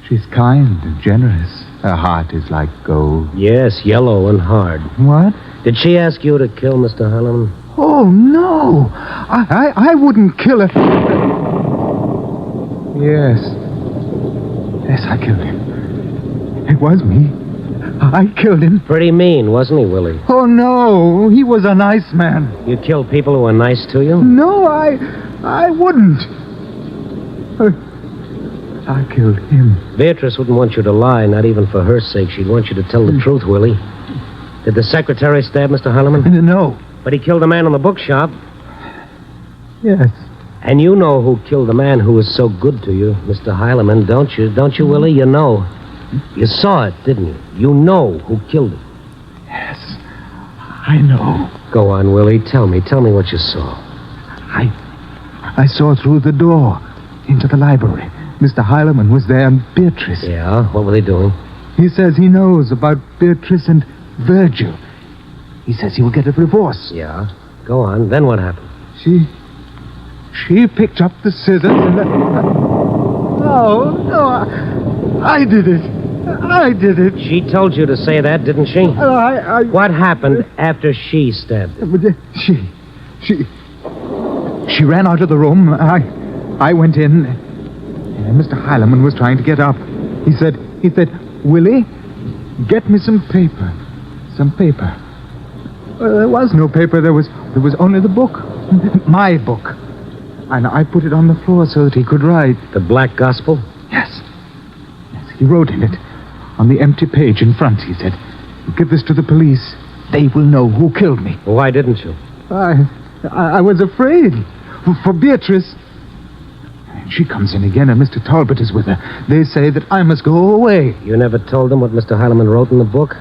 She's kind and generous. Her heart is like gold. Yes, yellow and hard. What? Did she ask you to kill Mr. Heileman? Oh, no. I wouldn't kill her. Yes, I killed him. It was me. I killed him. Pretty mean, wasn't he, Willie? Oh, no. He was a nice man. You killed people who were nice to you? No, I wouldn't. I killed him. Beatrice wouldn't want you to lie, not even for her sake. She'd want you to tell the truth, Willie. Did the secretary stab Mr. Heileman? No. But he killed a man in the bookshop. Yes. And you know who killed the man who was so good to you, Mr. Heileman, don't you? Don't you, Willie? You know. You saw it, didn't you? You know who killed him. Yes, I know. Go on, Willie. Tell me what you saw. I saw through the door into the library. Mr. Heileman was there and Beatrice. Yeah? What were they doing? He says he knows about Beatrice and Virgil. He says he will get a divorce. Yeah? Go on. Then what happened? She picked up the scissors and... No, I did it. She told you to say that, didn't she? What happened after she stabbed him? She ran out of the room. I went in, and Mr. Heileman was trying to get up. He said, Willie, get me some paper. Some paper. There was no paper. There was only the book. My book. And I put it on the floor so that he could write. The Black Gospel? Yes. He wrote in it. On the empty page in front, he said, give this to the police. They will know who killed me. Why didn't you? I was afraid. For Beatrice. She comes in again, and Mr. Talbot is with her. They say that I must go away. You never told them what Mr. Heileman wrote in the book?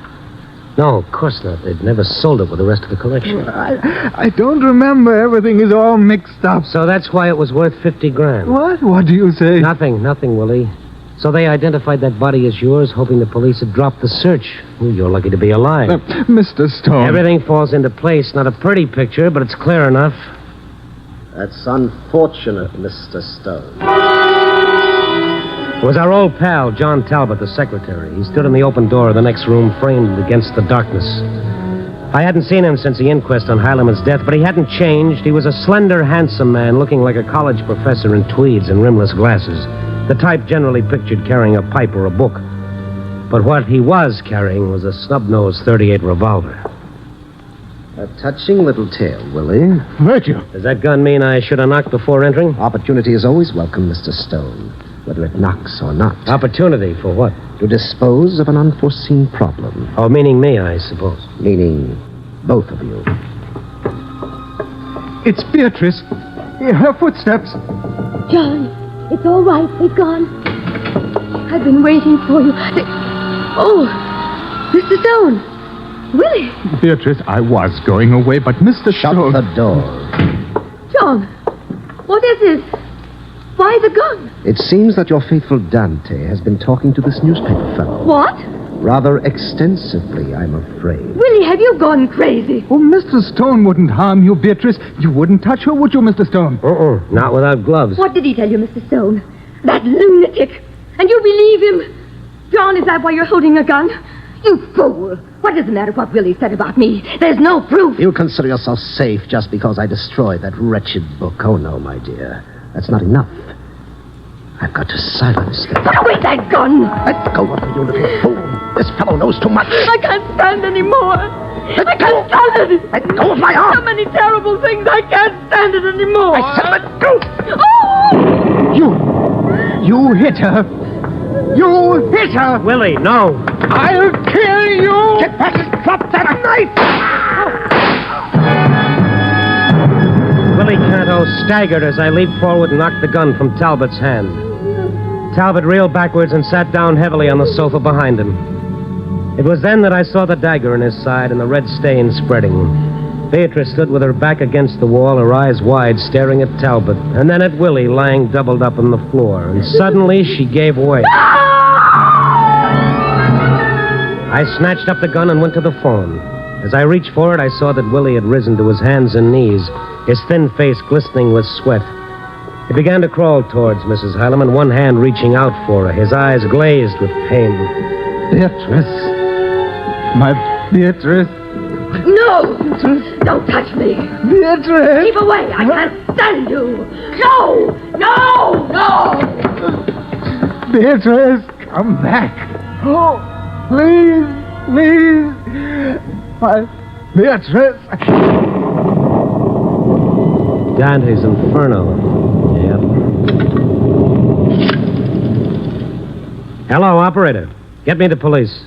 No, of course not. They'd never sold it with the rest of the collection. I don't remember. Everything is all mixed up. So that's why it was worth $50,000. What? What do you say? Nothing, Willie. So they identified that body as yours, hoping the police had dropped the search. Well, you're lucky to be alive. Mr. Stone. Everything falls into place. Not a pretty picture, but it's clear enough. That's unfortunate, Mr. Stone. It was our old pal, John Talbot, the secretary. He stood in the open door of the next room, framed against the darkness. I hadn't seen him since the inquest on Heileman's death, but he hadn't changed. He was a slender, handsome man, looking like a college professor in tweeds and rimless glasses. The type generally pictured carrying a pipe or a book. But what he was carrying was a snub-nosed .38 revolver. A touching little tale, Willie. Virgil. Does that gun mean I should have knocked before entering? Opportunity is always welcome, Mr. Stone, whether it knocks or not. Opportunity for what? To dispose of an unforeseen problem. Oh, meaning me, I suppose. Meaning both of you. It's Beatrice. Her footsteps. John, it's all right. They've gone. I've been waiting for you. Oh, Mr. Stone. Willie. Beatrice, I was going away, but Mr. Stone... Shut the door. John, what is this? Why the gun? It seems that your faithful Dante has been talking to this newspaper fellow. What? Rather extensively, I'm afraid. Willie, have you gone crazy? Oh, Mr. Stone wouldn't harm you, Beatrice. You wouldn't touch her, would you, Mr. Stone? Not without gloves. What did he tell you, Mr. Stone? That lunatic. And you believe him? John, is that why you're holding a gun? You fool! What does it matter what Willie said about me? There's no proof. You consider yourself safe just because I destroyed that wretched book. Oh, no, my dear. That's not enough. I've got to silence them. Put away that gun! Let go of me, you little fool. This fellow knows too much. I can't stand anymore. I can't stand it. Let go of my arm. So many terrible things. I can't stand it anymore. I said let go. Oh! You hit her. You hit her. Willie, no. I'll kill you. Get back and drop that knife. Willie Canto staggered as I leaped forward and knocked the gun from Talbot's hand. Talbot reeled backwards and sat down heavily on the sofa behind him. It was then that I saw the dagger in his side and the red stain spreading. Beatrice stood with her back against the wall, her eyes wide, staring at Talbot, and then at Willie lying doubled up on the floor. And suddenly she gave way. I snatched up the gun and went to the phone. As I reached for it, I saw that Willie had risen to his hands and knees, his thin face glistening with sweat. He began to crawl towards Mrs. Heileman, one hand reaching out for her, his eyes glazed with pain. Beatrice. My Beatrice. No! Don't touch me! Beatrice! Keep away! I can't stand you! No! No! No! Beatrice, come back. Oh, please, please. My Beatrice. Dante's Inferno. Yep. Hello, operator. Get me the police.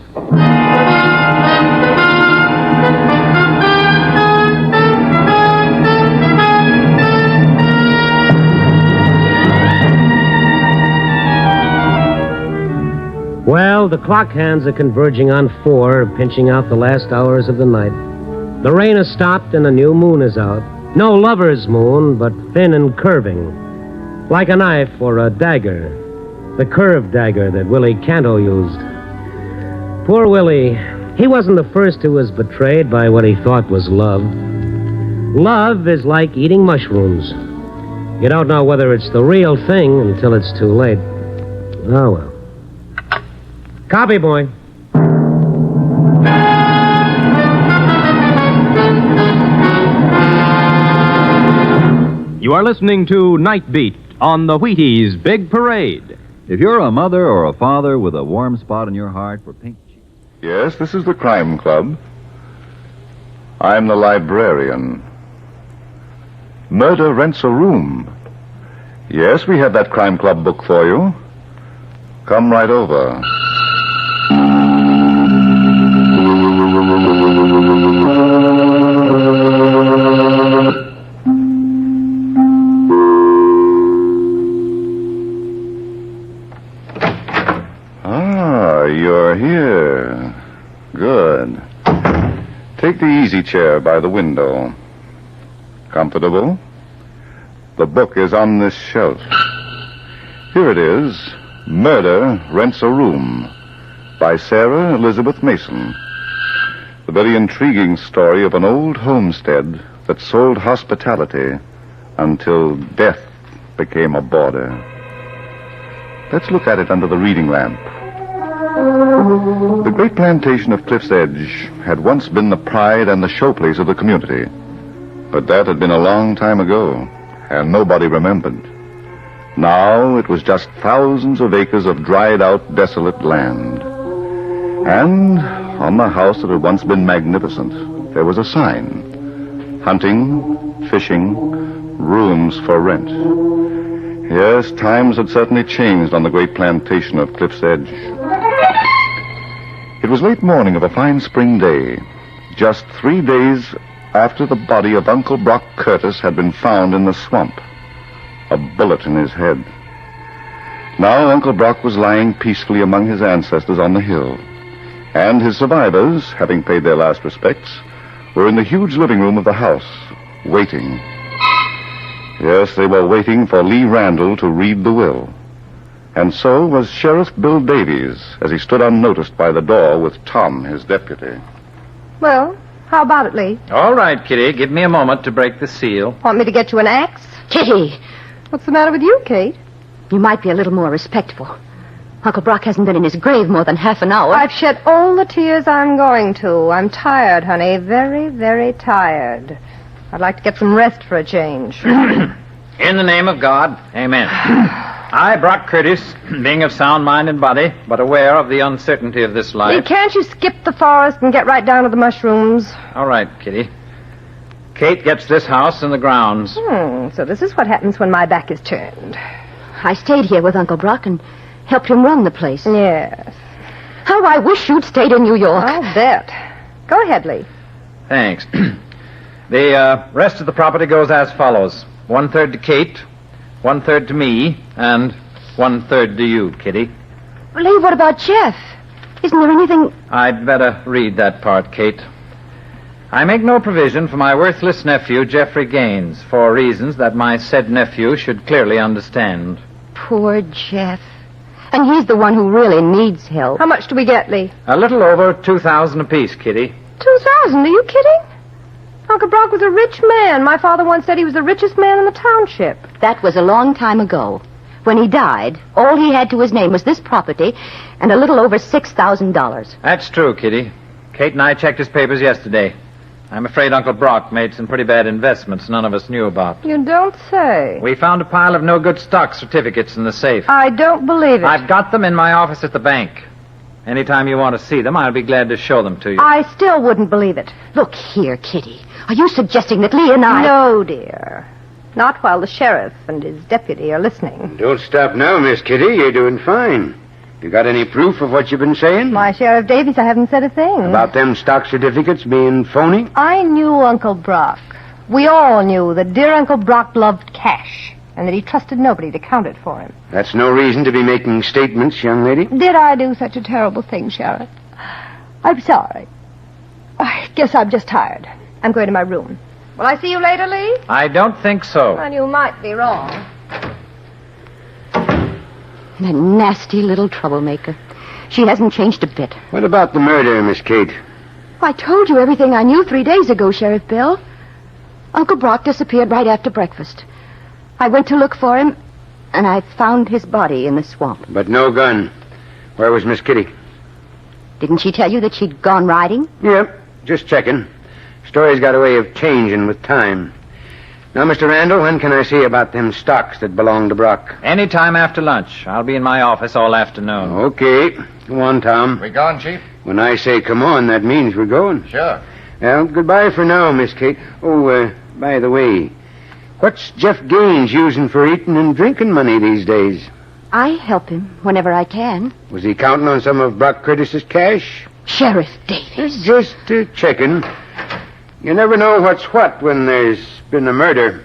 Well, the clock hands are converging on 4, pinching out the last hours of the night. The rain has stopped and a new moon is out. No lover's moon, but thin and curving. Like a knife or a dagger. The curved dagger that Willie Canto used. Poor Willie. He wasn't the first who was betrayed by what he thought was love. Love is like eating mushrooms. You don't know whether it's the real thing until it's too late. Oh, well. Copy, boy. You are listening to Night Beat on the Wheaties Big Parade. If you're a mother or a father with a warm spot in your heart for pink cheeks. Yes, this is the Crime Club. I'm the librarian. Murder Rents a Room. Yes, we have that Crime Club book for you. Come right over. You're here. Good. Take the easy chair by the window. Comfortable? The book is on this shelf. Here it is, Murder Rents a Room, by Sarah Elizabeth Mason. The very intriguing story of an old homestead that sold hospitality until death became a border. Let's look at it under the reading lamp. The great plantation of Cliff's Edge had once been the pride and the showplace of the community. But that had been a long time ago, and nobody remembered. Now it was just thousands of acres of dried-out, desolate land. And on the house that had once been magnificent, there was a sign. Hunting, fishing, rooms for rent. Yes, times had certainly changed on the great plantation of Cliff's Edge. It was late morning of a fine spring day, just 3 days after the body of Uncle Brock Curtis had been found in the swamp, a bullet in his head. Now Uncle Brock was lying peacefully among his ancestors on the hill, and his survivors, having paid their last respects, were in the huge living room of the house, waiting. Yes, they were waiting for Lee Randall to read the will. And so was Sheriff Bill Davies, as he stood unnoticed by the door with Tom, his deputy. Well, how about it, Lee? All right, Kitty. Give me a moment to break the seal. Want me to get you an axe? Kitty! What's the matter with you, Kate? You might be a little more respectful. Uncle Brock hasn't been in his grave more than half an hour. I've shed all the tears I'm going to. I'm tired, honey. Very, very tired. I'd like to get some rest for a change. In the name of God, amen. I, Brock Curtis, being of sound mind and body, but aware of the uncertainty of this life. Can't you skip the forest and get right down to the mushrooms? All right, Kitty. Kate gets this house and the grounds. So this is what happens when my back is turned. I stayed here with Uncle Brock and helped him run the place. Yes. How I wish you'd stayed in New York. I'll bet. Go ahead, Lee. Thanks. The rest of the property goes as follows. 1/3 to Kate, 1/3 to me, and 1/3 to you, Kitty. Lee, what about Jeff? Isn't there anything... I'd better read that part, Kate. I make no provision for my worthless nephew, Geoffrey Gaines, for reasons that my said nephew should clearly understand. Poor Jeff. And he's the one who really needs help. How much do we get, Lee? A little over 2,000 apiece, Kitty. 2,000? Are you kidding? Uncle Brock was a rich man. My father once said he was the richest man in the township. That was a long time ago. When he died, all he had to his name was this property and a little over $6,000. That's true, Kitty. Kate and I checked his papers yesterday. I'm afraid Uncle Brock made some pretty bad investments none of us knew about. You don't say. We found a pile of no-good stock certificates in the safe. I don't believe it. I've got them in my office at the bank. Anytime you want to see them, I'll be glad to show them to you. I still wouldn't believe it. Look here, Kitty. Are you suggesting that Lee and I... No, dear. Not while the sheriff and his deputy are listening. Don't stop now, Miss Kitty. You're doing fine. You got any proof of what you've been saying? My Sheriff Davies, I haven't said a thing. About them stock certificates being phony? I knew Uncle Brock. We all knew that dear Uncle Brock loved cash, and that he trusted nobody to count it for him. That's no reason to be making statements, young lady. Did I do such a terrible thing, Sheriff? I'm sorry. I guess I'm just tired. I'm going to my room. Will I see you later, Lee? I don't think so. Well, you might be wrong. That nasty little troublemaker. She hasn't changed a bit. What about the murder, Miss Kate? I told you everything I knew 3 days ago, Sheriff Bill. Uncle Brock disappeared right after breakfast. I went to look for him, and I found his body in the swamp. But no gun. Where was Miss Kitty? Didn't she tell you that she'd gone riding? Yep, just checking. Story's got a way of changing with time. Now, Mr. Randall, when can I see about them stocks that belong to Brock? Any time after lunch. I'll be in my office all afternoon. Okay. Come on, Tom. We gone, Chief? When I say come on, that means we're going. Sure. Well, goodbye for now, Miss Kate. Oh, by the way, what's Jeff Gaines using for eating and drinking money these days? I help him whenever I can. Was he counting on some of Brock Curtis's cash? Sheriff Davies. Just checking. You never know what's what when there's been a murder.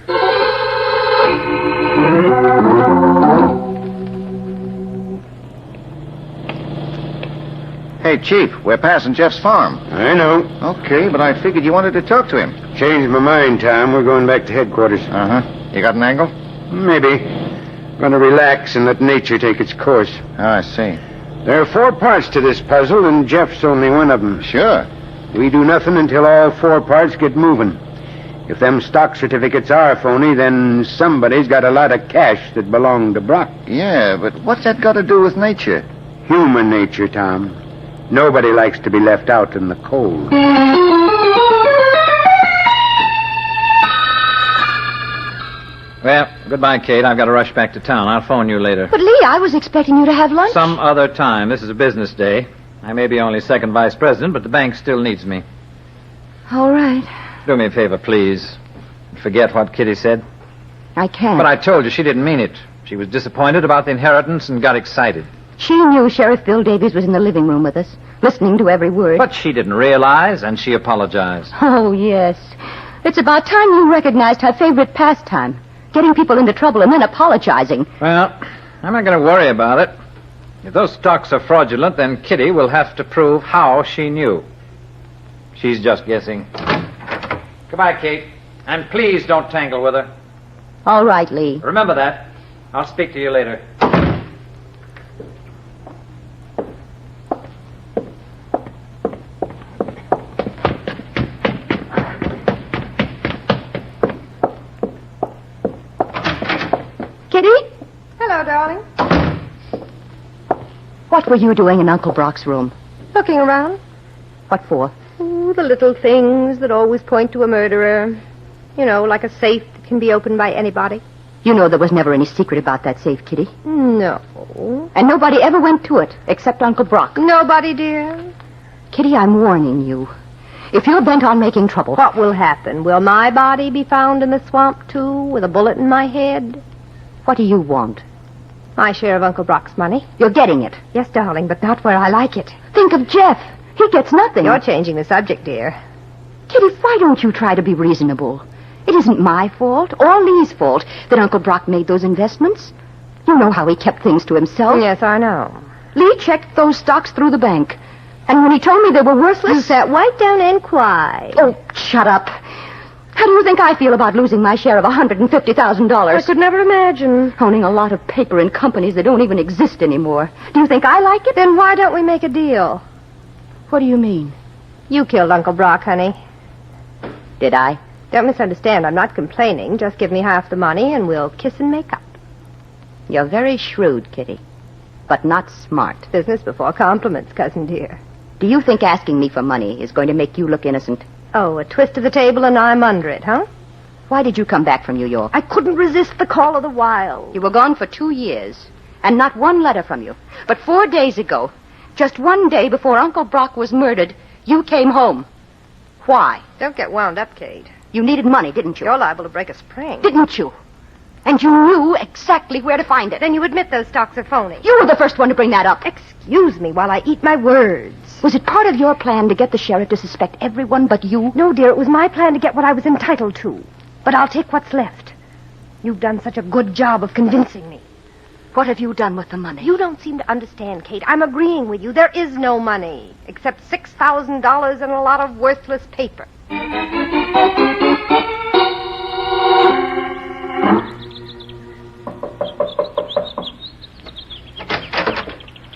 Hey, Chief, we're passing Jeff's farm. I know. Okay, but I figured you wanted to talk to him. Changed my mind, Tom. We're going back to headquarters. Uh-huh. You got an angle? Maybe. Gonna relax and let nature take its course. Oh, I see. There are 4 parts to this puzzle, and Jeff's only one of them. Sure. We do nothing until all 4 parts get moving. If them stock certificates are phony, then somebody's got a lot of cash that belonged to Brock. Yeah, but what's that got to do with nature? Human nature, Tom. Nobody likes to be left out in the cold. Well, goodbye, Kate. I've got to rush back to town. I'll phone you later. But, Lee, I was expecting you to have lunch. Some other time. This is a business day. I may be only second vice president, but the bank still needs me. All right. Do me a favor, please. Forget what Kitty said. I can't. But I told you she didn't mean it. She was disappointed about the inheritance and got excited. She knew Sheriff Bill Davies was in the living room with us, listening to every word. But she didn't realize, and she apologized. Oh, yes. It's about time you recognized her favorite pastime, getting people into trouble and then apologizing. Well, I'm not going to worry about it. If those stocks are fraudulent, then Kitty will have to prove how she knew. She's just guessing. Goodbye, Kate. And please don't tangle with her. All right, Lee. Remember that. I'll speak to you later. Kitty? Hello, darling. What were you doing in Uncle Brock's room? Looking around. What for? Ooh, the little things that always point to a murderer. You know, like a safe that can be opened by anybody. You know there was never any secret about that safe, Kitty. No. And nobody ever went to it, except Uncle Brock. Nobody, dear. Kitty, I'm warning you. If you're bent on making trouble... What will happen? Will my body be found in the swamp, too, with a bullet in my head? What do you want? My share of Uncle Brock's money. You're getting it. Yes, darling, but not where I like it. Think of Jeff. He gets nothing. You're changing the subject, dear. Kitty, why don't you try to be reasonable? It isn't my fault or Lee's fault that Uncle Brock made those investments. You know how he kept things to himself. Yes, I know. Lee checked those stocks through the bank. And when he told me they were worthless... You sat right down and cried. Oh, shut up. How do you think I feel about losing my share of $150,000? I could never imagine. Owning a lot of paper in companies that don't even exist anymore. Do you think I like it? Then why don't we make a deal? What do you mean? You killed Uncle Brock, honey. Did I? Don't misunderstand. I'm not complaining. Just give me half the money and we'll kiss and make up. You're very shrewd, Kitty. But not smart. Business before compliments, cousin dear. Do you think asking me for money is going to make you look innocent? Oh, a twist of the table and I'm under it, huh? Why did you come back from New York? I couldn't resist the call of the wild. You were gone for 2 years, and not one letter from you. But 4 days ago, just one day before Uncle Brock was murdered, you came home. Why? Don't get wound up, Kate. You needed money, didn't you? You're liable to break a spring. Didn't you? And you knew exactly where to find it. Then you admit those stocks are phony. You were the first one to bring that up. Excuse me while I eat my words. Was it part of your plan to get the sheriff to suspect everyone but you? No, dear, it was my plan to get what I was entitled to. But I'll take what's left. You've done such a good job of convincing me. What have you done with the money? You don't seem to understand, Kate. I'm agreeing with you. There is no money, except $6,000 and a lot of worthless paper.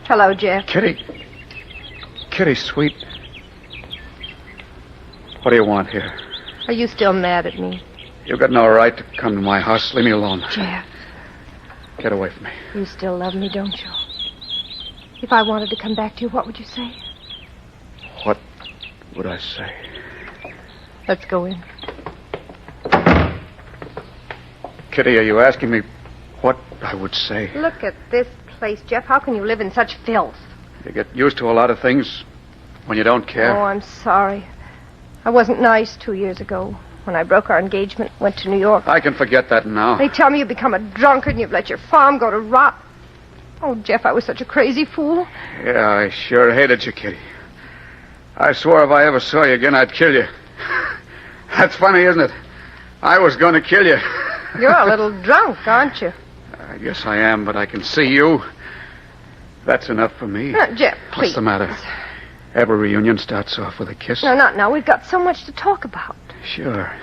Hello, Jeff. Kitty. Kitty, sweet. What do you want here? Are you still mad at me? You've got no right to come to my house. Leave me alone. Jeff. Get away from me. You still love me, don't you? If I wanted to come back to you, what would you say? What would I say? Let's go in. Kitty, are you asking me what I would say? Look at this place, Jeff. How can you live in such filth? You get used to a lot of things when you don't care. Oh, I'm sorry. I wasn't nice 2 years ago when I broke our engagement, went to New York. I can forget that now. They tell me you've become a drunkard and you've let your farm go to rot. Oh, Jeff, I was such a crazy fool. Yeah, I sure hated you, Kitty. I swore if I ever saw you again, I'd kill you. That's funny, isn't it? I was going to kill you. You're a little drunk, aren't you? I guess I am, but I can see you. That's enough for me. Jeff, please. What's the matter? Every reunion starts off with a kiss. No, not now. We've got so much to talk about. Sure.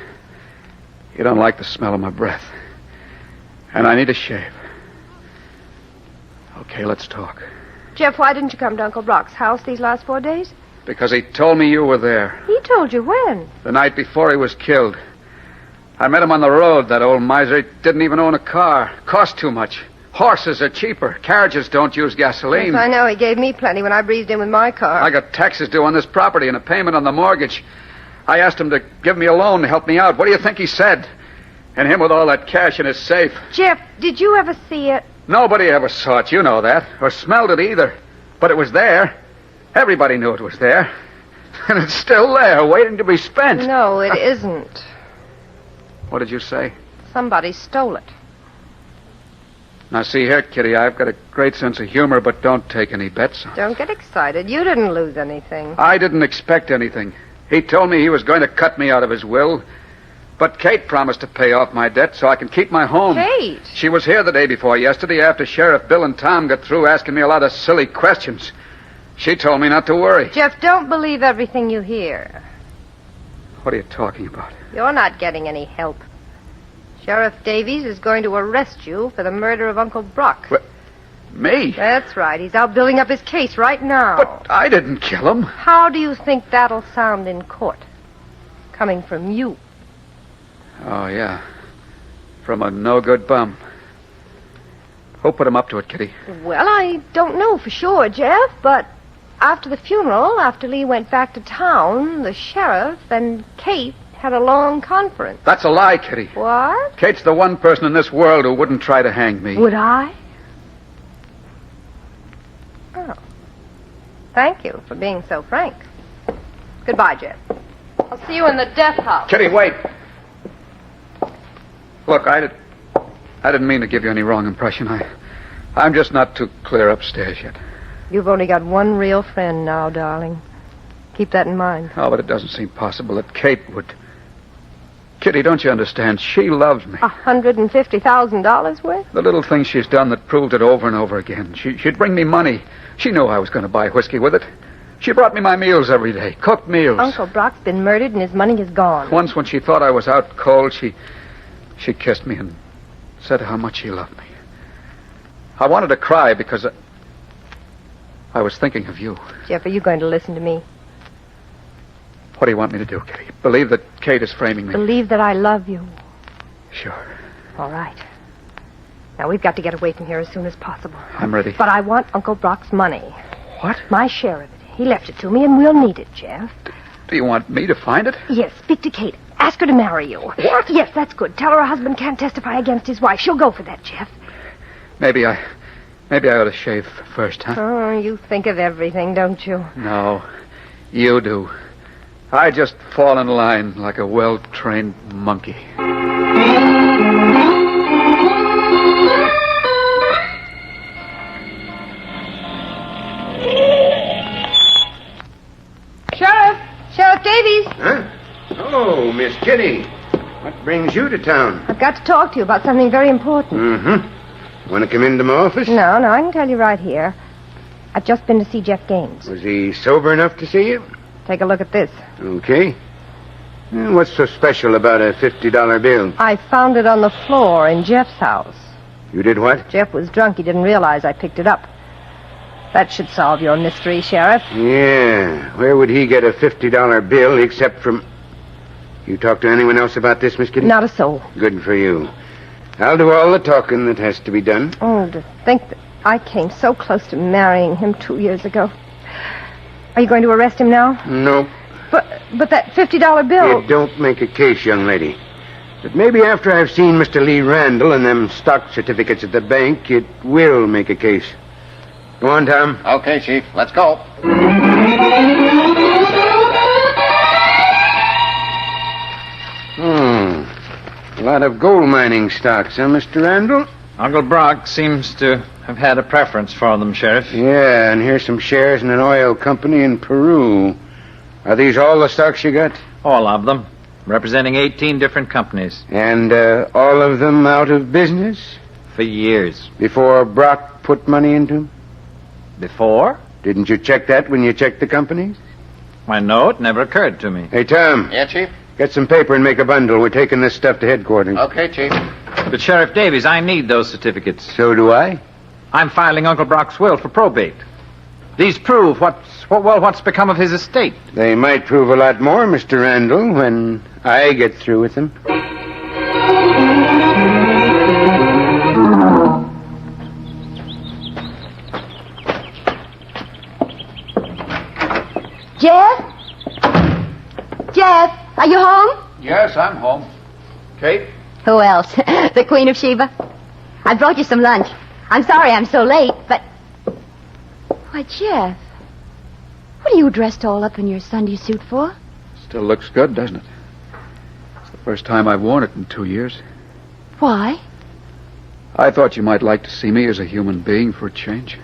You don't like the smell of my breath. And I need a shave. Okay, let's talk. Jeff, why didn't you come to Uncle Brock's house these last 4 days? Because he told me you were there. He told you when? The night before he was killed. I met him on the road, that old miser. He didn't even own a car. Cost too much. Horses are cheaper. Carriages don't use gasoline. Yes, I know. He gave me plenty when I breezed in with my car. I got taxes due on this property and a payment on the mortgage. I asked him to give me a loan to help me out. What do you think he said? And him with all that cash in his safe. Jeff, did you ever see it? Nobody ever saw it, you know that. Or smelled it either. But it was there. Everybody knew it was there. And it's still there, waiting to be spent. No, it isn't. What did you say? Somebody stole it. Now, see here, Kitty, I've got a great sense of humor, but don't take any bets. Don't get excited. You didn't lose anything. I didn't expect anything. He told me he was going to cut me out of his will. But Kate promised to pay off my debt so I can keep my home. Kate? She was here the day before yesterday after Sheriff Bill and Tom got through asking me a lot of silly questions. She told me not to worry. Jeff, don't believe everything you hear. What are you talking about? You're not getting any help. Sheriff Davies is going to arrest you for the murder of Uncle Brock. What? Me? That's right. He's out building up his case right now. But I didn't kill him. How do you think that'll sound in court? Coming from you. Oh, yeah. From a no-good bum. Who put him up to it, Kitty? Well, I don't know for sure, Jeff, but after the funeral, after Lee went back to town, the sheriff and Kate had a long conference. That's a lie, Kitty. What? Kate's the one person in this world who wouldn't try to hang me. Would I? Oh. Thank you for being so frank. Goodbye, Jeff. I'll see you in the death house. Kitty, wait. Look, I didn't mean to give you any wrong impression. I'm just not too clear upstairs yet. You've only got one real friend now, darling. Keep that in mind. Oh, but it doesn't seem possible that Kate would... Kitty, don't you understand? She loves me. $150,000 worth? The little things she's done that proved it over and over again. She'd bring me money. She knew I was going to buy whiskey with it. She brought me my meals every day, cooked meals. Uncle Brock's been murdered and his money is gone. Once when she thought I was out cold, she kissed me and said how much she loved me. I wanted to cry because I was thinking of you. Jeff, are you going to listen to me? What do you want me to do, Kitty? Believe that Kate is framing me? Believe that I love you. Sure. All right. Now, we've got to get away from here as soon as possible. I'm ready. But I want Uncle Brock's money. What? My share of it. He left it to me, and we'll need it, Jeff. Do you want me to find it? Yes, speak to Kate. Ask her to marry you. What? Yes, that's good. Tell her husband can't testify against his wife. She'll go for that, Jeff. Maybe I ought to shave first, huh? Oh, you think of everything, don't you? No, you do. I just fall in line like a well-trained monkey. Sheriff Davies. Huh? Oh, Miss Kitty. What brings you to town? I've got to talk to you about something very important. Mm-hmm. Want to come into my office? No, I can tell you right here. I've just been to see Jeff Gaines. Was he sober enough to see you? Take a look at this. Okay. What's so special about a $50 bill? I found it on the floor in Jeff's house. You did what? Jeff was drunk. He didn't realize I picked it up. That should solve your mystery, Sheriff. Yeah. Where would he get a $50 bill except from... You talked to anyone else about this, Miss Kitty? Not a soul. Good for you. I'll do all the talking that has to be done. Oh, to think that I came so close to marrying him 2 years ago. Are you going to arrest him now? No. But that $50 bill... It don't make a case, young lady. But maybe after I've seen Mr. Lee Randall and them stock certificates at the bank, it will make a case. Go on, Tom. Okay, Chief. Let's go. A lot of gold mining stocks, huh, Mr. Randall? Uncle Brock seems to have had a preference for them, Sheriff. Yeah, and here's some shares in an oil company in Peru. Are these all the stocks you got? All of them, representing 18 different companies. And all of them out of business? For years. Before Brock put money into them? Before? Didn't you check that when you checked the companies? Why, no, it never occurred to me. Hey, Tom. Yeah, Chief? Get some paper and make a bundle. We're taking this stuff to headquarters. Okay, Chief. But, Sheriff Davies, I need those certificates. So do I. I'm filing Uncle Brock's will for probate. These prove what's become of his estate. They might prove a lot more, Mr. Randall, when I get through with them. Jeff? Jeff, are you home? Yes, I'm home. Kate? Who else? The Queen of Sheba? I brought you some lunch. I'm sorry I'm so late, but... Why, Jeff, what are you dressed all up in your Sunday suit for? Still looks good, doesn't it? It's the first time I've worn it in 2 years. Why? I thought you might like to see me as a human being for a change.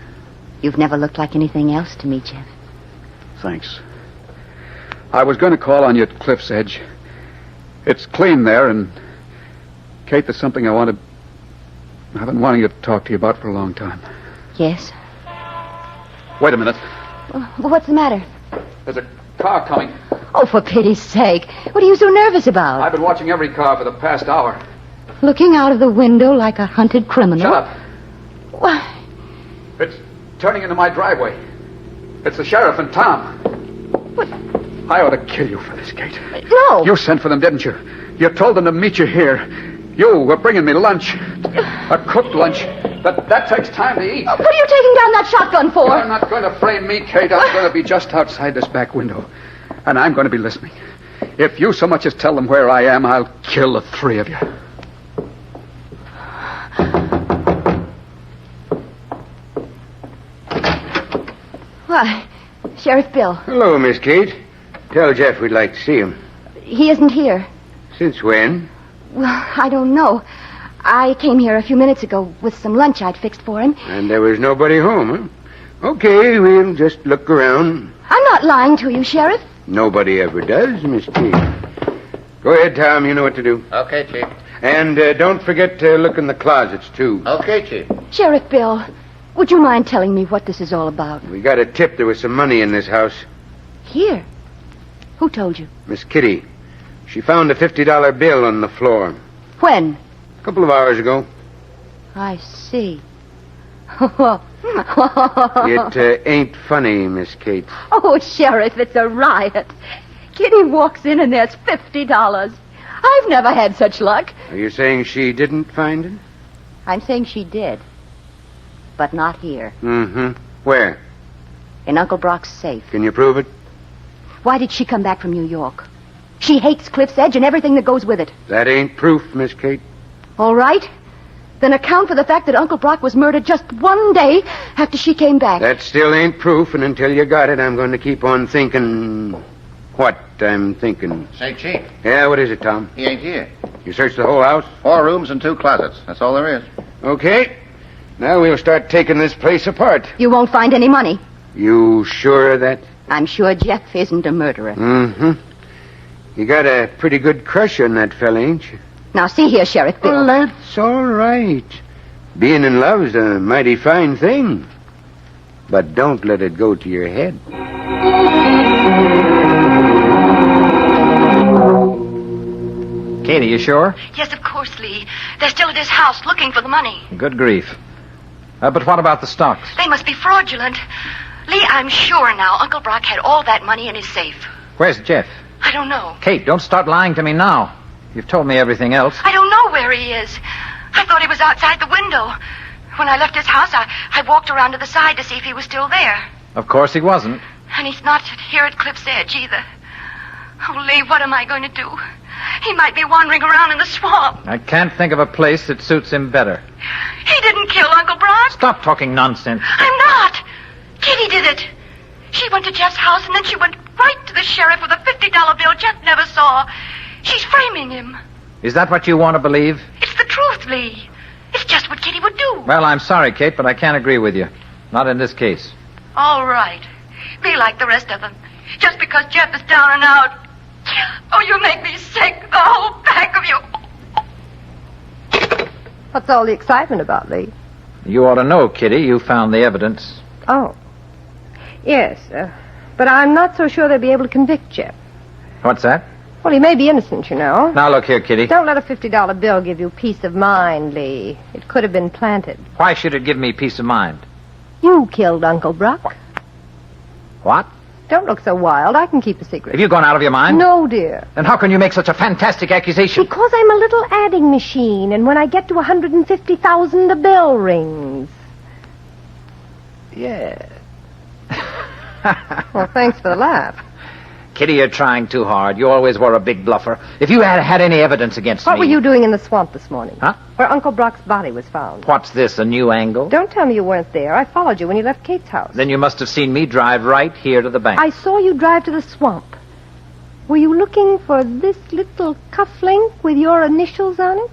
You've never looked like anything else to me, Jeff. Thanks. I was going to call on you at Cliff's Edge. It's clean there, and... Kate, there's something I've been wanting to talk to you about for a long time. Yes? Wait a minute. What's the matter? There's a car coming. Oh, for pity's sake. What are you so nervous about? I've been watching every car for the past hour. Looking out of the window like a hunted criminal? Shut up. Why? It's turning into my driveway. It's the sheriff and Tom. What? I ought to kill you for this, Kate. No. You sent for them, didn't you? You told them to meet you here. You were bringing me lunch. A cooked lunch. But that takes time to eat. What are you taking down that shotgun for? You're not going to frame me, Kate. I'm going to be just outside this back window. And I'm going to be listening. If you so much as tell them where I am, I'll kill the three of you. Why, Sheriff Bill. Hello, Miss Kate. Tell Jeff we'd like to see him. He isn't here. Since when? Well, I don't know. I came here a few minutes ago with some lunch I'd fixed for him. And there was nobody home, huh? Okay, we'll just look around. I'm not lying to you, Sheriff. Nobody ever does, Miss Kate. Go ahead, Tom. You know what to do. Okay, Chief. And don't forget to look in the closets, too. Okay, Chief. Sheriff Bill, would you mind telling me what this is all about? We got a tip there was some money in this house. Here? Who told you? Miss Kitty. She found a $50 bill on the floor. When? A couple of hours ago. I see. It ain't funny, Miss Kate. Oh, Sheriff, it's a riot. Kitty walks in and there's $50. I've never had such luck. Are you saying she didn't find it? I'm saying she did. But not here. Mm-hmm. Where? In Uncle Brock's safe. Can you prove it? Why did she come back from New York? She hates Cliff's Edge and everything that goes with it. That ain't proof, Miss Kate. All right. Then account for the fact that Uncle Brock was murdered just one day after she came back. That still ain't proof, and until you got it, I'm going to keep on thinking what I'm thinking. Say, Chief. Yeah, what is it, Tom? He ain't here. You searched the whole house? 4 rooms and 2 closets. That's all there is. Okay. Now we'll start taking this place apart. You won't find any money. You sure of that? I'm sure Jeff isn't a murderer. Mm-hmm. You got a pretty good crush on that fella, ain't you? Now, see here, Sheriff Bill. Well, that's all right. Being in love's a mighty fine thing. But don't let it go to your head. Katie, you sure? Yes, of course, Lee. They're still at his house looking for the money. Good grief. But what about the stocks? They must be fraudulent. Lee, I'm sure now Uncle Brock had all that money in his safe. Where's Jeff? I don't know. Kate, don't start lying to me now. You've told me everything else. I don't know where he is. I thought he was outside the window. When I left his house, I walked around to the side to see if he was still there. Of course he wasn't. And he's not here at Cliff's Edge either. Oh, Lee, what am I going to do? He might be wandering around in the swamp. I can't think of a place that suits him better. He didn't kill Uncle Brock. Stop talking nonsense. I'm not. Kitty did it. She went to Jeff's house, and then she went right to the sheriff with a $50 bill Jeff never saw. She's framing him. Is that what you want to believe? It's the truth, Lee. It's just what Kitty would do. Well, I'm sorry, Kate, but I can't agree with you. Not in this case. All right. Be like the rest of them. Just because Jeff is down and out. Oh, you make me sick, the whole pack of you. What's all the excitement about, Lee? You ought to know, Kitty. You found the evidence. Oh. Yes, but I'm not so sure they'll be able to convict Jeff. What's that? Well, he may be innocent, you know. Now, look here, Kitty. Don't let a $50 bill give you peace of mind, Lee. It could have been planted. Why should it give me peace of mind? You killed Uncle Brock. What? Don't look so wild. I can keep a secret. Have you gone out of your mind? No, dear. Then how can you make such a fantastic accusation? Because I'm a little adding machine, and when I get to 150,000, the bell rings. Yeah. Well, thanks for the laugh. Kitty, you're trying too hard. You always were a big bluffer. If you had any evidence against me... What were you doing in the swamp this morning? Huh? Where Uncle Brock's body was found. What's this, a new angle? Don't tell me you weren't there. I followed you when you left Kate's house. Then you must have seen me drive right here to the bank. I saw you drive to the swamp. Were you looking for this little cufflink with your initials on it?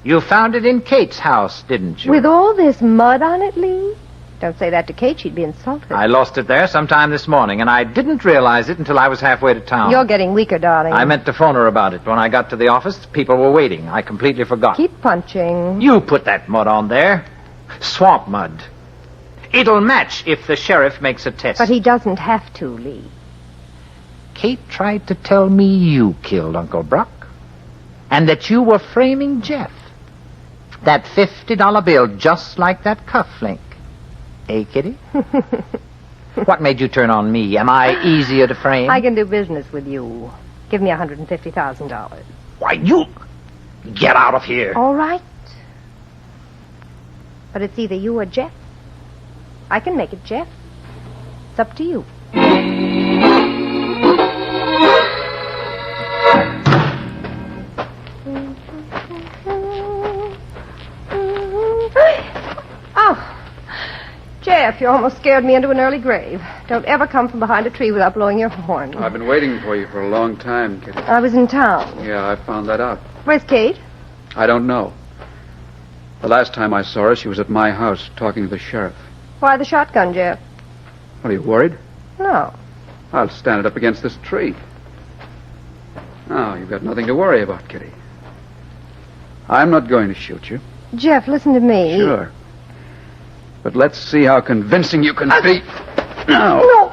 You found it in Kate's house, didn't you? With all this mud on it, Lee? Don't say that to Kate. She'd be insulted. I lost it there sometime this morning, and I didn't realize it until I was halfway to town. You're getting weaker, darling. I meant to phone her about it. When I got to the office, people were waiting. I completely forgot. Keep punching. You put that mud on there. Swamp mud. It'll match if the sheriff makes a test. But he doesn't have to, Lee. Kate tried to tell me you killed Uncle Brock, and that you were framing Jeff. That $50 bill, just like that cufflink. Eh, Kitty? What made you turn on me? Am I easier to frame? I can do business with you. Give me $150,000. Why, you... Get out of here. All right. But it's either you or Jeff. I can make it, Jeff. It's up to you. Oh, Jeff, you almost scared me into an early grave. Don't ever come from behind a tree without blowing your horn. I've been waiting for you for a long time, Kitty. I was in town. Yeah, I found that out. Where's Kate? I don't know. The last time I saw her, she was at my house talking to the sheriff. Why the shotgun, Jeff? Are you worried? No. I'll stand it up against this tree. Now, you've got nothing to worry about, Kitty. I'm not going to shoot you. Jeff, listen to me. Sure. But let's see how convincing you can be. Now. No.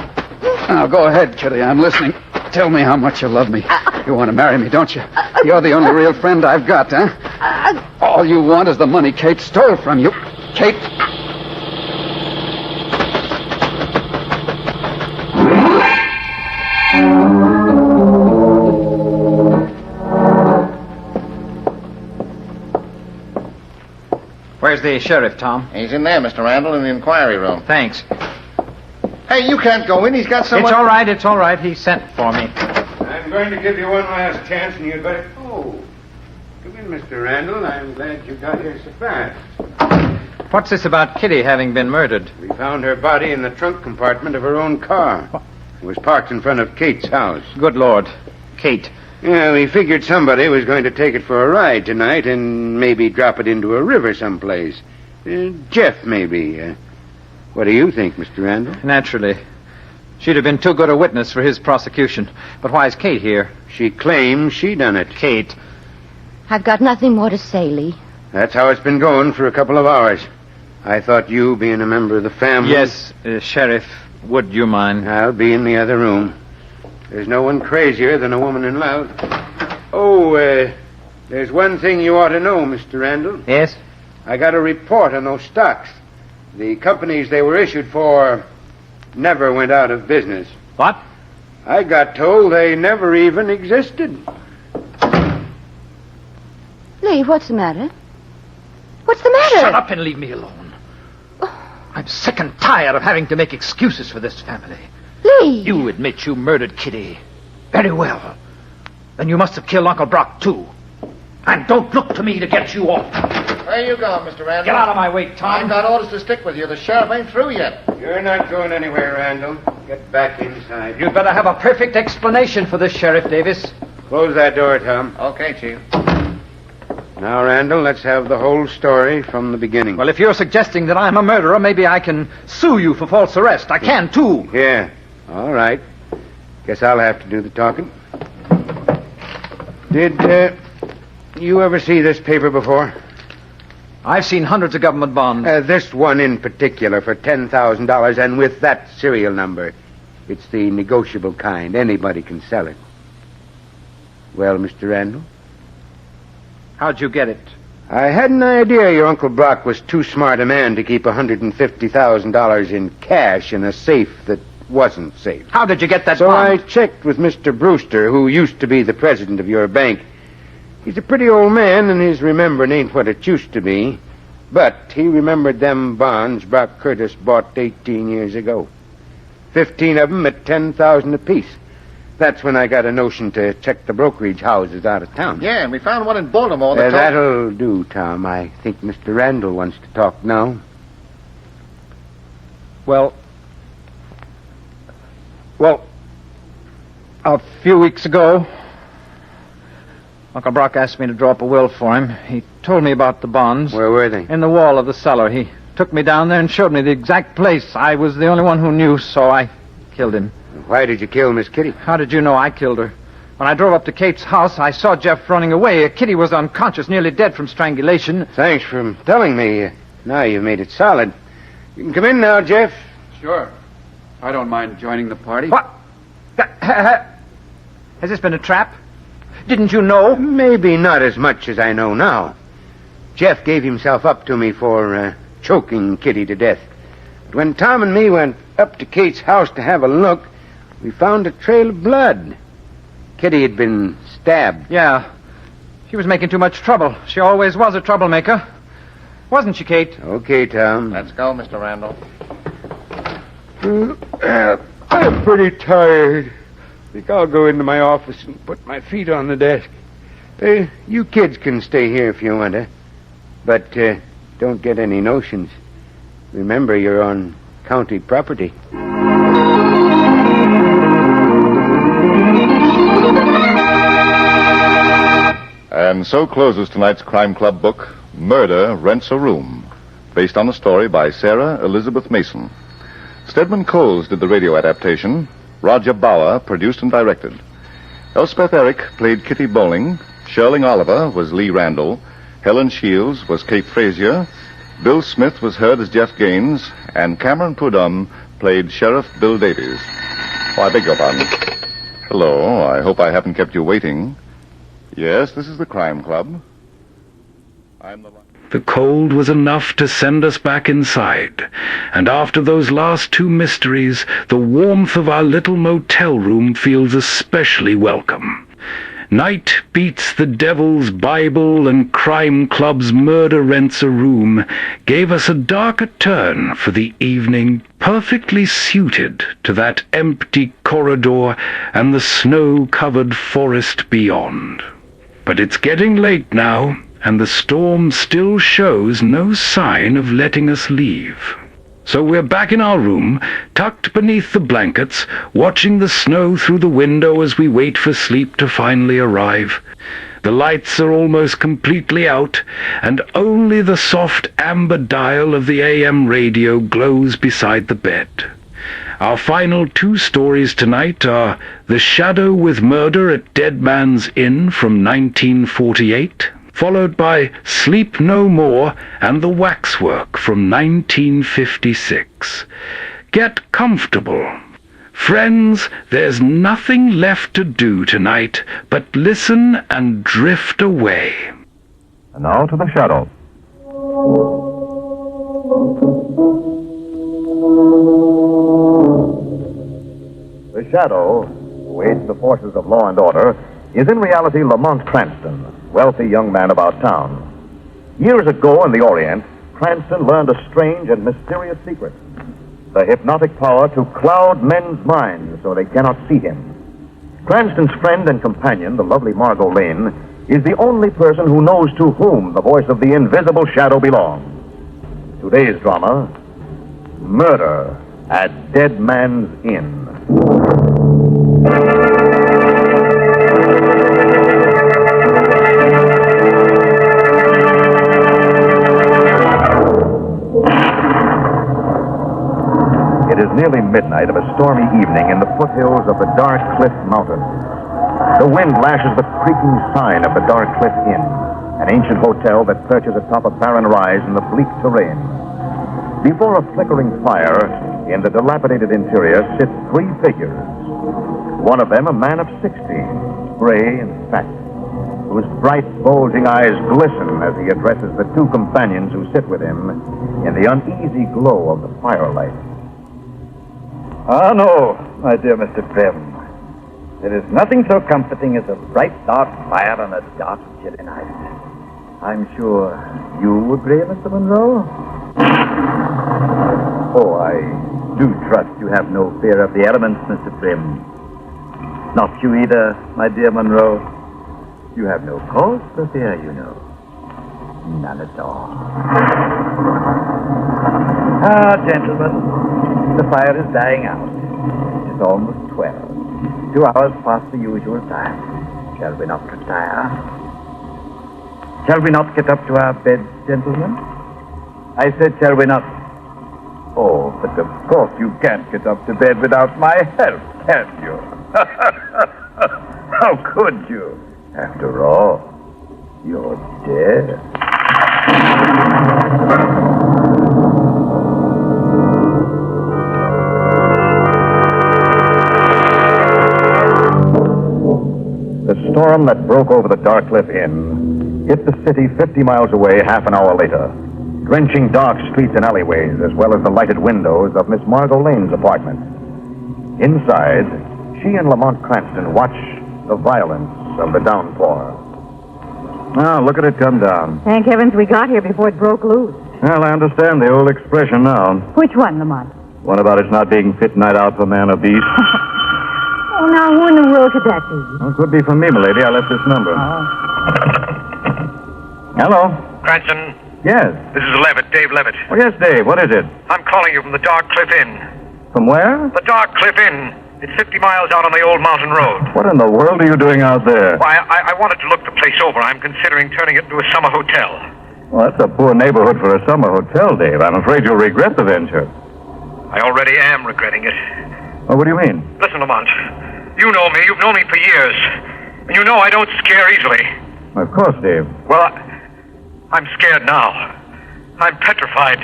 Now, go ahead, Kitty. I'm listening. Tell me how much you love me. You want to marry me, don't you? You're the only real friend I've got, huh? All you want is the money Kate stole from you. Kate... Where's the sheriff, Tom? He's in there, Mr. Randall, in the inquiry room. Thanks. Hey, you can't go in. He's got someone... It's all right. He sent for me. I'm going to give you one last chance, and you'd better... Oh, come in, Mr. Randall. I'm glad you got here so fast. What's this about Kitty having been murdered? We found her body in the trunk compartment of her own car. It was parked in front of Kate's house. Good Lord. Kate. Yeah, we figured somebody was going to take it for a ride tonight and maybe drop it into a river someplace. Jeff, maybe. What do you think, Mr. Randall? Naturally. She'd have been too good a witness for his prosecution. But why is Kate here? She claims she done it. Kate. I've got nothing more to say, Lee. That's how it's been going for a couple of hours. I thought you, being a member of the family... Yes, Sheriff, would you mind? I'll be in the other room. There's no one crazier than a woman in love. Oh, there's one thing you ought to know, Mr. Randall. Yes? I got a report on those stocks. The companies they were issued for never went out of business. What? I got told they never even existed. Lee, what's the matter? What's the matter? Shut up and leave me alone. I'm sick and tired of having to make excuses for this family. Lee! You admit you murdered Kitty. Very well. Then you must have killed Uncle Brock, too. And don't look to me to get you off. Where you going, Mr. Randall? Get out of my way, Tom. I've got orders to stick with you. The sheriff ain't through yet. You're not going anywhere, Randall. Get back inside. You'd better have a perfect explanation for this, Sheriff Davis. Close that door, Tom. Okay, Chief. Now, Randall, let's have the whole story from the beginning. Well, if you're suggesting that I'm a murderer, maybe I can sue you for false arrest. I can, too. Yeah. All right. Guess I'll have to do the talking. Did you ever see this paper before? I've seen hundreds of government bonds. This one in particular for $10,000 and with that serial number. It's the negotiable kind. Anybody can sell it. Well, Mr. Randall? How'd you get it? I had an idea your Uncle Brock was too smart a man to keep $150,000 in cash in a safe that wasn't safe. How did you get that So bond? I checked with Mr. Brewster, who used to be the president of your bank. He's a pretty old man, and his remembering ain't what it used to be. But he remembered them bonds Brock Curtis bought 18 years ago. 15 of them at $10,000 apiece. That's when I got a notion to check the brokerage houses out of town. Yeah, and we found one in Baltimore that That'll do, Tom. I think Mr. Randall wants to talk now. Well, a few weeks ago, Uncle Brock asked me to draw up a will for him. He told me about the bonds. Where were they? In the wall of the cellar. He took me down there and showed me the exact place. I was the only one who knew, so I killed him. Why did you kill Miss Kitty? How did you know I killed her? When I drove up to Kate's house, I saw Jeff running away. Kitty was unconscious, nearly dead from strangulation. Thanks for telling me. Now you've made it solid. You can come in now, Jeff. Sure. I don't mind joining the party. What? Has this been a trap? Didn't you know? Maybe not as much as I know now. Jeff gave himself up to me for choking Kitty to death. But when Tom and me went up to Kate's house to have a look, we found a trail of blood. Kitty had been stabbed. Yeah. She was making too much trouble. She always was a troublemaker. Wasn't she, Kate? Okay, Tom. Let's go, Mr. Randall. I'm pretty tired. I think I'll go into my office and put my feet on the desk. You kids can stay here if you want to. But don't get any notions. Remember, you're on county property. And so closes tonight's Crime Club book, Murder Rents a Room, based on a story by Sarah Elizabeth Mason. Stedman Coles did the radio adaptation. Roger Bauer produced and directed. Elspeth Eric played Kitty Bowling. Sherling Oliver was Lee Randall. Helen Shields was Kate Frazier. Bill Smith was heard as Jeff Gaines. And Cameron Prudhomme played Sheriff Bill Davies. Oh, I beg your pardon. Hello, I hope I haven't kept you waiting. Yes, this is the Crime Club. The cold was enough to send us back inside, and after those last two mysteries, the warmth of our little motel room feels especially welcome. Night Beats the Devil's Bible and Crime Club's Murder Rents a Room gave us a darker turn for the evening, perfectly suited to that empty corridor and the snow-covered forest beyond. But it's getting late now, and the storm still shows no sign of letting us leave. So we're back in our room, tucked beneath the blankets, watching the snow through the window as we wait for sleep to finally arrive. The lights are almost completely out, and only the soft amber dial of the AM radio glows beside the bed. Our final two stories tonight are The Shadow with Murder at Dead Man's Inn from 1948, followed by Sleep No More and The Waxwork from 1956. Get comfortable. Friends, there's nothing left to do tonight but listen and drift away. And now to The Shadow. The Shadow, who aids the forces of law and order, is in reality Lamont Cranston, wealthy young man about town. Years ago in the Orient, Cranston learned a strange and mysterious secret: the hypnotic power to cloud men's minds so they cannot see him. Cranston's friend and companion, the lovely Margot Lane, is the only person who knows to whom the voice of the invisible shadow belongs. Today's drama, Murder at Dead Man's Inn. It is nearly midnight of a stormy evening in the foothills of the Dark Cliff Mountains. The wind lashes the creaking sign of the Dark Cliff Inn, an ancient hotel that perches atop a barren rise in the bleak terrain. Before a flickering fire, in the dilapidated interior sit three figures. One of them a man of 60, gray and fat, whose bright, bulging eyes glisten as he addresses the two companions who sit with him in the uneasy glow of the firelight. Ah, no, my dear Mr. Prim. There is nothing so comforting as a bright, dark fire on a dark, chilly night. I'm sure you agree, Mr. Monroe? Oh, I do trust you have no fear of the elements, Mr. Prim. Not you either, my dear Monroe. You have no cause for fear, you know. None at all. Ah, gentlemen, the fire is dying out. It is almost 12. 2 hours past the usual time. Shall we not retire? Shall we not get up to our beds, gentlemen? I said, shall we not? Oh, but of course you can't get up to bed without my help, can you? How could you? After all, you're dead. The storm that broke over the Darkcliff Inn hit the city 50 miles away half an hour later, drenching dark streets and alleyways as well as the lighted windows of Miss Margot Lane's apartment. Inside, she and Lamont Cranston watch the violence of the downpour. Now, look at it come down. Thank heavens we got here before it broke loose. Well, I understand the old expression now. Which one, Lamont? One about it's not being fit night out for man or beast. Oh, now, who in the world could that be? Well, it could be from me, milady. I left this number. Hello? Cranston, Yes. this is Levitt, Dave Levitt. Oh, yes, Dave. What is it? I'm calling you from the Dark Cliff Inn. From where? The Dark Cliff Inn. It's 50 miles out on the old mountain road. What in the world are you doing out there? Well, I wanted to look the place over. I'm considering turning it into a summer hotel. Well, that's a poor neighborhood for a summer hotel, Dave. I'm afraid you'll regret the venture. I already am regretting it. Well, what do you mean? Listen, Lamont. You know me. You've known me for years. And you know I don't scare easily. Of course, Dave. Well, I'm scared now. I'm petrified.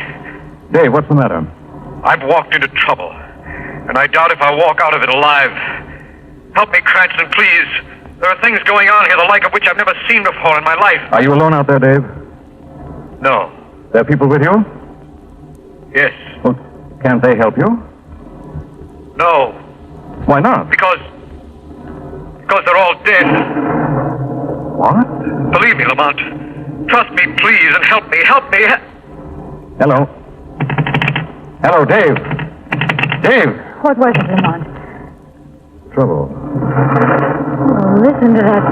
Dave, what's the matter? I've walked into trouble. And I doubt if I walk out of it alive. Help me, Cranston, please. There are things going on here the like of which I've never seen before in my life. Are you alone out there, Dave? No. There are people with you? Yes. Well, can't they help you? No. Why not? Because they're all dead. What? Believe me, Lamont. Trust me, please, and help me. Help me. Hello? Hello, Dave. Dave! What was it, Lamont? Trouble. Oh, listen to that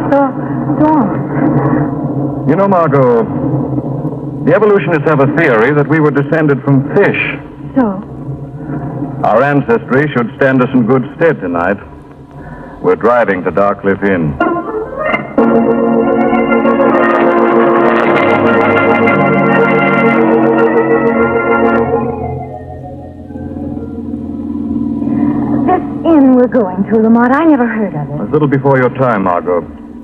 storm. You know, Margot, the evolutionists have a theory that we were descended from fish. So? Our ancestry should stand us in good stead tonight. We're driving to Dark Cliff Inn. This inn we're going to, Lamont, I never heard of it. A little before your time, Margot. It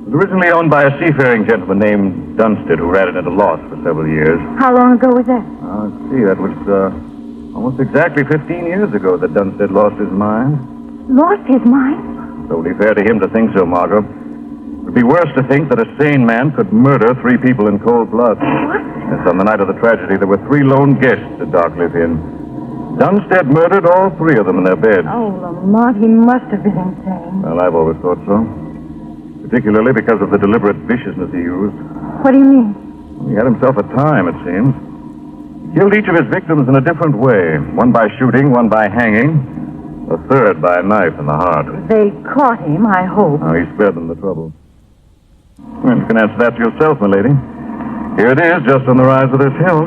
was originally owned by a seafaring gentleman named Dunstead, who ran it at a loss for several years. How long ago was that? Let's see, that was almost exactly 15 years ago that Dunstead lost his mind. Lost his mind? It's only fair to him to think so, Margot. It would be worse to think that a sane man could murder 3 people in cold blood. What? Yes, on the night of the tragedy, there were 3 lone guests at Dark Cliff Inn. Dunstead murdered all 3 of them in their beds. Oh, Lamont, he must have been insane. Well, I've always thought so. Particularly because of the deliberate viciousness he used. What do you mean? He had himself a time, it seems. He killed each of his victims in a different way. One by shooting, one by hanging, a third by a knife in the heart. They caught him, I hope. Oh, he spared them the trouble. Well, you can answer that to yourself, milady. Here it is, just on the rise of this hill.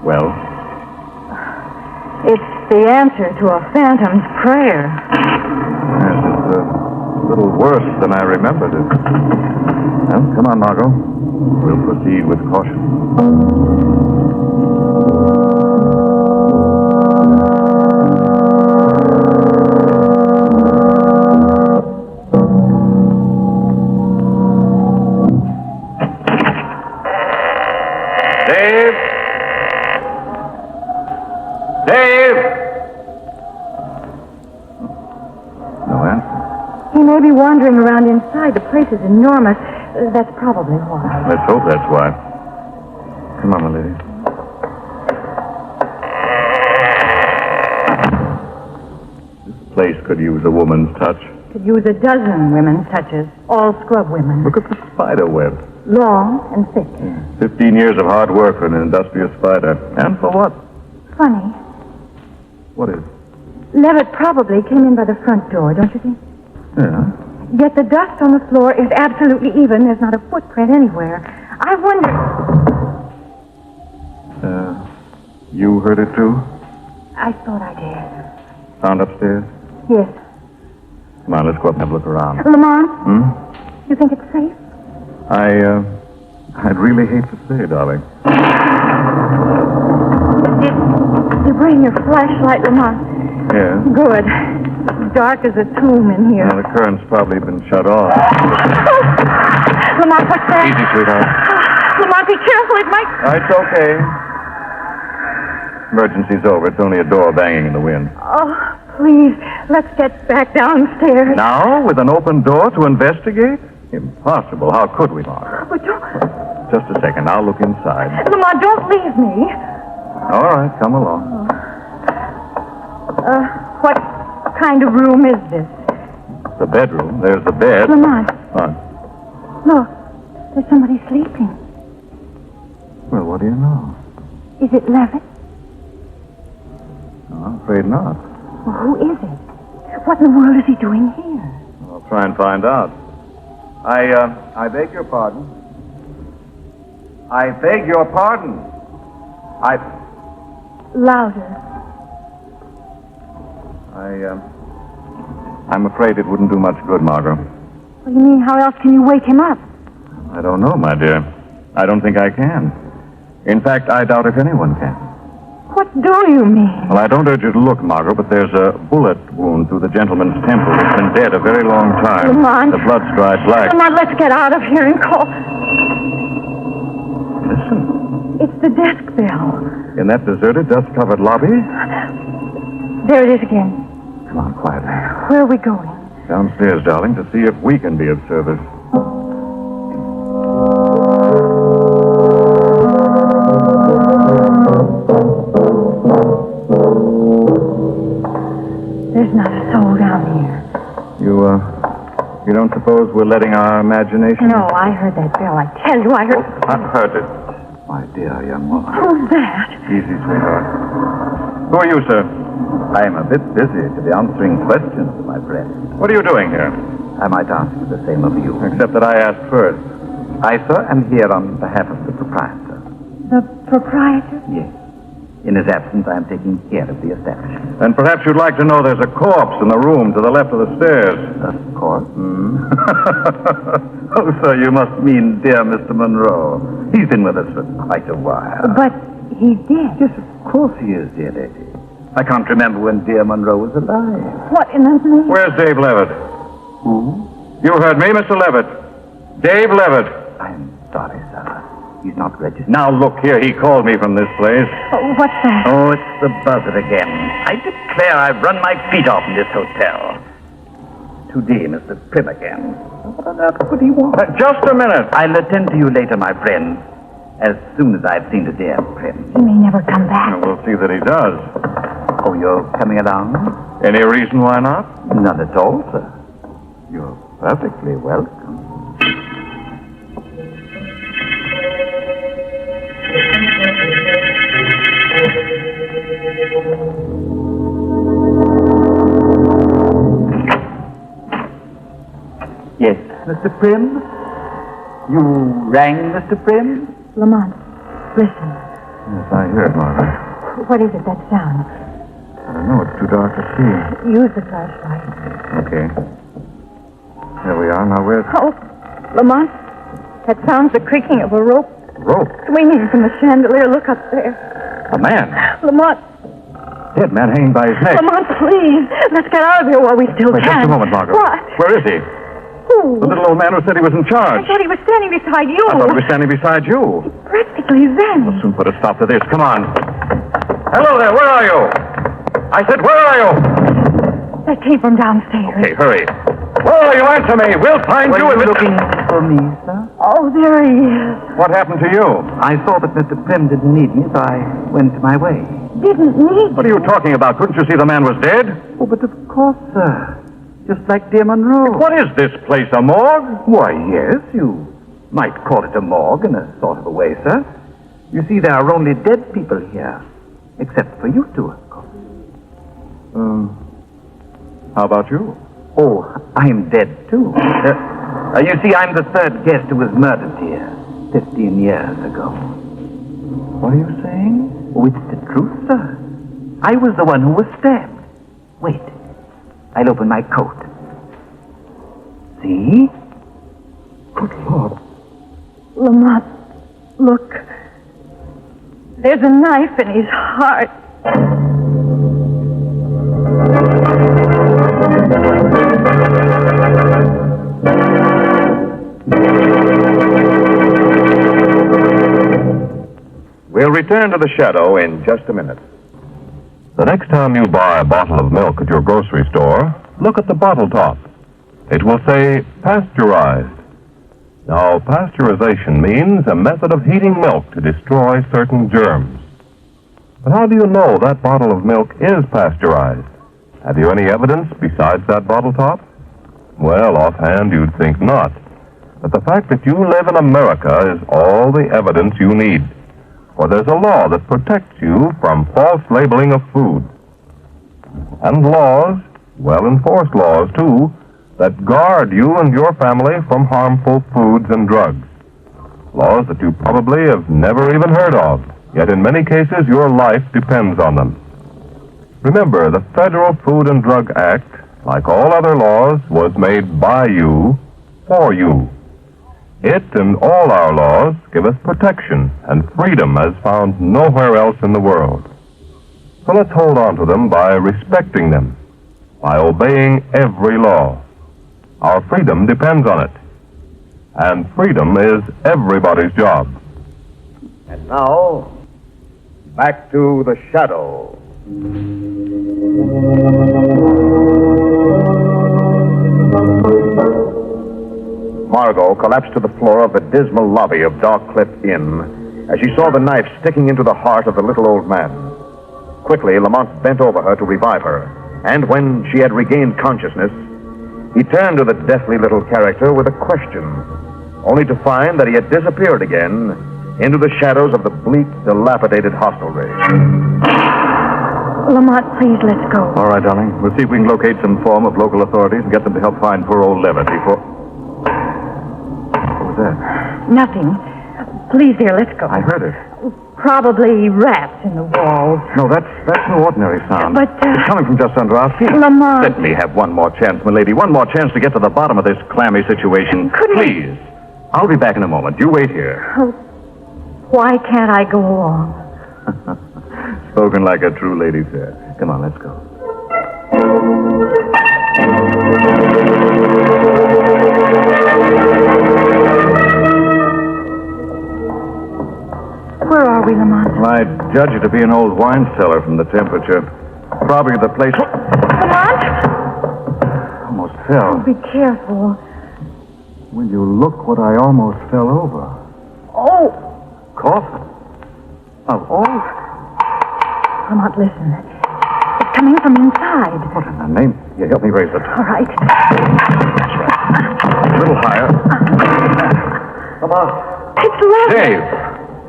Well? It's the answer to a phantom's prayer. Yes, it's a little worse than I remembered it. Well, come on, Margot. We'll proceed with caution. Dave? Dave! No answer. He may be wandering around inside. The place is enormous. That's probably why. Let's hope that's why. Come on, my lady. This place could use a woman's touch. Could use a dozen women's touches, all scrub women. Look at the spider web. Long and thick. 15 years of hard work for an industrious spider. And for what? Funny. What is? Levitt probably came in by the front door, don't you think? Yeah. Yet the dust on the floor is absolutely even. There's not a footprint anywhere. I wonder... You heard it too? I thought I did. Found upstairs? Yes. Come on, let's go up and have a look around. Lamont, Hmm? you think it's safe? I'd really hate to say, darling. Did you bring your flashlight, Lamont? Yeah. Good. It's dark as a tomb in here. Well, the current's probably been shut off. Lamont, what's that? Easy, sweetheart. Lamont, be careful. It might... It's okay. Emergency's over. It's only a door banging in the wind. Oh, please, let's get back downstairs. Now, with an open door to investigate? Impossible. How could we, Margaret? But don't... Just a second. I'll look inside. Lamont, don't leave me. All right, come along. What kind of room is this? The bedroom. There's the bed. Lamont, What? look. There's somebody sleeping. Well, what do you know? Is it Levitt? No, I'm afraid not. Well, who is it? What in the world is he doing here? I'll try and find out. I beg your pardon. I beg your pardon. Louder. I'm afraid it wouldn't do much good, Margot. What do you mean? How else can you wake him up? I don't know, my dear. I don't think I can. In fact, I doubt if anyone can. What do you mean? Well, I don't urge you to look, Margot, but there's a bullet wound through the gentleman's temple. He's been dead a very long time. Lamont. The blood's dried black. Lamont, let's get out of here and call. Listen. It's the desk bell. In that deserted, dust-covered lobby? There it is again. Come on, quietly. Where are we going? Downstairs, darling, to see if we can be of service. There's not a soul down here. You don't suppose we're letting our imagination... No, I heard that bell. I tell you, I heard... I've heard it. My dear young woman. Who's that? Easy, sweetheart. Who are you, sir? I am a bit busy to be answering questions, my friend. What are you doing here? I might ask the same of you. Except that I asked first. I, sir, am here on behalf of the proprietor. The proprietor? Yes. In his absence, I am taking care of the establishment. Then perhaps you'd like to know there's a corpse in the room to the left of the stairs. A corpse? Oh, sir, you must mean dear Mr. Monroe. He's been with us for quite a while. But he's dead. Yes, of course he is, dear lady. I can't remember when dear Monroe was alive. What in the name? Where's Dave Levitt? Who? You heard me, Mr. Levitt. Dave Levitt. I'm sorry, sir. He's not registered. Now, look here. He called me from this place. Oh, what's that? Oh, it's the buzzer again. I declare I've run my feet off in this hotel. 2D, Mr. Prim again. What on earth would he want? Just a minute. I'll attend to you later, my friend. As soon as I've seen the dear Prim. He may never come back. We'll see that he does. Oh, you're coming along? Any reason why not? None at all, sir. You're perfectly welcome. Yes, Mr. Prim? You rang, Mr. Prim? Lamont, listen. Yes, I hear it, Margaret. What is it, that sound? I don't know. It's too dark to see. Use the flashlight. Okay. There we are. Now, where's... Oh, Lamont, that sounds the creaking of a rope. Rope? Swinging from the chandelier. Look up there. A man. Lamont. Dead man hanging by his neck. Lamont, please. Let's get out of here while we still Wait, can. just a moment, Margot. What? Where is he? Who? The little old man who said he was in I charge. thought he was standing beside you. I thought he was standing beside you. Practically vanished. We'll soon put a stop to this. Come on. Hello there. Where are you? I said, where are you? That came from downstairs. Okay, hurry. Where are you? Answer me. We'll find you. Were you looking for me, sir? Oh, there he is. What happened to you? I saw that Mr. Prim didn't need me, so I went my way. Didn't need What are you talking about? Couldn't you see the man was dead? Oh, but of course, sir. Just like dear Monroe. What is this place, a morgue? Why, yes, you might call it a morgue in a sort of a way, sir. You see, there are only dead people here. Except for you two, of course. How about you? Oh, I'm dead, too. You see, I'm the third guest who was murdered here 15 years ago. What are you saying? Oh, it's the truth, sir. I was the one who was stabbed. Wait. I'll open my coat. See? Good Lord. Lamont, look. There's a knife in his heart. We'll return to the shadow in just a minute. The next time you buy a bottle of milk at your grocery store, look at the bottle top. It will say pasteurized. Now, pasteurization means a method of heating milk to destroy certain germs. But how do you know that bottle of milk is pasteurized? Have you any evidence besides that bottle top? Well, offhand, you'd think not. But the fact that you live in America is all the evidence you need. For there's a law that protects you from false labeling of food. And laws, well-enforced laws, too, that guard you and your family from harmful foods and drugs. Laws that you probably have never even heard of, yet in many cases your life depends on them. Remember, the Federal Food and Drug Act, like all other laws, was made by you, for you. It and all our laws give us protection and freedom as found nowhere else in the world. So let's hold on to them by respecting them, by obeying every law. Our freedom depends on it. And freedom is everybody's job. And now, back to the shadow. Margot collapsed to the floor of the dismal lobby of Dark Cliff Inn as she saw the knife sticking into the heart of the little old man. Quickly, Lamont bent over her to revive her, and when she had regained consciousness, he turned to the deathly little character with a question, only to find that he had disappeared again into the shadows of the bleak, dilapidated hostelry. Lamont, please, let's go. All right, darling. We'll see if we can locate some form of local authorities and get them to help find poor old Levitt before... What was that? Nothing. Please, dear, let's go. I heard it. Probably rats in the walls. No, that's no ordinary sound. But, It's coming from just under our feet. Lamont. Let me have one more chance, milady. One more chance to get to the bottom of this clammy situation. Please. I'll be back in a moment. You wait here. Oh, why can't I go along? Spoken like a true lady, sir. Come on, let's go. Where are we, Lamont? Well, I judge it to be an old wine cellar from the temperature. Probably the place... Lamont! Almost fell. Be careful. Will you look what I almost fell over? Oh! Coffin? Of all... Lamont, listen. It's coming from inside. What in the name? You help me raise the top. All right. That's right. A little higher. Come on. It's Levitt. Dave!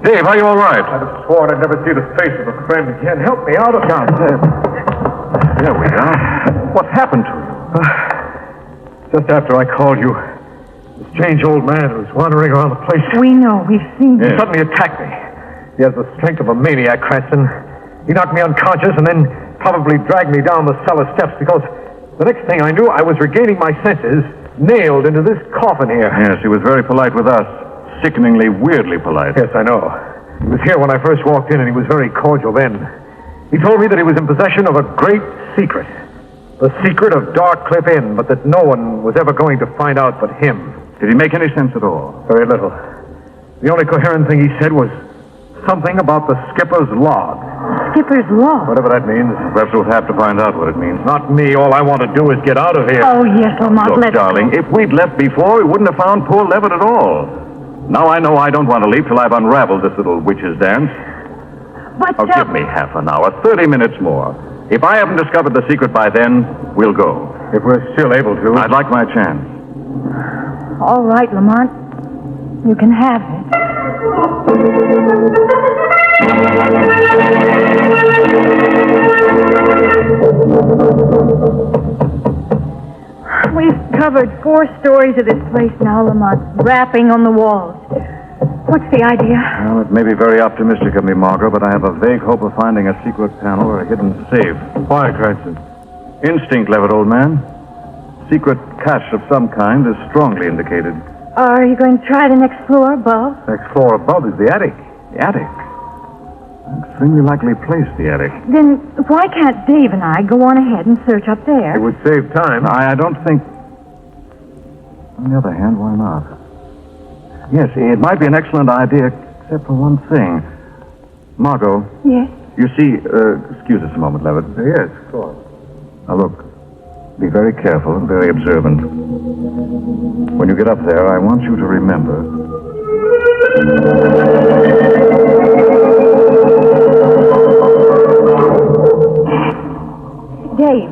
Dave, are you all right? I'd have sworn I'd never see the face of a friend again. Help me out of here. There we are. What happened to you? Just after I called you, this strange old man who was wandering around the place. We know. We've seen him. He suddenly attacked me. He has the strength of a maniac, Cranston. He knocked me unconscious and then probably dragged me down the cellar steps because the next thing I knew, I was regaining my senses, nailed into this coffin here. Yes, he was very polite with us. Sickeningly, weirdly polite. Yes, I know. He was here when I first walked in, and he was very cordial then. He told me that he was in possession of a great secret. The secret of Dark Cliff Inn, but that no one was ever going to find out but him. Did he make any sense at all? Very little. The only coherent thing he said was something about the skipper's log. Skipper's log? Whatever that means. Perhaps we'll have to find out what it means. Not me. All I want to do is get out of here. Oh, yes, Lamont, Look, let's darling, go. if we'd left before, we wouldn't have found poor Levitt at all. Now I know I don't want to leave till I've unraveled this little witch's dance. But, Oh, give me half an hour, 30 minutes more. If I haven't discovered the secret by then, we'll go. If we're still able to. I'd like my chance. All right, Lamont. You can have it. We've covered 4 stories of this place now, Lamont, rapping on the walls. What's the idea? Well, it may be very optimistic of me, Margot, but I have a vague hope of finding a secret panel or a hidden safe. Why, Cranston? Instinct, Levitt, old man. Secret cache of some kind is strongly indicated. Are you going to try the next floor above? Next floor above is the attic. The attic? Extremely likely place, the attic. Then why can't Dave and I go on ahead and search up there? It would save time. I don't think... On the other hand, why not? Yes, it might be an excellent idea, except for one thing. Margot. Yes? You see, excuse us a moment, Levitt. Yes, of course. Now, look. Be very careful and very observant. When you get up there, I want you to remember... Dave?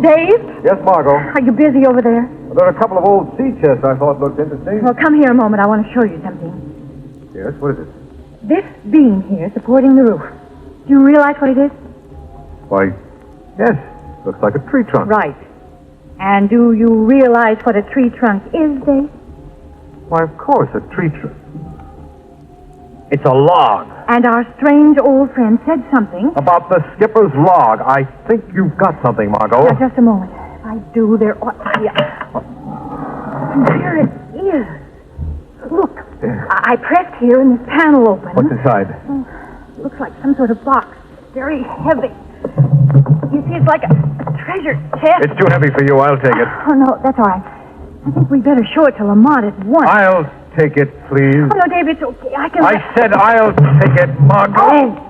Dave? Yes, Margot. Are you busy over there? There are a couple of old sea chests I thought looked interesting. Well, come here a moment. I want to show you something. Yes, what is it? This beam here supporting the roof. Do you realize what it is? Why, yes. Looks like a tree trunk. Right. And do you realize what a tree trunk is, Dave? Why, of course, a tree trunk. It's a log. And our strange old friend said something. About the skipper's log. I think you've got something, Margot. Now, just a moment. If I do, there ought to be There it is. Look. Yeah. I pressed here and this panel opened. What's inside? Oh, it looks like some sort of box. Very heavy. You see, it's like a treasure chest. It's too heavy for you. I'll take it. Oh, no, that's all right. I think we'd better show it to Lamont at once. I'll take it, please. Oh, no, Dave, it's okay. I said I'll take it, Margot. Oh.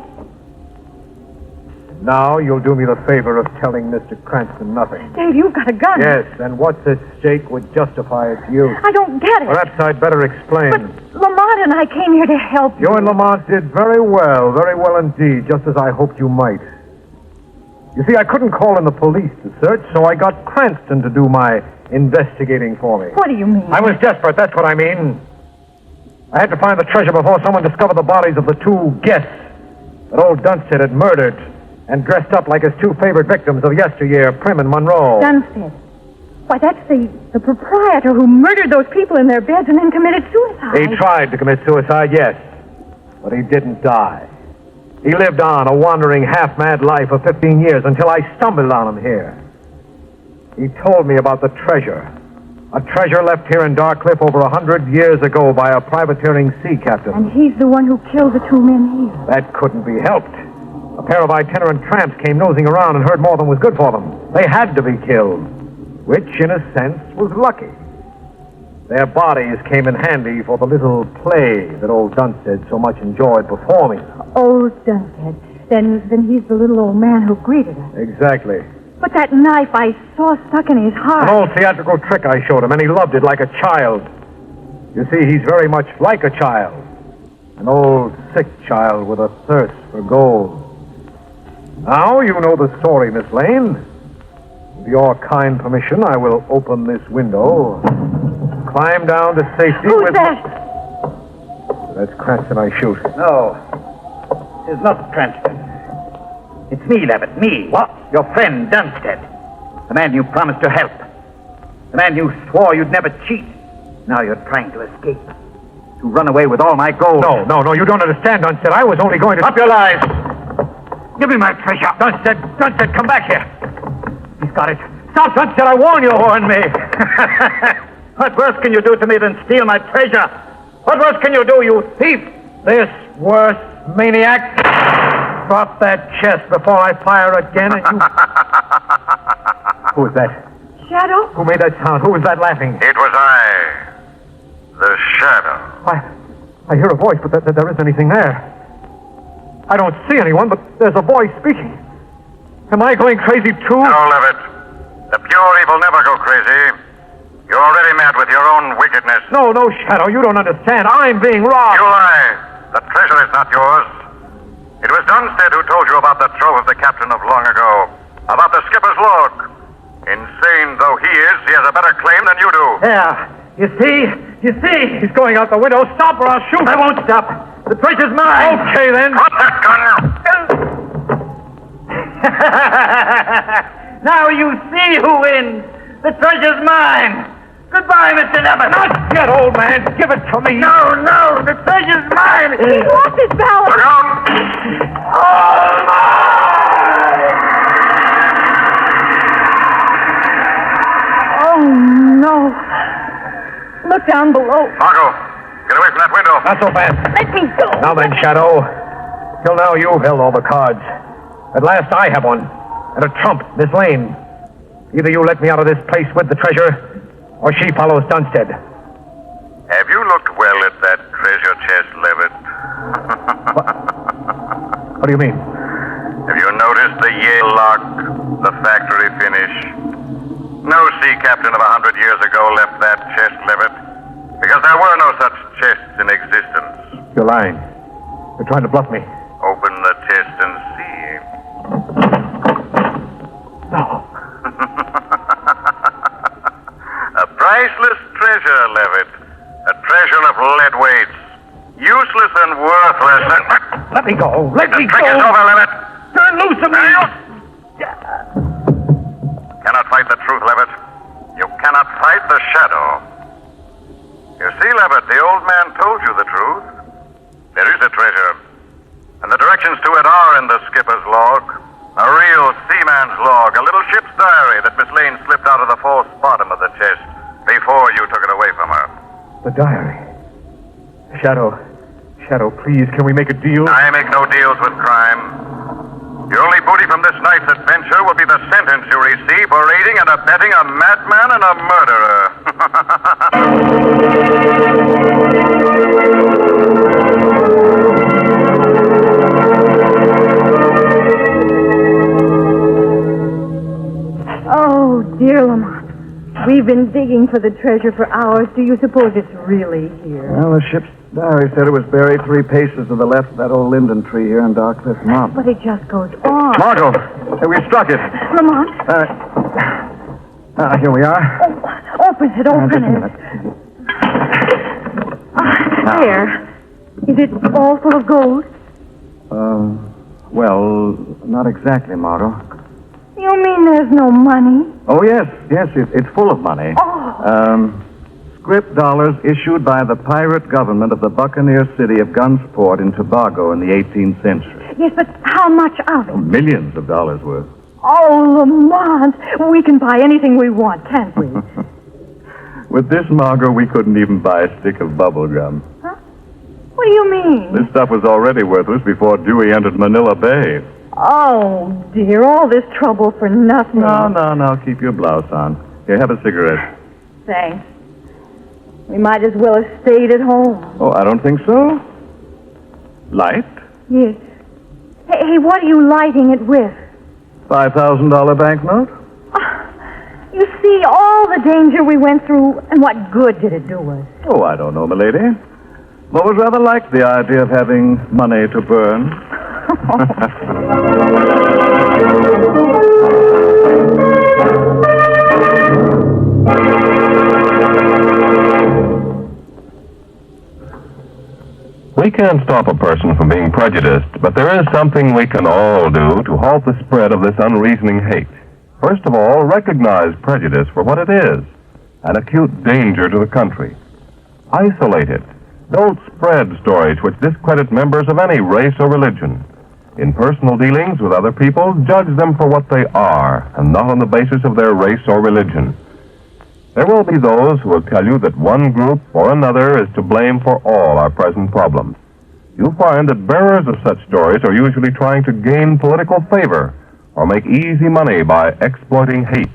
Now you'll do me the favor of telling Mr. Cranston nothing. Dave, you've got a gun. Yes, and what's at stake would justify its use. I don't get it. Perhaps I'd better explain. But Lamont and I came here to help you. You and Lamont did very well indeed, just as I hoped you might. You see, I couldn't call in the police to search, so I got Cranston to do my investigating for me. What do you mean? I was desperate, that's what I mean. I had to find the treasure before someone discovered the bodies of the two guests that old Dunstead had murdered and dressed up like his two favorite victims of yesteryear, Prim and Monroe. Dunstead? Why, that's the proprietor who murdered those people in their beds and then committed suicide. He tried to commit suicide, yes, but he didn't die. He lived on a wandering, half-mad life of 15 years until I stumbled on him here. He told me about the treasure. A treasure left here in Darkcliff over 100 years ago by a privateering sea captain. And he's the one who killed the two men here. That couldn't be helped. A pair of itinerant tramps came nosing around and heard more than was good for them. They had to be killed, which, in a sense, was lucky. Their bodies came in handy for the little play that old Dunstead so much enjoyed performing. Old Dunstead? Then he's the little old man who greeted us. Exactly. But that knife I saw stuck in his heart. An old theatrical trick I showed him, and he loved it like a child. You see, he's very much like a child. An old, sick child with a thirst for gold. Now you know the story, Miss Lane. With your kind permission, I will open this window, climb down to safety. Who's that? That's Cranston I shoot. No, it's not Cranston. It's me, Levitt, me. What? Your friend, Dunstead. The man you promised to help. The man you swore you'd never cheat. Now you're trying to escape. To run away with all my gold. No, you don't understand, Dunstead. I was only going to... Stop your lies! Give me my treasure. Dunstead, come back here. He's got it. Stop, Dunstead, I warn you. Warn me. What worse can you do to me than steal my treasure? What worse can you do, you thief? This worse maniac. Drop that chest before I fire again, and you... Who is that? Shadow? Who made that sound? Who was that laughing? It was I, the Shadow. I hear a voice, but there isn't anything there. I don't see anyone, but there's a voice speaking. Am I going crazy, too? No, Levitt. The pure evil never go crazy. You're already mad with your own wickedness. No, Shadow, you don't understand. I'm being robbed. You lie. The treasure is not yours. It was Dunstead who told you about the trove of the captain of long ago. About the skipper's log. Insane though he is, he has a better claim than you do. There. You see? He's going out the window. Stop or I'll shoot. I won't stop. The treasure's mine. Okay, then. Drop that gun. Now you see who wins. The treasure's mine. Goodbye, Mr. Levitt. Not yet, old man. Give it to me. No. The treasure's mine. He's lost his balance. Look out. All mine. Oh, no. Look down below. Margot, get away from that window. Not so fast. Let me go. Now then, Shadow. Till now, you've held all the cards. At last, I have one. And a trump, Miss Lane. Either you let me out of this place with the treasure, or she follows Dunstead. Have you looked well at that treasure chest, Levitt? What do you mean? Have you noticed the Yale lock, the factory finish? No sea captain of 100 years ago left that chest, Levitt, because there were no such chests in existence. You're lying. You're trying to bluff me. Open the chest and see. No. Let me go. Let me Trick go. is over, Levitt. Turn loose of me. Cannot fight the truth, Levitt. You cannot fight the shadow. You see, Levitt, the old man told you the truth. There is a treasure. And the directions to it are in the skipper's log. A real seaman's log. A little ship's diary that Miss Lane slipped out of the false bottom of the chest before you took it away from her. The diary. Shadow, please, can we make a deal? I make no deals with crime. The only booty from this night's adventure will be the sentence you receive for aiding and abetting a madman and a murderer. Oh, dear Lamont. We've been digging for the treasure for hours. Do you suppose it's really here? Well, the ship's diary said it was buried 3 paces to the left of that old linden tree here in Dark Cliff Mountain. But it just goes on. Margot, we struck it. Lamont. Here we are. Oh, open it, open Just a it. minute. There. Is it all full of gold? Well, not exactly, Margot. You mean there's no money? Oh, yes, it's full of money. Oh. Scrip dollars issued by the pirate government of the buccaneer city of Gunsport in Tobago in the 18th century. Yes, but how much of it? Millions of dollars worth. Oh, Lamont. We can buy anything we want, can't we? With this, Margot, we couldn't even buy a stick of bubble gum. Huh? What do you mean? This stuff was already worthless before Dewey entered Manila Bay. Oh, dear, all this trouble for nothing. No, keep your blouse on. Here, have a cigarette. Thanks. We might as well have stayed at home. Oh, I don't think so. Light? Yes. Hey, what are you lighting it with? $5,000 banknote? You see, all the danger we went through, and what good did it do us? Oh, I don't know, milady. But was rather like the idea of having money to burn. We can't stop a person from being prejudiced, but there is something we can all do to halt the spread of this unreasoning hate. First of all, recognize prejudice for what it is, an acute danger to the country. Isolate it. Don't spread stories which discredit members of any race or religion. In personal dealings with other people, judge them for what they are, and not on the basis of their race or religion. There will be those who will tell you that one group or another is to blame for all our present problems. You'll find that bearers of such stories are usually trying to gain political favor or make easy money by exploiting hate.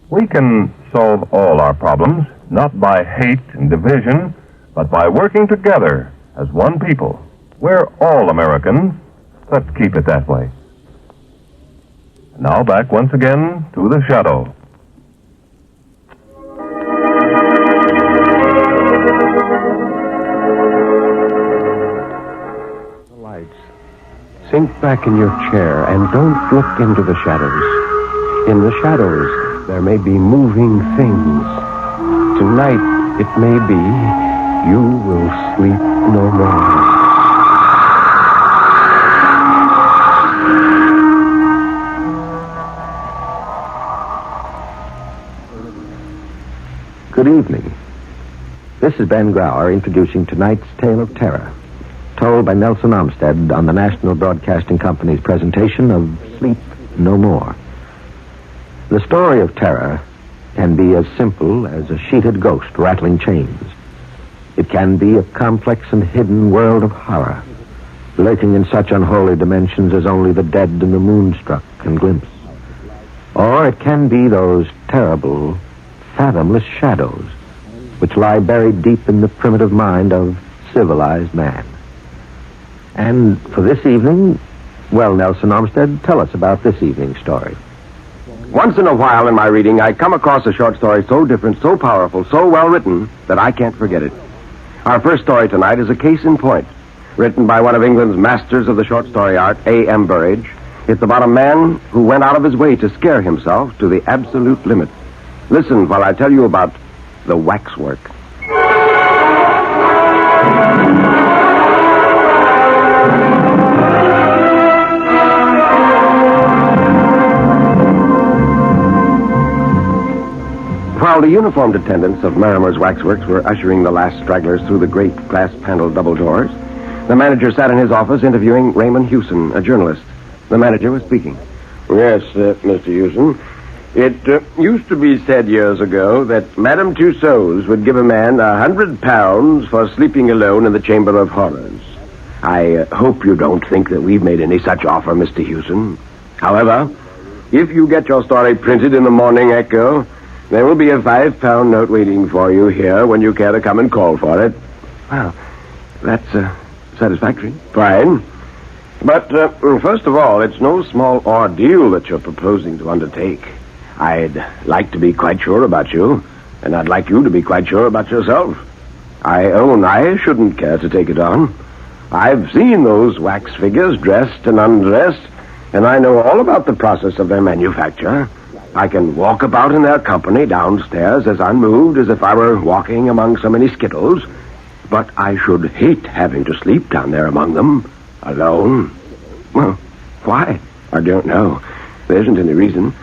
We can solve all our problems, not by hate and division, but by working together as one people. We're all Americans. Let's keep it that way. Now back once again to the shadow. Sink back in your chair and don't look into the shadows. In the shadows, there may be moving things. Tonight, it may be, you will sleep no more. Good evening. This is Ben Grauer introducing tonight's tale of terror, told by Nelson Olmsted on the National Broadcasting Company's presentation of Sleep No More. The story of terror can be as simple as a sheeted ghost rattling chains. It can be a complex and hidden world of horror, lurking in such unholy dimensions as only the dead and the moonstruck can glimpse. Or it can be those terrible, fathomless shadows which lie buried deep in the primitive mind of civilized man. And for this evening, well, Nelson Olmsted, tell us about this evening's story. Once in a while in my reading, I come across a short story so different, so powerful, so well written, that I can't forget it. Our first story tonight is a case in point, written by one of England's masters of the short story art, A.M. Burridge. It's about a man who went out of his way to scare himself to the absolute limit. Listen while I tell you about the Waxwork. While the uniformed attendants of Marimore's Waxworks were ushering the last stragglers through the great glass-paneled double doors, the manager sat in his office interviewing Raymond Hewson, a journalist. The manager was speaking. Yes, Mr. Hewson. It used to be said years ago that Madame Tussauds would give a man £100 for sleeping alone in the Chamber of Horrors. I hope you don't think that we've made any such offer, Mr. Hewson. However, if you get your story printed in the Morning Echo, there will be a £5 note waiting for you here when you care to come and call for it. Well, that's satisfactory. Fine. But first of all, it's no small ordeal that you're proposing to undertake. I'd like to be quite sure about you, and I'd like you to be quite sure about yourself. I own I shouldn't care to take it on. I've seen those wax figures dressed and undressed, and I know all about the process of their manufacture. I can walk about in their company downstairs as unmoved as if I were walking among so many skittles, but I should hate having to sleep down there among them, alone. Well, why? I don't know. There isn't any reason.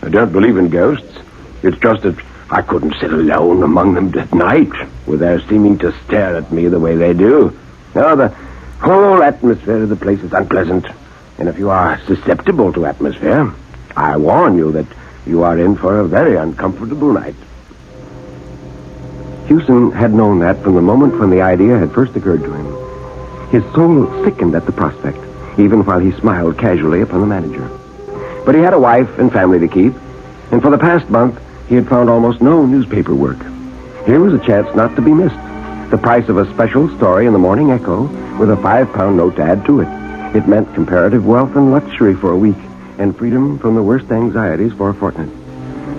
I don't believe in ghosts. It's just that I couldn't sit alone among them at night, with their seeming to stare at me the way they do. No, the whole atmosphere of the place is unpleasant. And if you are susceptible to atmosphere, I warn you that you are in for a very uncomfortable night. Hewson had known that from the moment when the idea had first occurred to him. His soul sickened at the prospect, even while he smiled casually upon the manager. But he had a wife and family to keep, and for the past month, he had found almost no newspaper work. Here was a chance not to be missed. The price of a special story in the Morning Echo with a £5 note to add to it. It meant comparative wealth and luxury for a week, and freedom from the worst anxieties for a fortnight.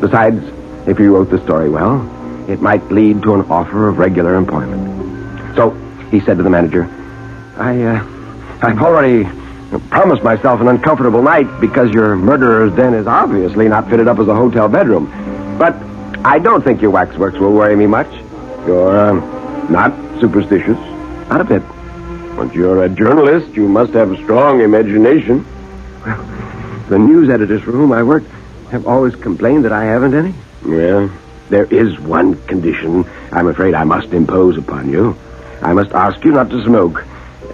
Besides, if he wrote the story well, it might lead to an offer of regular employment. So, he said to the manager, I've already promised myself an uncomfortable night because your murderer's den is obviously not fitted up as a hotel bedroom. But I don't think your waxworks will worry me much. You're, not superstitious? Not a bit. But you're a journalist. You must have a strong imagination. Well, the news editors for whom I work have always complained that I haven't any. Well, there is one condition I'm afraid I must impose upon you. I must ask you not to smoke.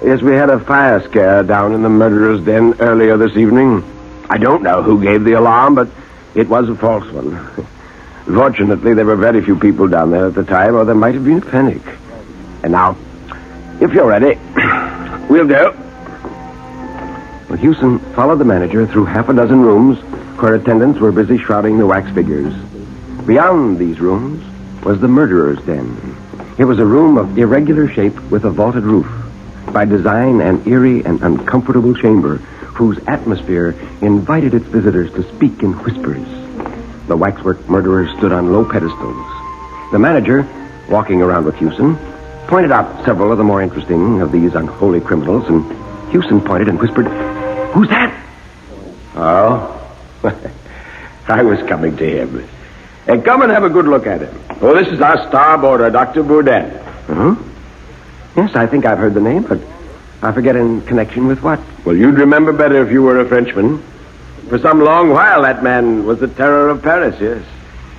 Yes, we had a fire scare down in the murderer's den earlier this evening. I don't know who gave the alarm, but it was a false one. Fortunately, there were very few people down there at the time, or there might have been a panic. And now, if you're ready, we'll go. Well, Hewson followed the manager through half a dozen rooms where attendants were busy shrouding the wax figures. Beyond these rooms was the murderer's den. It was a room of irregular shape with a vaulted roof. By design, an eerie and uncomfortable chamber whose atmosphere invited its visitors to speak in whispers. The waxwork murderers stood on low pedestals. The manager, walking around with Hewson, pointed out several of the more interesting of these unholy criminals, and Hewson pointed and whispered, "Who's that?" "Oh, I was coming to him. Hey, come and have a good look at him. Oh, this is our starboarder, Dr. Burdett." "Huh? Yes, I think I've heard the name, but I forget in connection with what." "Well, you'd remember better if you were a Frenchman. For some long while, that man was the terror of Paris, yes.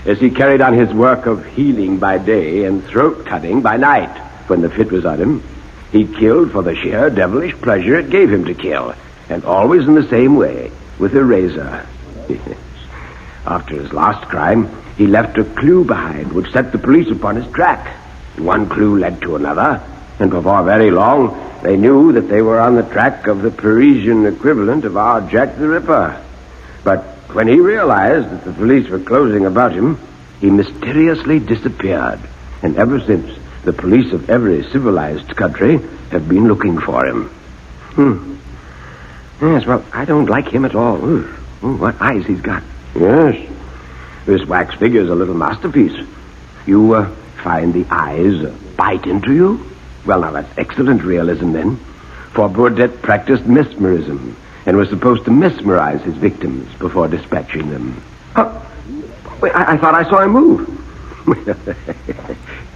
As he carried on his work of healing by day and throat-cutting by night, when the fit was on him. He killed for the sheer devilish pleasure it gave him to kill, and always in the same way, with a razor. After his last crime, he left a clue behind which set the police upon his track. One clue led to another, and before very long, they knew that they were on the track of the Parisian equivalent of our Jack the Ripper. But when he realized that the police were closing about him, he mysteriously disappeared. And ever since, the police of every civilized country have been looking for him. Yes, well, I don't like him at all. Ooh, what eyes he's got. Yes. This wax figure's a little masterpiece. You find the eyes bite into you? Well, now, that's excellent realism, then. For Burdett practiced mesmerism and was supposed to mesmerize his victims before dispatching them. Oh, wait, I thought I saw him move.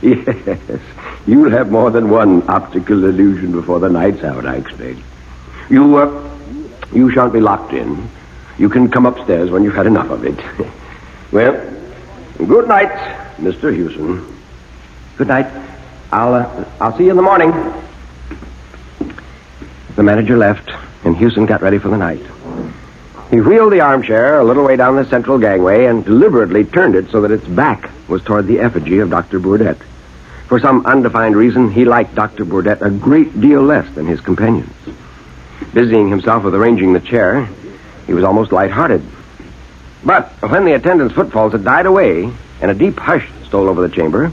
Yes, you'll have more than one optical illusion before the night's out, I expect. You shan't be locked in. You can come upstairs when you've had enough of it. Well, good night, Mr. Hewson. Good night. I'll see you in the morning. The manager left, and Hewson got ready for the night. He wheeled the armchair a little way down the central gangway and deliberately turned it so that its back was toward the effigy of Dr. Burdett. For some undefined reason, he liked Dr. Burdett a great deal less than his companions. Busying himself with arranging the chair, he was almost lighthearted. But when the attendant's footfalls had died away and a deep hush stole over the chamber,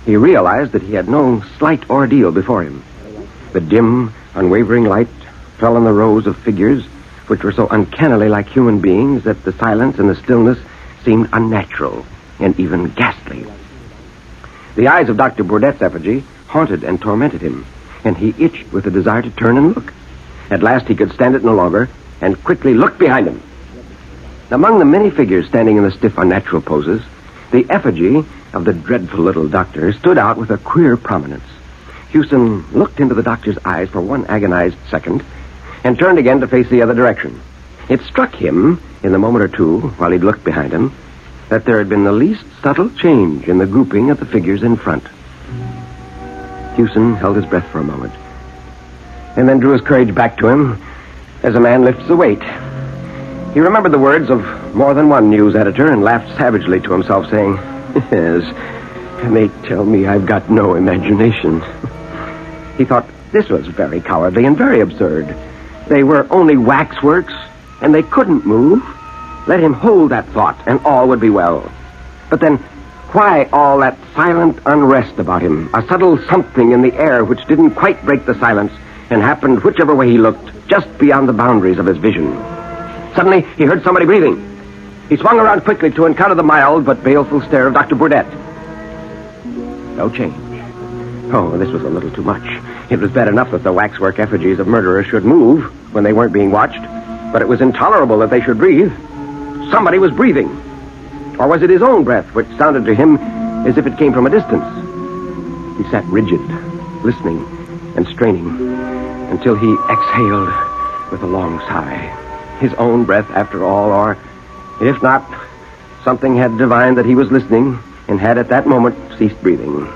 he realized that he had no slight ordeal before him. The dim, unwavering light fell on the rows of figures, which were so uncannily like human beings that the silence and the stillness seemed unnatural and even ghastly. The eyes of Dr. Burdett's effigy haunted and tormented him, and he itched with a desire to turn and look. At last he could stand it no longer and quickly looked behind him. Among the many figures standing in the stiff, unnatural poses, the effigy of the dreadful little doctor stood out with a queer prominence. Hewson looked into the doctor's eyes for one agonized second and turned again to face the other direction. It struck him, in the moment or two, while he'd looked behind him, that there had been the least subtle change in the grouping of the figures in front. Hewson held his breath for a moment, and then drew his courage back to him as a man lifts a weight. He remembered the words of more than one news editor and laughed savagely to himself, saying, "Yes, and they tell me I've got no imagination." He thought this was very cowardly and very absurd. They were only waxworks, and they couldn't move. Let him hold that thought, and all would be well. But then, why all that silent unrest about him? A subtle something in the air which didn't quite break the silence and happened whichever way he looked, just beyond the boundaries of his vision. Suddenly, he heard somebody breathing. He swung around quickly to encounter the mild but baleful stare of Dr. Burdett. No change. Oh, this was a little too much. It was bad enough that the waxwork effigies of murderers should move when they weren't being watched, but it was intolerable that they should breathe. Somebody was breathing. Or was it his own breath, which sounded to him as if it came from a distance? He sat rigid, listening and straining, until he exhaled with a long sigh. His own breath, after all, or, if not, something had divined that he was listening and had at that moment ceased breathing.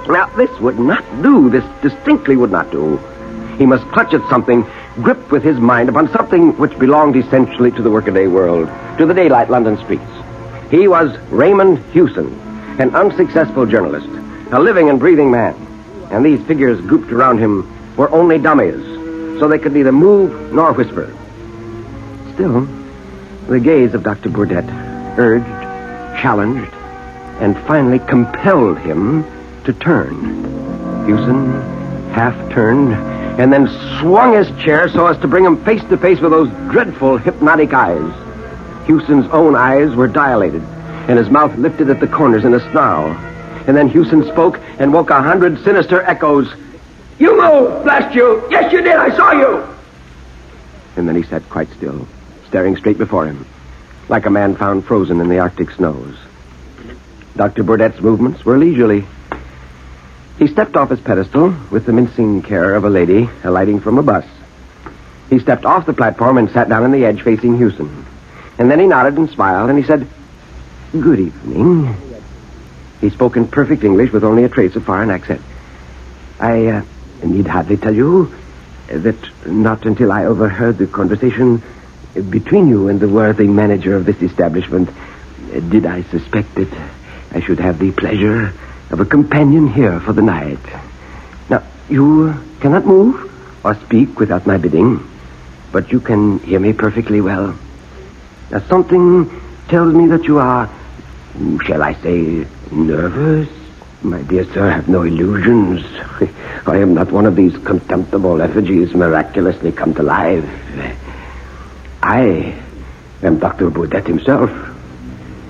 Now, this would not do. This distinctly would not do. He must clutch at something, grip with his mind upon something which belonged essentially to the workaday world, to the daylight London streets. He was Raymond Hewson, an unsuccessful journalist, a living and breathing man. And these figures grouped around him were only dummies, so they could neither move nor whisper. Still, the gaze of Dr. Burdett urged, challenged, and finally compelled him to turn. Hewson half turned and then swung his chair so as to bring him face to face with those dreadful hypnotic eyes. Hewson's own eyes were dilated, and his mouth lifted at the corners in a snarl. And then Hewson spoke and woke 100 sinister echoes. "You moved, blast you! Yes, you did! I saw you!" And then he sat quite still, staring straight before him, like a man found frozen in the Arctic snows. Dr. Burdett's movements were leisurely. He stepped off his pedestal with the mincing care of a lady alighting from a bus. He stepped off the platform and sat down on the edge facing Hewson. And then he nodded and smiled, and he said, "Good evening." He spoke in perfect English with only a trace of foreign accent. I need hardly tell you that not until I overheard the conversation between you and the worthy manager of this establishment did I suspect that I should have the pleasure of a companion here for the night. Now, you cannot move or speak without my bidding, but you can hear me perfectly well. Now, something tells me that you are, shall I say, nervous? My dear sir, have no illusions. I am not one of these contemptible effigies miraculously come to life. I am Dr. Burdett himself.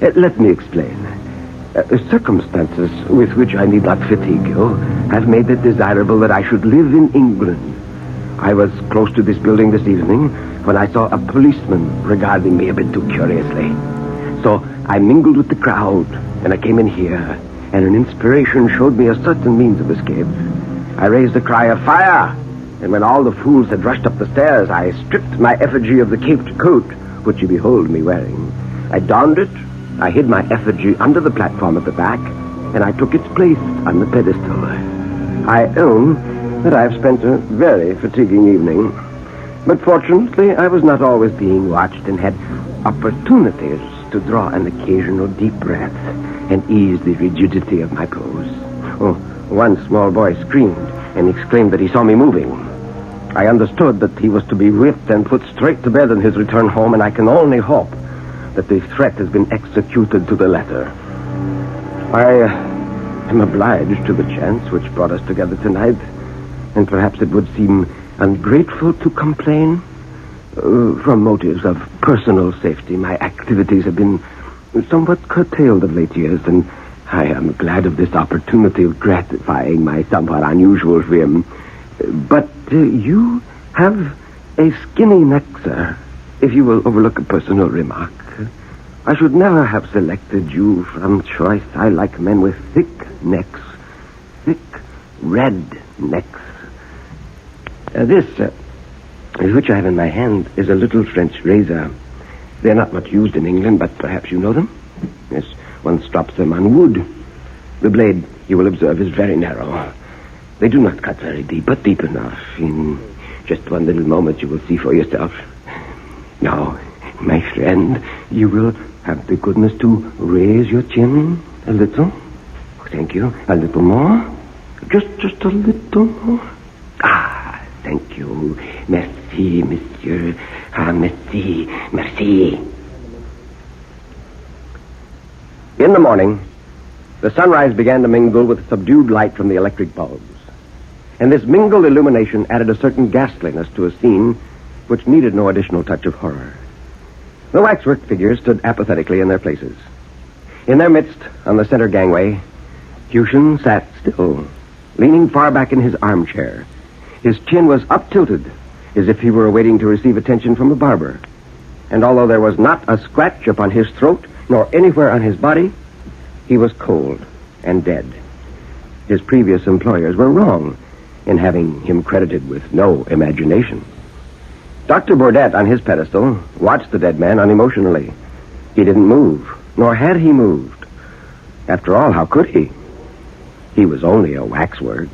Let me explain. Circumstances with which I need not fatigue you have made it desirable that I should live in England. I was close to this building this evening when I saw a policeman regarding me a bit too curiously. So I mingled with the crowd, and I came in here, and an inspiration showed me a certain means of escape. I raised a cry of fire, and when all the fools had rushed up the stairs, I stripped my effigy of the caped coat, which you behold me wearing. I donned it, I hid my effigy under the platform at the back, and I took its place on the pedestal. I own that I've spent a very fatiguing evening, but fortunately I was not always being watched and had opportunities to draw an occasional deep breath and ease the rigidity of my pose. Oh, one small boy screamed and exclaimed that he saw me moving. I understood that he was to be whipped and put straight to bed on his return home, and I can only hope that the threat has been executed to the letter. I am obliged to the chance which brought us together tonight, and perhaps it would seem ungrateful to complain. From motives of personal safety, my activities have been somewhat curtailed of late years, and I am glad of this opportunity of gratifying my somewhat unusual whim. But you have a skinny neck, sir, if you will overlook a personal remark. I should never have selected you from choice. I like men with thick necks, thick red necks. This, which I have in my hand, is a little French razor. They're not much used in England, but perhaps you know them? Yes, one strops them on wood. The blade, you will observe, is very narrow. They do not cut very deep, but deep enough. In just one little moment you will see for yourself. Now, my friend, you will have the goodness to raise your chin a little. Thank you. A little more. Just a little more. Ah, thank you. Merci, monsieur. Ah, merci. Merci. In the morning, the sunrise began to mingle with subdued light from the electric bulbs. And this mingled illumination added a certain ghastliness to a scene which needed no additional touch of horror. The waxwork figures stood apathetically in their places. In their midst, on the center gangway, Hushin sat still, leaning far back in his armchair. His chin was up-tilted, as if he were awaiting to receive attention from a barber. And although there was not a scratch upon his throat, nor anywhere on his body, he was cold and dead. His previous employers were wrong in having him credited with no imagination. Dr. Burdett, on his pedestal, watched the dead man unemotionally. He didn't move, nor had he moved. After all, how could he? He was only a waxwork.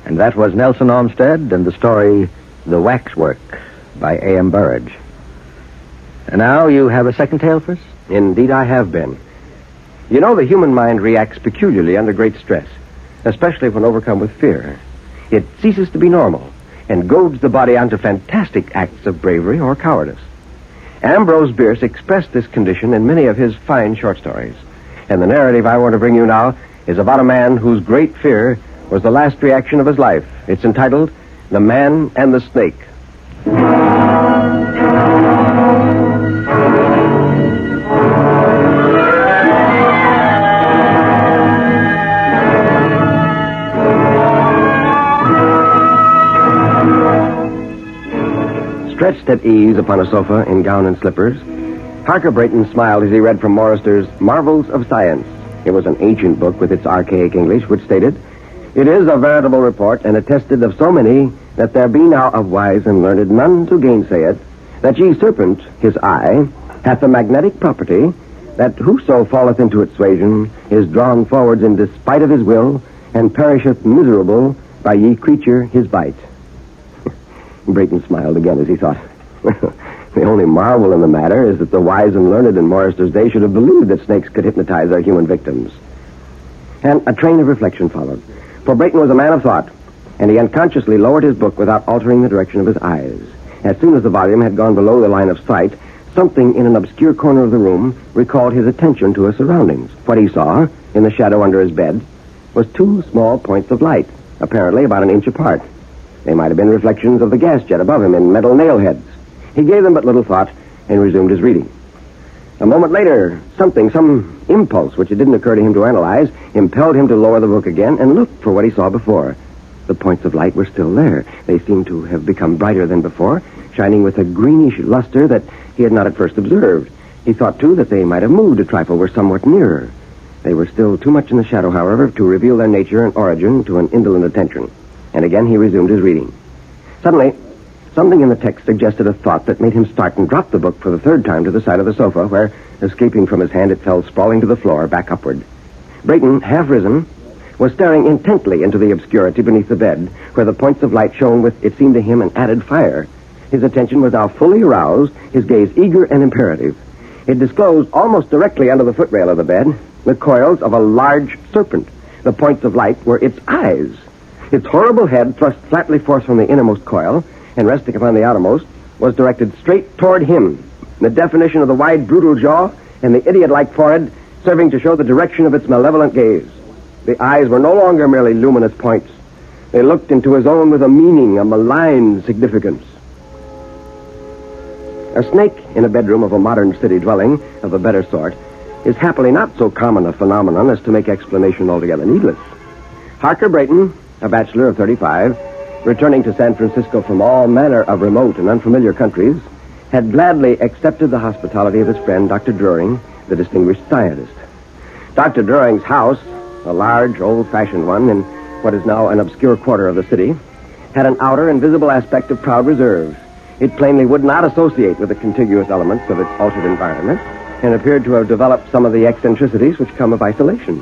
And that was Nelson Olmsted and the story The Waxwork by A.M. Burridge. And now you have a second tale for us? Indeed, I have been. You know, the human mind reacts peculiarly under great stress, especially when overcome with fear. It ceases to be normal and goads the body onto fantastic acts of bravery or cowardice. Ambrose Bierce expressed this condition in many of his fine short stories. And the narrative I want to bring you now is about a man whose great fear was the last reaction of his life. It's entitled The Man and the Snake. Stretched at ease upon a sofa in gown and slippers, Parker Brayton smiled as he read from Morrister's Marvels of Science. It was an ancient book with its archaic English, which stated, "It is a veritable report, and attested of so many, that there be now of wise and learned none to gainsay it, that ye serpent, his eye, hath a magnetic property, that whoso falleth into its suasion is drawn forwards in despite of his will, and perisheth miserable by ye creature his bite." Brayton smiled again as he thought, the only marvel in the matter is that the wise and learned in Morrister's day should have believed that snakes could hypnotize their human victims. And a train of reflection followed. For Brayton was a man of thought, and he unconsciously lowered his book without altering the direction of his eyes. As soon as the volume had gone below the line of sight, something in an obscure corner of the room recalled his attention to his surroundings. What he saw, in the shadow under his bed, was two small points of light, apparently about an inch apart. They might have been reflections of the gas jet above him in metal nail heads. He gave them but little thought and resumed his reading. A moment later, some impulse which it didn't occur to him to analyze, impelled him to lower the book again and look for what he saw before. The points of light were still there. They seemed to have become brighter than before, shining with a greenish luster that he had not at first observed. He thought, too, that they might have moved a trifle, were somewhat nearer. They were still too much in the shadow, however, to reveal their nature and origin to an indolent attention. And again he resumed his reading. Suddenly, something in the text suggested a thought that made him start and drop the book for the third time to the side of the sofa, where, escaping from his hand, it fell sprawling to the floor, back upward. Brayton, half risen, was staring intently into the obscurity beneath the bed, where the points of light shone with, it seemed to him, an added fire. His attention was now fully aroused, his gaze eager and imperative. It disclosed almost directly under the footrail of the bed the coils of a large serpent. The points of light were its eyes. Its horrible head, thrust flatly forth from the innermost coil and resting upon the outermost, was directed straight toward him. The definition of the wide, brutal jaw and the idiot-like forehead serving to show the direction of its malevolent gaze. The eyes were no longer merely luminous points. They looked into his own with a meaning, a malign significance. A snake in a bedroom of a modern city dwelling of a better sort is happily not so common a phenomenon as to make explanation altogether needless. Harker Brayton, a bachelor of 35, returning to San Francisco from all manner of remote and unfamiliar countries, had gladly accepted the hospitality of his friend, Dr. Druring, the distinguished scientist. Dr. Druring's house, a large, old-fashioned one in what is now an obscure quarter of the city, had an outer and visible aspect of proud reserve. It plainly would not associate with the contiguous elements of its altered environment, and appeared to have developed some of the eccentricities which come of isolation.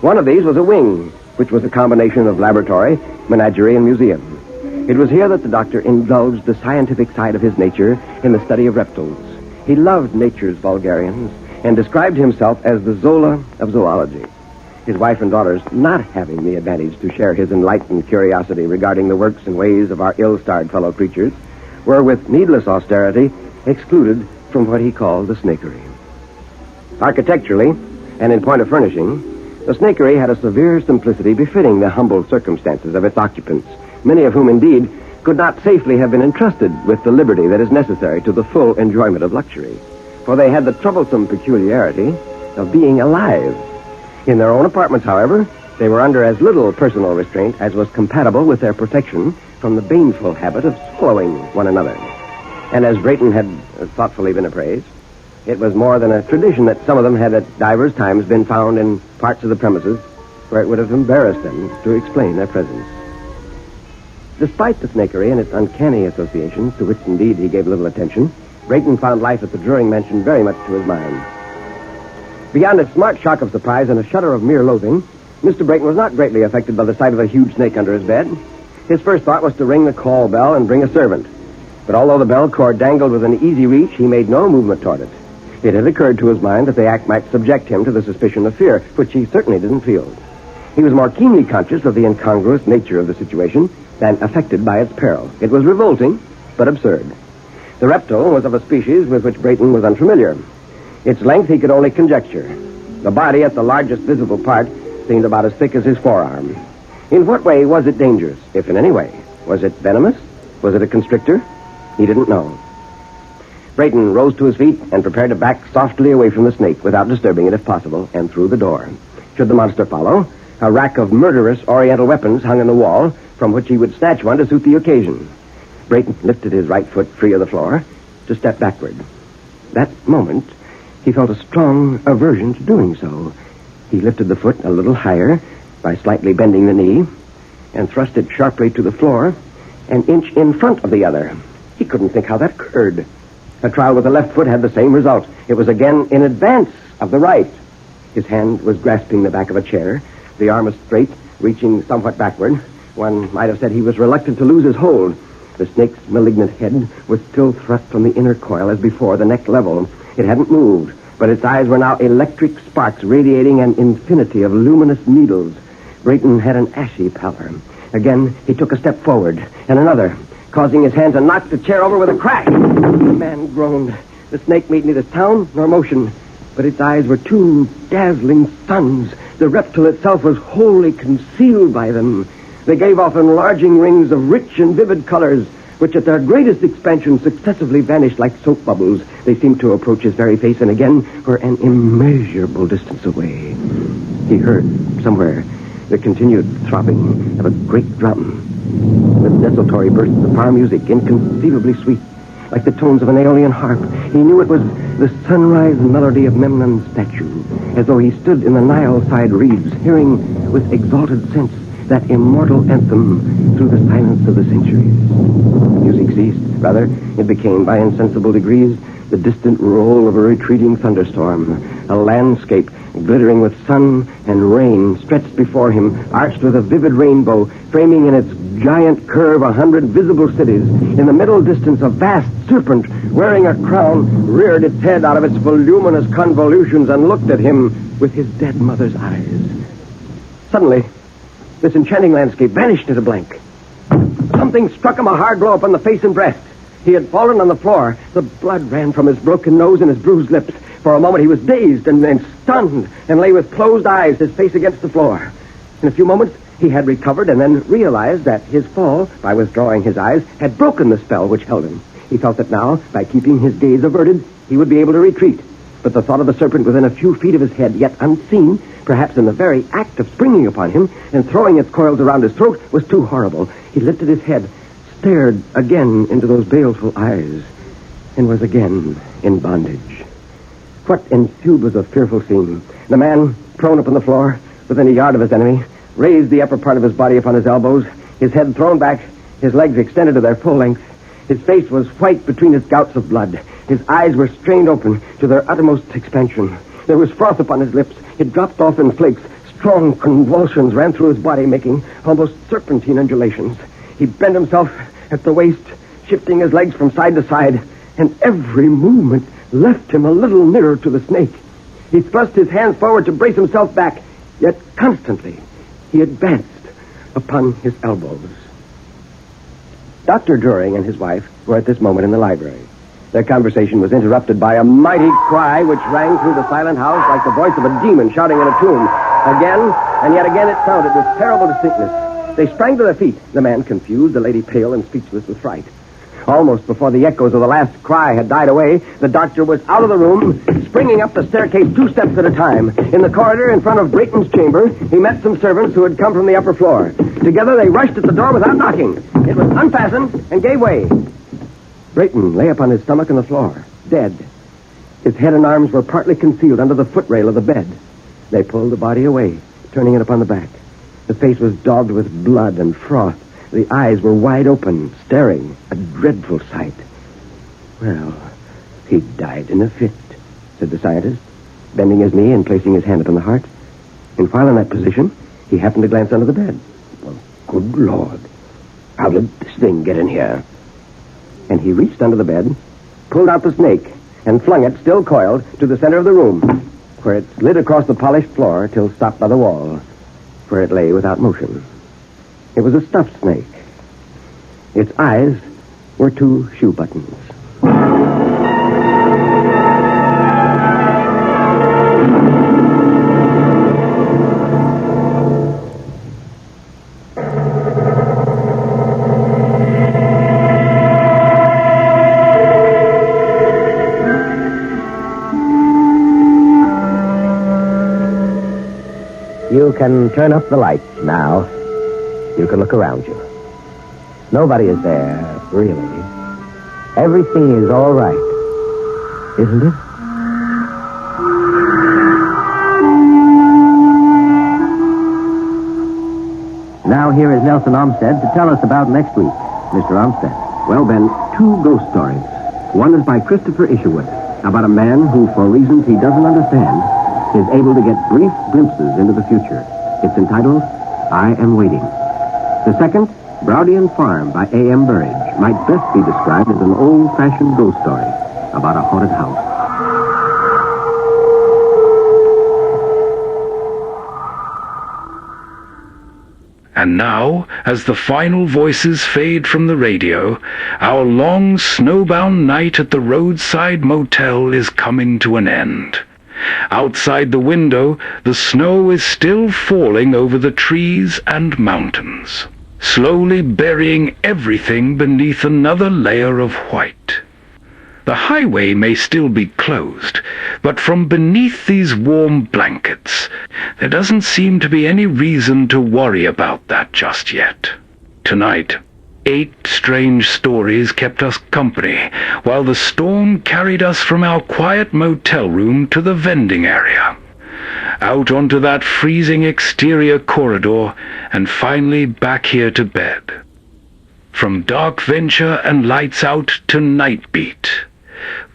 One of these was a wing, which was a combination of laboratory, menagerie, and museum. It was here that the doctor indulged the scientific side of his nature in the study of reptiles. He loved nature's vulgarians and described himself as the Zola of zoology. His wife and daughters, not having the advantage to share his enlightened curiosity regarding the works and ways of our ill-starred fellow creatures, were with needless austerity excluded from what he called the snakery. Architecturally, and in point of furnishing, the snakery had a severe simplicity befitting the humble circumstances of its occupants, many of whom, indeed, could not safely have been entrusted with the liberty that is necessary to the full enjoyment of luxury, for they had the troublesome peculiarity of being alive. In their own apartments, however, they were under as little personal restraint as was compatible with their protection from the baneful habit of swallowing one another. And as Brayton had thoughtfully been appraised, it was more than a tradition that some of them had at divers times been found in parts of the premises where it would have embarrassed them to explain their presence. Despite the snakery and its uncanny associations, to which indeed he gave little attention, Brayton found life at the Druring mansion very much to his mind. Beyond a smart shock of surprise and a shudder of mere loathing, Mr. Brayton was not greatly affected by the sight of a huge snake under his bed. His first thought was to ring the call bell and bring a servant. But although the bell cord dangled within easy reach, he made no movement toward it. It had occurred to his mind that the act might subject him to the suspicion of fear, which he certainly didn't feel. He was more keenly conscious of the incongruous nature of the situation than affected by its peril. It was revolting, but absurd. The reptile was of a species with which Brayton was unfamiliar. Its length he could only conjecture. The body at the largest visible part seemed about as thick as his forearm. In what way was it dangerous, if in any way? Was it venomous? Was it a constrictor? He didn't know. Brayton rose to his feet and prepared to back softly away from the snake without disturbing it if possible, and through the door. Should the monster follow, a rack of murderous oriental weapons hung in the wall, from which he would snatch one to suit the occasion. Brayton lifted his right foot free of the floor to step backward. That moment, he felt a strong aversion to doing so. He lifted the foot a little higher by slightly bending the knee and thrust it sharply to the floor, an inch in front of the other. He couldn't think how that occurred. A trial with the left foot had the same result. It was again in advance of the right. His hand was grasping the back of a chair. The arm was straight, reaching somewhat backward. One might have said he was reluctant to lose his hold. The snake's malignant head was still thrust from the inner coil as before, the neck level. It hadn't moved, but its eyes were now electric sparks radiating an infinity of luminous needles. Brayton had an ashy pallor. Again, he took a step forward, and another, causing his hand to knock the chair over with a crash. The man groaned. The snake made neither sound nor motion, but its eyes were two dazzling suns. The reptile itself was wholly concealed by them. They gave off enlarging rings of rich and vivid colors, which at their greatest expansion successively vanished like soap bubbles. They seemed to approach his very face and again were an immeasurable distance away. He heard, somewhere, the continued throbbing of a great drum. The desultory bursts of power music, inconceivably sweet. like the tones of an Aeolian harp. He knew it was the sunrise melody of Memnon's statue, as though he stood in the Nile-side reeds, hearing with exalted sense that immortal anthem through the silence of the centuries. Music ceased. Rather, it became, by insensible degrees, the distant roll of a retreating thunderstorm. A landscape glittering with sun and rain stretched before him, arched with a vivid rainbow, framing in its giant curve 100 visible cities. In the middle distance, a vast serpent, wearing a crown, reared its head out of its voluminous convolutions and looked at him with his dead mother's eyes. Suddenly, this enchanting landscape vanished at a blank. Something struck him a hard blow upon the face and breast. He had fallen on the floor. The blood ran from his broken nose and his bruised lips. For a moment he was dazed and stunned and lay with closed eyes, his face against the floor. In a few moments, he had recovered and then realized that his fall, by withdrawing his eyes, had broken the spell which held him. He felt that now, by keeping his gaze averted, he would be able to retreat. But the thought of the serpent within a few feet of his head, yet unseen, perhaps in the very act of springing upon him and throwing its coils around his throat, was too horrible. He lifted his head, stared again into those baleful eyes, and was again in bondage. What ensued was a fearful scene. The man, prone upon the floor, within a yard of his enemy, raised the upper part of his body upon his elbows, his head thrown back, his legs extended to their full length. His face was white between his gouts of blood. His eyes were strained open to their uttermost expansion. There was froth upon his lips. It dropped off in flakes. Strong convulsions ran through his body, making almost serpentine undulations. He bent himself at the waist, shifting his legs from side to side, and every movement left him a little nearer to the snake. He thrust his hands forward to brace himself back, yet constantly he advanced upon his elbows. Dr. Druring and his wife were at this moment in the library. Their conversation was interrupted by a mighty cry which rang through the silent house like the voice of a demon shouting in a tomb. Again, and yet again it sounded with terrible distinctness. They sprang to their feet, the man confused, the lady pale and speechless with fright. Almost before the echoes of the last cry had died away, the doctor was out of the room, springing up the staircase 2 steps at a time. In the corridor in front of Brayton's chamber, he met some servants who had come from the upper floor. Together they rushed at the door without knocking. It was unfastened and gave way. Brayton lay upon his stomach on the floor, dead. His head and arms were partly concealed under the footrail of the bed. They pulled the body away, turning it upon the back. The face was daubed with blood and froth. The eyes were wide open, staring, a dreadful sight. Well, he died in a fit, said the scientist, bending his knee and placing his hand upon the heart. And while in that position, he happened to glance under the bed. Well, good Lord, how did this thing get in here? And he reached under the bed, pulled out the snake, and flung it, still coiled, to the center of the room, where it slid across the polished floor till stopped by the wall, where it lay without motion. It was a stuffed snake. Its eyes were 2 shoe buttons. You can turn up the lights now. You can look around you. Nobody is there, really. Everything is all right, isn't it? Now here is Nelson Olmsted to tell us about next week. Mr. Olmsted. Well, Ben, 2 ghost stories. One is by Christopher Isherwood, about a man who, for reasons he doesn't understand, is able to get brief glimpses into the future. It's entitled, I Am Waiting. The second, Browdian Farm by A.M. Burridge, might best be described as an old-fashioned ghost story about a haunted house. And now, as the final voices fade from the radio, our long snowbound night at the Roadside Motel is coming to an end. Outside the window, the snow is still falling over the trees and mountains, slowly burying everything beneath another layer of white. The highway may still be closed, but from beneath these warm blankets, there doesn't seem to be any reason to worry about that just yet. Tonight, 8 strange stories kept us company while the storm carried us from our quiet motel room to the vending area, out onto that freezing exterior corridor, and finally back here to bed. From dark venture and lights out to night beat,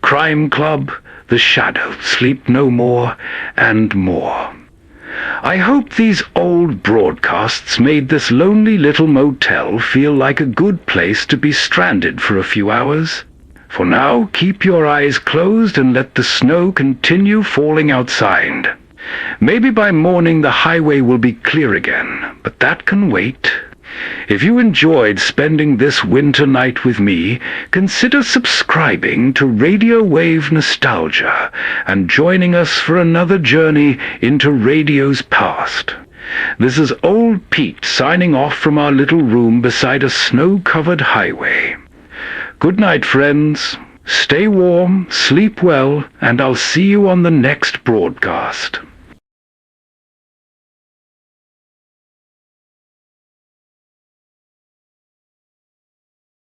crime club, the shadow, sleep no more, and more. I hope these old broadcasts made this lonely little motel feel like a good place to be stranded for a few hours. For now, keep your eyes closed and let the snow continue falling outside. Maybe by morning the highway will be clear again, but that can wait. If you enjoyed spending this winter night with me, consider subscribing to Radiowave Nostalgia and joining us for another journey into radio's past. This is Old Pete signing off from our little room beside a snow-covered highway. Good night, friends. Stay warm, sleep well, and I'll see you on the next broadcast.